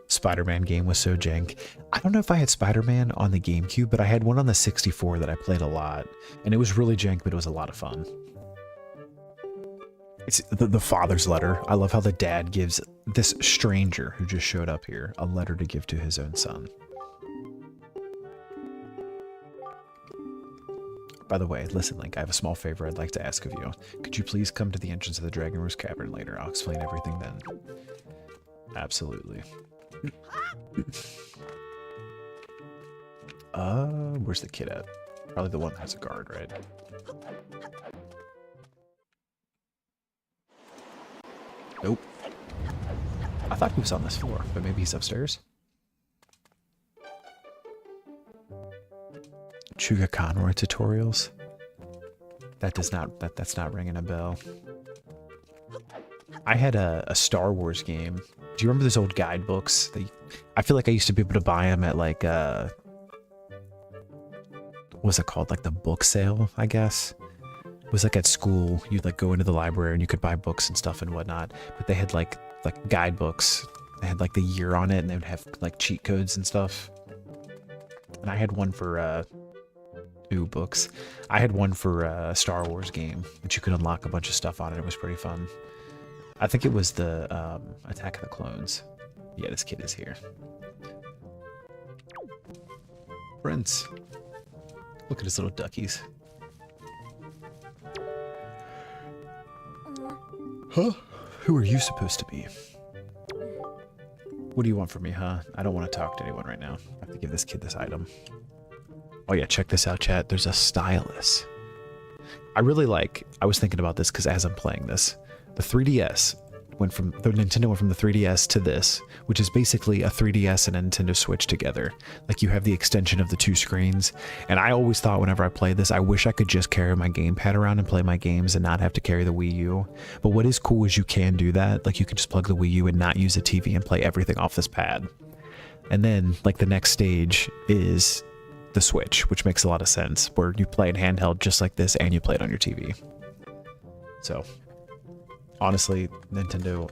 Spider-Man game was so jank. I don't know if I had Spider-Man on the GameCube, but I had one on the 64 that I played a lot. And it was really jank, but it was a lot of fun. It's the father's letter. I love how the dad gives this stranger who just showed up here a letter to give to his own son. By the way, listen, Link, I have a small favor I'd like to ask of you. Could you please come to the entrance of the Dragon Roost Cavern later? I'll explain everything then. Absolutely. Where's the kid at? Probably the one that has a guard, right? Nope. I thought he was on this floor, but maybe he's upstairs. Chuga Conroy tutorials. That's not ringing a bell. I had a Star Wars game. Do you remember those old guidebooks? I feel like I used to be able to buy them at like what was it called? Like the book sale, I guess. It was like at school. You'd like go into the library and you could buy books and stuff and whatnot. But they had like guidebooks. They had like the year on it, and they would have like cheat codes and stuff. And I had one for books. I had one for a Star Wars game, which you could unlock a bunch of stuff on it. It was pretty fun. I think it was the Attack of the Clones. Yeah, this kid is here. Prince. Look at his little duckies. Huh? Who are you supposed to be? What do you want from me, huh? I don't want to talk to anyone right now. I have to give this kid this item. Oh yeah, check this out, chat. There's a stylus. I was thinking about this because as I'm playing this, the 3DS Nintendo went from the 3DS to this, which is basically a 3DS and a Nintendo Switch together. Like you have the extension of the two screens. And I always thought whenever I played this, I wish I could just carry my gamepad around and play my games and not have to carry the Wii U. But what is cool is you can do that. Like you can just plug the Wii U and not use a TV and play everything off this pad. And then like the next stage is the Switch, which makes a lot of sense, where you play it handheld just like this and you play it on your TV. So honestly, Nintendo,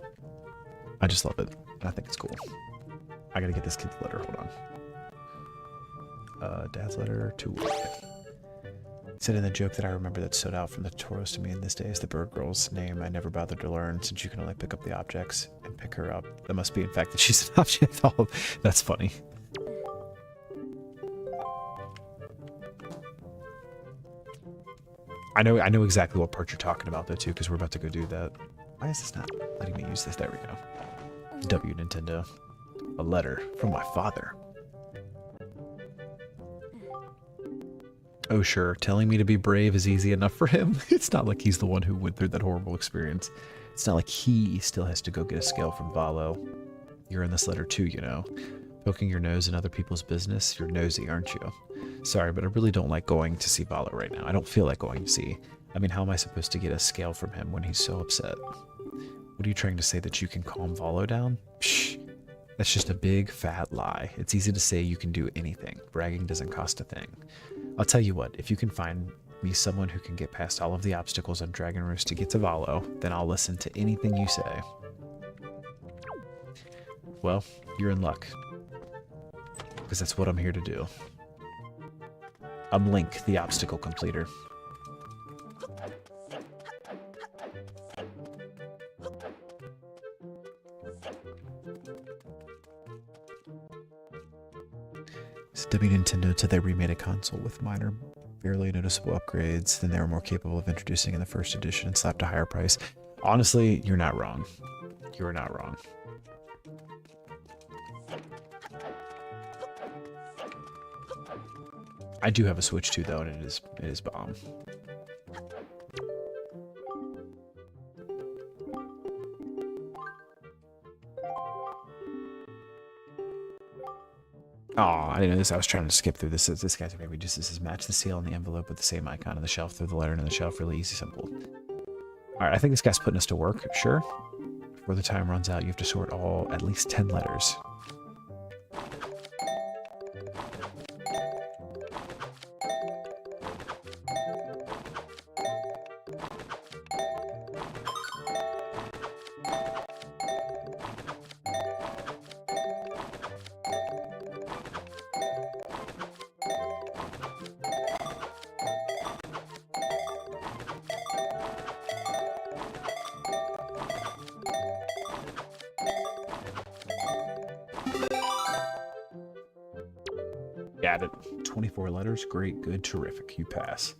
I just love it. I think it's cool. I gotta get this kid's letter. Hold on. Dad's letter to said in the joke that I remember that stood out from the tutorials to me in this day is the bird girl's name I never bothered to learn, since you can only pick up the objects and pick her up. That must be in fact that she's an object. Oh, that's funny. I know exactly what part you're talking about though too, because we're about to go do that. Why is this not letting me use this? There we go. W Nintendo. A letter from my father. Oh sure, telling me to be brave is easy enough for him. It's not like he's the one who went through that horrible experience. It's not like he still has to go get a scale from Valo. You're in this letter too, you know. Poking your nose in other people's business. You're nosy, aren't you? Sorry, but I really don't like going to see Valo right now. I don't feel like going to see. I mean, how am I supposed to get a scale from him when he's so upset? What are you trying to say, that you can calm Volo down? Psh, that's just a big fat lie. It's easy to say you can do anything. Bragging doesn't cost a thing. I'll tell you what, if you can find me someone who can get past all of the obstacles on Dragon Roost to get to Volo, then I'll listen to anything you say. Well, you're in luck. Because that's what I'm here to do. I'm Link, the obstacle completer. So Nintendo till they remade a console with minor, barely noticeable upgrades than they were more capable of introducing in the first edition and slapped a higher price. Honestly, you're not wrong. You're not wrong. I do have a Switch too, though, and it is bomb. Oh, I didn't know this. I was trying to skip through this. This guy's maybe just this is match the seal on the envelope with the same icon on the shelf. Throw the letter in the shelf. Really easy, simple. All right, I think this guy's putting us to work. Sure. Before the time runs out, you have to sort at least 10 letters. Got it. 24 letters. Great, good, terrific. You pass.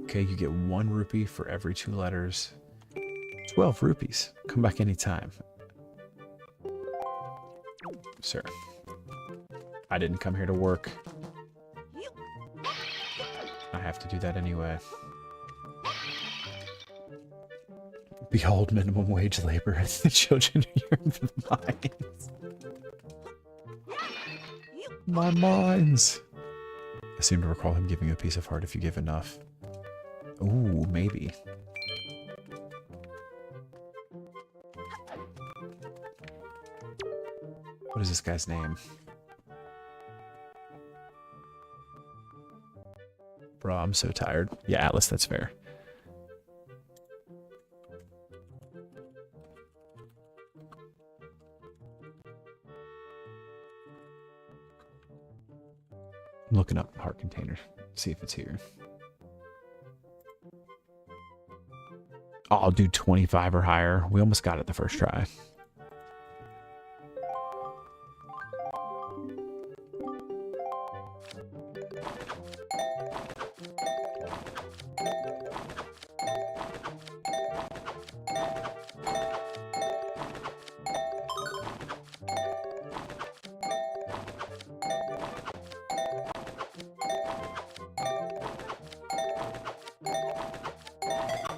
Okay, you get 1 rupee for every 2 letters. 12 rupees. Come back anytime. Sir. I didn't come here to work. I have to do that anyway. Behold minimum wage labor as the children yearn for the mines. My mines. I seem to recall him giving you a piece of heart if you give enough. Ooh, maybe. What is this guy's name? Bro, I'm so tired. Yeah, Atlas, that's fair. I'm looking up heart container, see if it's here. Oh, I'll do 25 or higher. We almost got it the first try.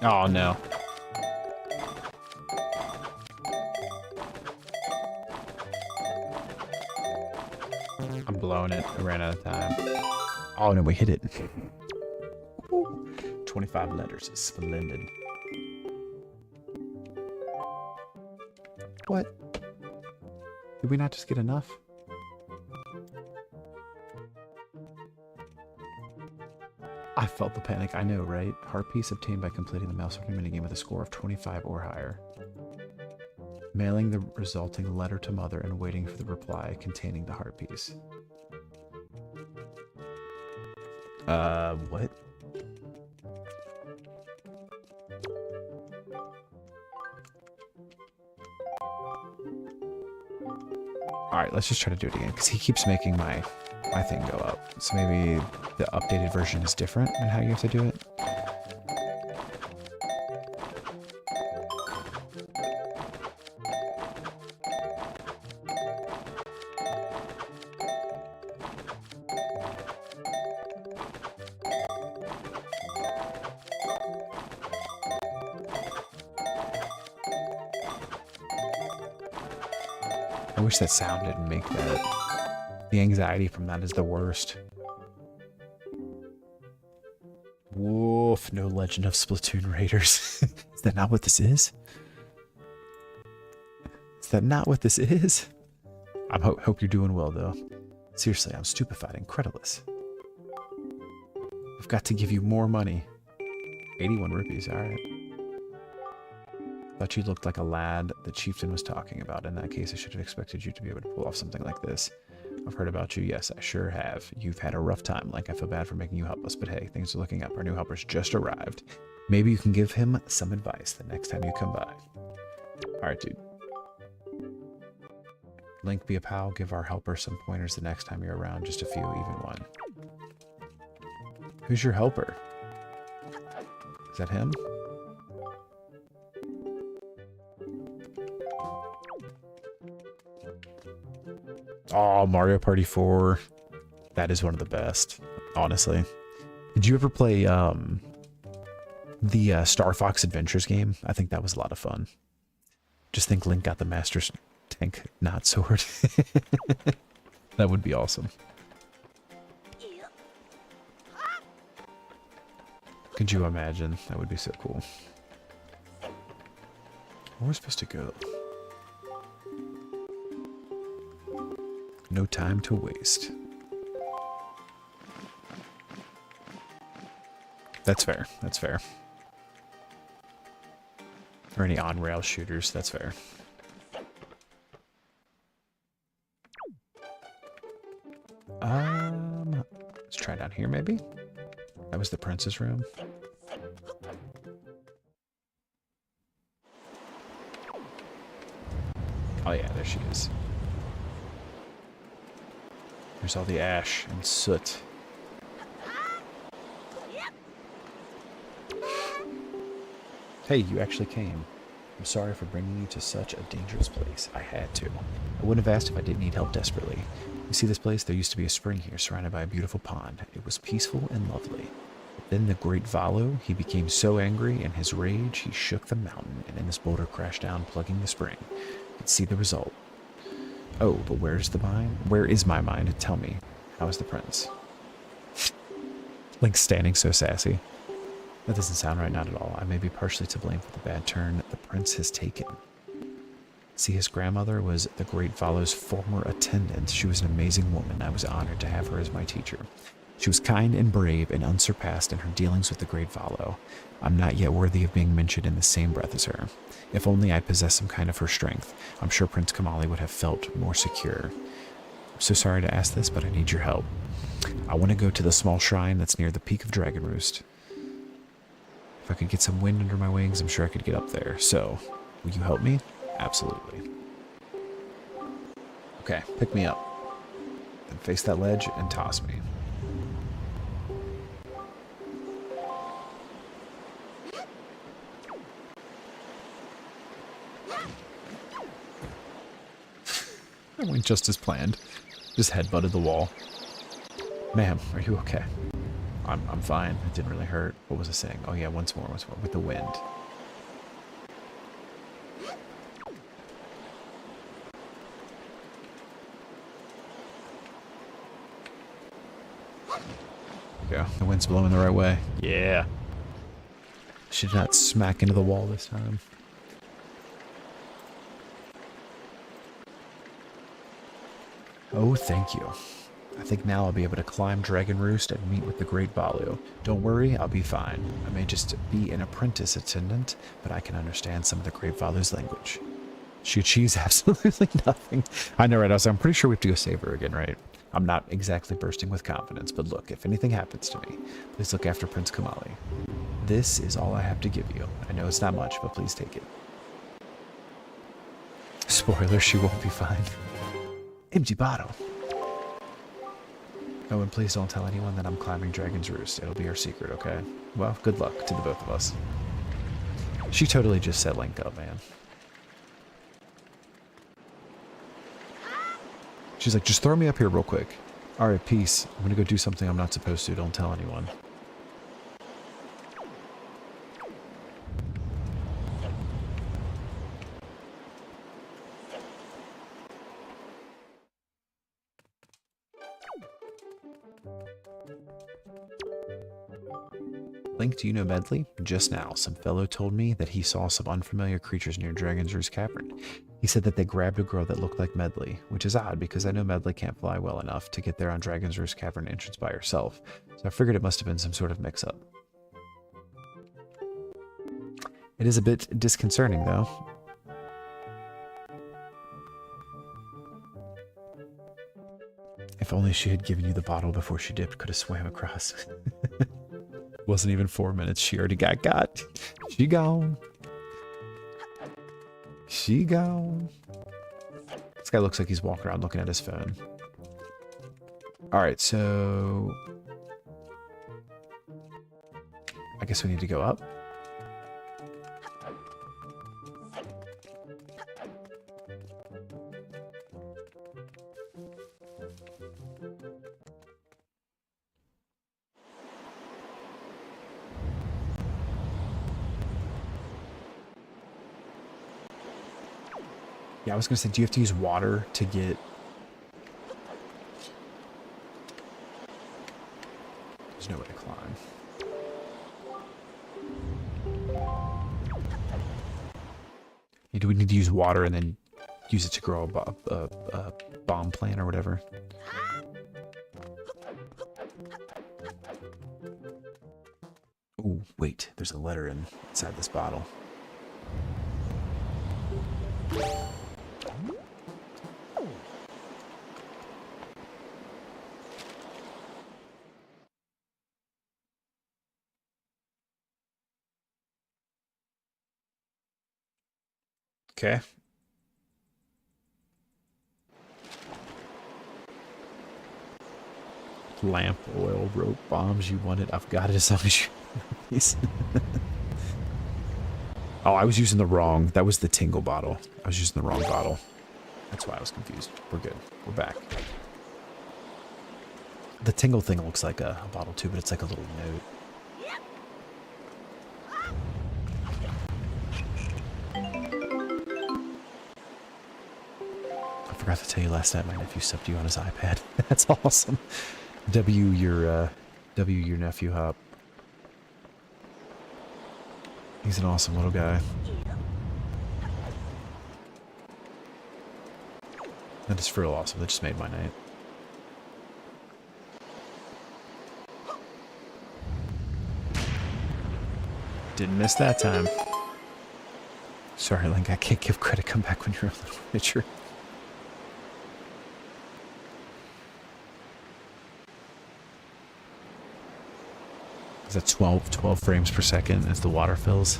Oh no. I'm blowing it. I ran out of time. Oh no, we hit it. 25 letters. Splendid. What? Did we not just get enough? I felt the panic, I know, right? Heart piece obtained by completing the mouse sorting minigame with a score of 25 or higher. Mailing the resulting letter to mother and waiting for the reply containing the heart piece. What? Alright, let's just try to do it again, because he keeps making my thing go up. So maybe the updated version is different in how you have to do it. I wish that sound didn't make that. The anxiety from that is the worst. Woof, no Legend of Splatoon Raiders. Is that not what this is? Is that not what this is? I hope you're doing well, though. Seriously, I'm stupefied and credulous. I've got to give you more money. 81 rupees, alright. Thought you looked like a lad the chieftain was talking about. In that case, I should have expected you to be able to pull off something like this. I've heard about you. Yes, I sure have. You've had a rough time. Like, I feel bad for making you helpless, but hey, things are looking up. Our new helper's just arrived. Maybe you can give him some advice the next time you come by. Alright, dude. Link, be a pal. Give our helper some pointers the next time you're around. Just a few, even one. Who's your helper? Is that him? Oh, Mario Party 4. That is one of the best, honestly. Did you ever play the Star Fox Adventures game? I think that was a lot of fun. Just think Link got the Master Tank Knot Sword. That would be awesome. Could you imagine? That would be so cool. Where are we supposed to go? No time to waste. That's fair. That's fair. Or any on-rail shooters. That's fair. Let's try down here, maybe? That was the prince's room. Oh yeah, there she is. There's all the ash and soot. Hey, you actually came. I'm sorry for bringing you to such a dangerous place. I had to. I wouldn't have asked if I didn't need help desperately. You see this place? There used to be a spring here surrounded by a beautiful pond. It was peaceful and lovely. But then the great Valo, he became so angry in his rage he shook the mountain and then this boulder crashed down plugging the spring. You can see the result. Oh, but where's the mine? Where is my mine? Tell me. How is the prince? Link's standing so sassy. That doesn't sound right, not at all. I may be partially to blame for the bad turn the prince has taken. See, his grandmother was the great Valo's former attendant. She was an amazing woman. I was honored to have her as my teacher. She was kind and brave and unsurpassed in her dealings with the great Valo. I'm not yet worthy of being mentioned in the same breath as her. If only I possessed some kind of her strength, I'm sure Prince Kamali would have felt more secure. I'm so sorry to ask this, but I need your help. I want to go to the small shrine that's near the peak of Dragon Roost. If I could get some wind under my wings, I'm sure I could get up there. So, will you help me? Absolutely. Okay, pick me up. Then face that ledge and toss me. I went just as planned. Just headbutted the wall. Ma'am, are you okay? I'm fine. It didn't really hurt. What was I saying? Oh yeah, once more. With the wind. There we go. The wind's blowing the right way. Yeah. Should not smack into the wall this time. Oh, thank you. I think now I'll be able to climb Dragon Roost and meet with the Great Balu. Don't worry, I'll be fine. I may just be an apprentice attendant, but I can understand some of the Great Balu's language. She achieves absolutely nothing. I know, right? I'm pretty sure we have to go save her again, right? I'm not exactly bursting with confidence, but look, if anything happens to me, please look after Prince Kamali. This is all I have to give you. I know it's not much, but please take it. Spoiler, she won't be fine. Empty bottle. Oh, and please don't tell anyone that I'm climbing Dragon's Roost. It'll be our secret, okay? Well, good luck to the both of us. She totally just set Link up, man. She's like, just throw me up here real quick. Alright, peace. I'm gonna go do something I'm not supposed to. Don't tell anyone. Link, do you know Medley? Just now, some fellow told me that he saw some unfamiliar creatures near Dragon's Roost Cavern. He said that they grabbed a girl that looked like Medley, which is odd because I know Medley can't fly well enough to get there on Dragon's Roost Cavern entrance by herself, so I figured it must have been some sort of mix-up. It is a bit disconcerting, though. If only she had given you the bottle before she dipped, could have swam across. Wasn't even 4 minutes, she already got. She gone. She gone. This guy looks like he's walking around looking at his phone. Alright, so... I guess we need to go up. Yeah, I was gonna say, do you have to use water to get... There's no way to climb. Yeah, do we need to use water and then use it to grow a bomb plant or whatever? Oh, wait, there's a letter inside this bottle. Okay. Lamp, oil, rope, bombs, you want it. I've got it as long as you... Oh, I was using the wrong... That was the tingle bottle. I was using the wrong bottle. That's why I was confused. We're good. We're back. The tingle thing looks like a bottle too, but it's like a little note. I forgot to tell you last night my nephew subbed you on his iPad. That's awesome. W your nephew Hop. He's an awesome little guy. That is for real awesome. That just made my night. Didn't miss that time. Sorry, Link, I can't give credit. Come back when you're a little richer. Is that 12 frames per second as the water fills?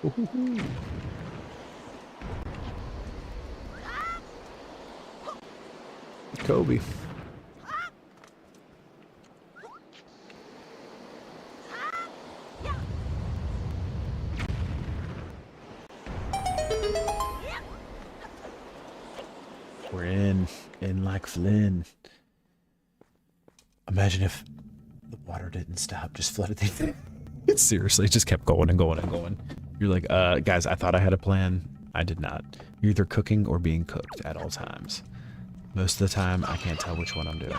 Ooh. Kobe. We're in like Flynn. Imagine if the water didn't stop, just flooded the thing. It seriously just kept going and going and going. You're like, guys, I thought I had a plan. I did not. You're either cooking or being cooked at all times. Most of the time, I can't tell which one I'm doing.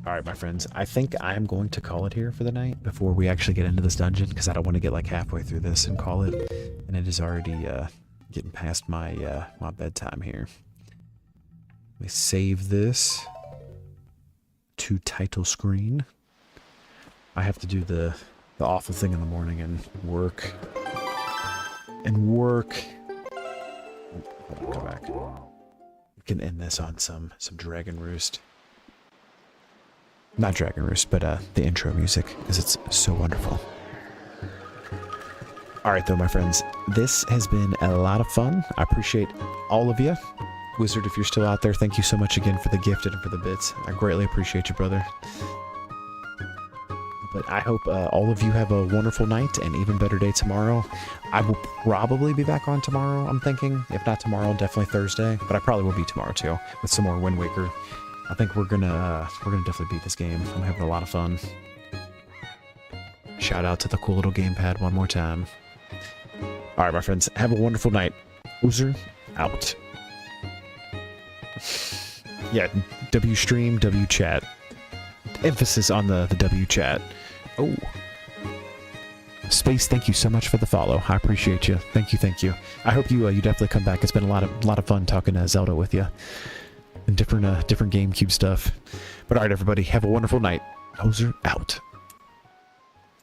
Alright, my friends. I think I'm going to call it here for the night before we actually get into this dungeon, because I don't want to get like halfway through this and call it. And it is already getting past my my bedtime here. Let me save this to title screen. I have to do the awful thing in the morning and work. Hold on, come back. We can end this on some Dragon Roost. Not Dragon Roost, but the intro music, because it's so wonderful. Alright though, my friends, this has been a lot of fun. I appreciate all of you. Wizard, if you're still out there, thank you so much again for the gift and for the bits. I greatly appreciate you, brother. But I hope all of you have a wonderful night and even better day tomorrow. I will probably be back on tomorrow, I'm thinking. If not tomorrow, definitely Thursday. But I probably will be tomorrow too, with some more Wind Waker. I think we're gonna definitely beat this game. I'm having a lot of fun. Shout out to the cool little gamepad one more time. All right, my friends, have a wonderful night. Ozer out. Yeah, W stream, W chat. Emphasis on the W chat. Oh. Space, thank you so much for the follow. I appreciate you. Thank you, thank you. I hope you you definitely come back. It's been a lot of fun talking Zelda with you. And different GameCube stuff. But all right, everybody, have a wonderful night. Ozer out.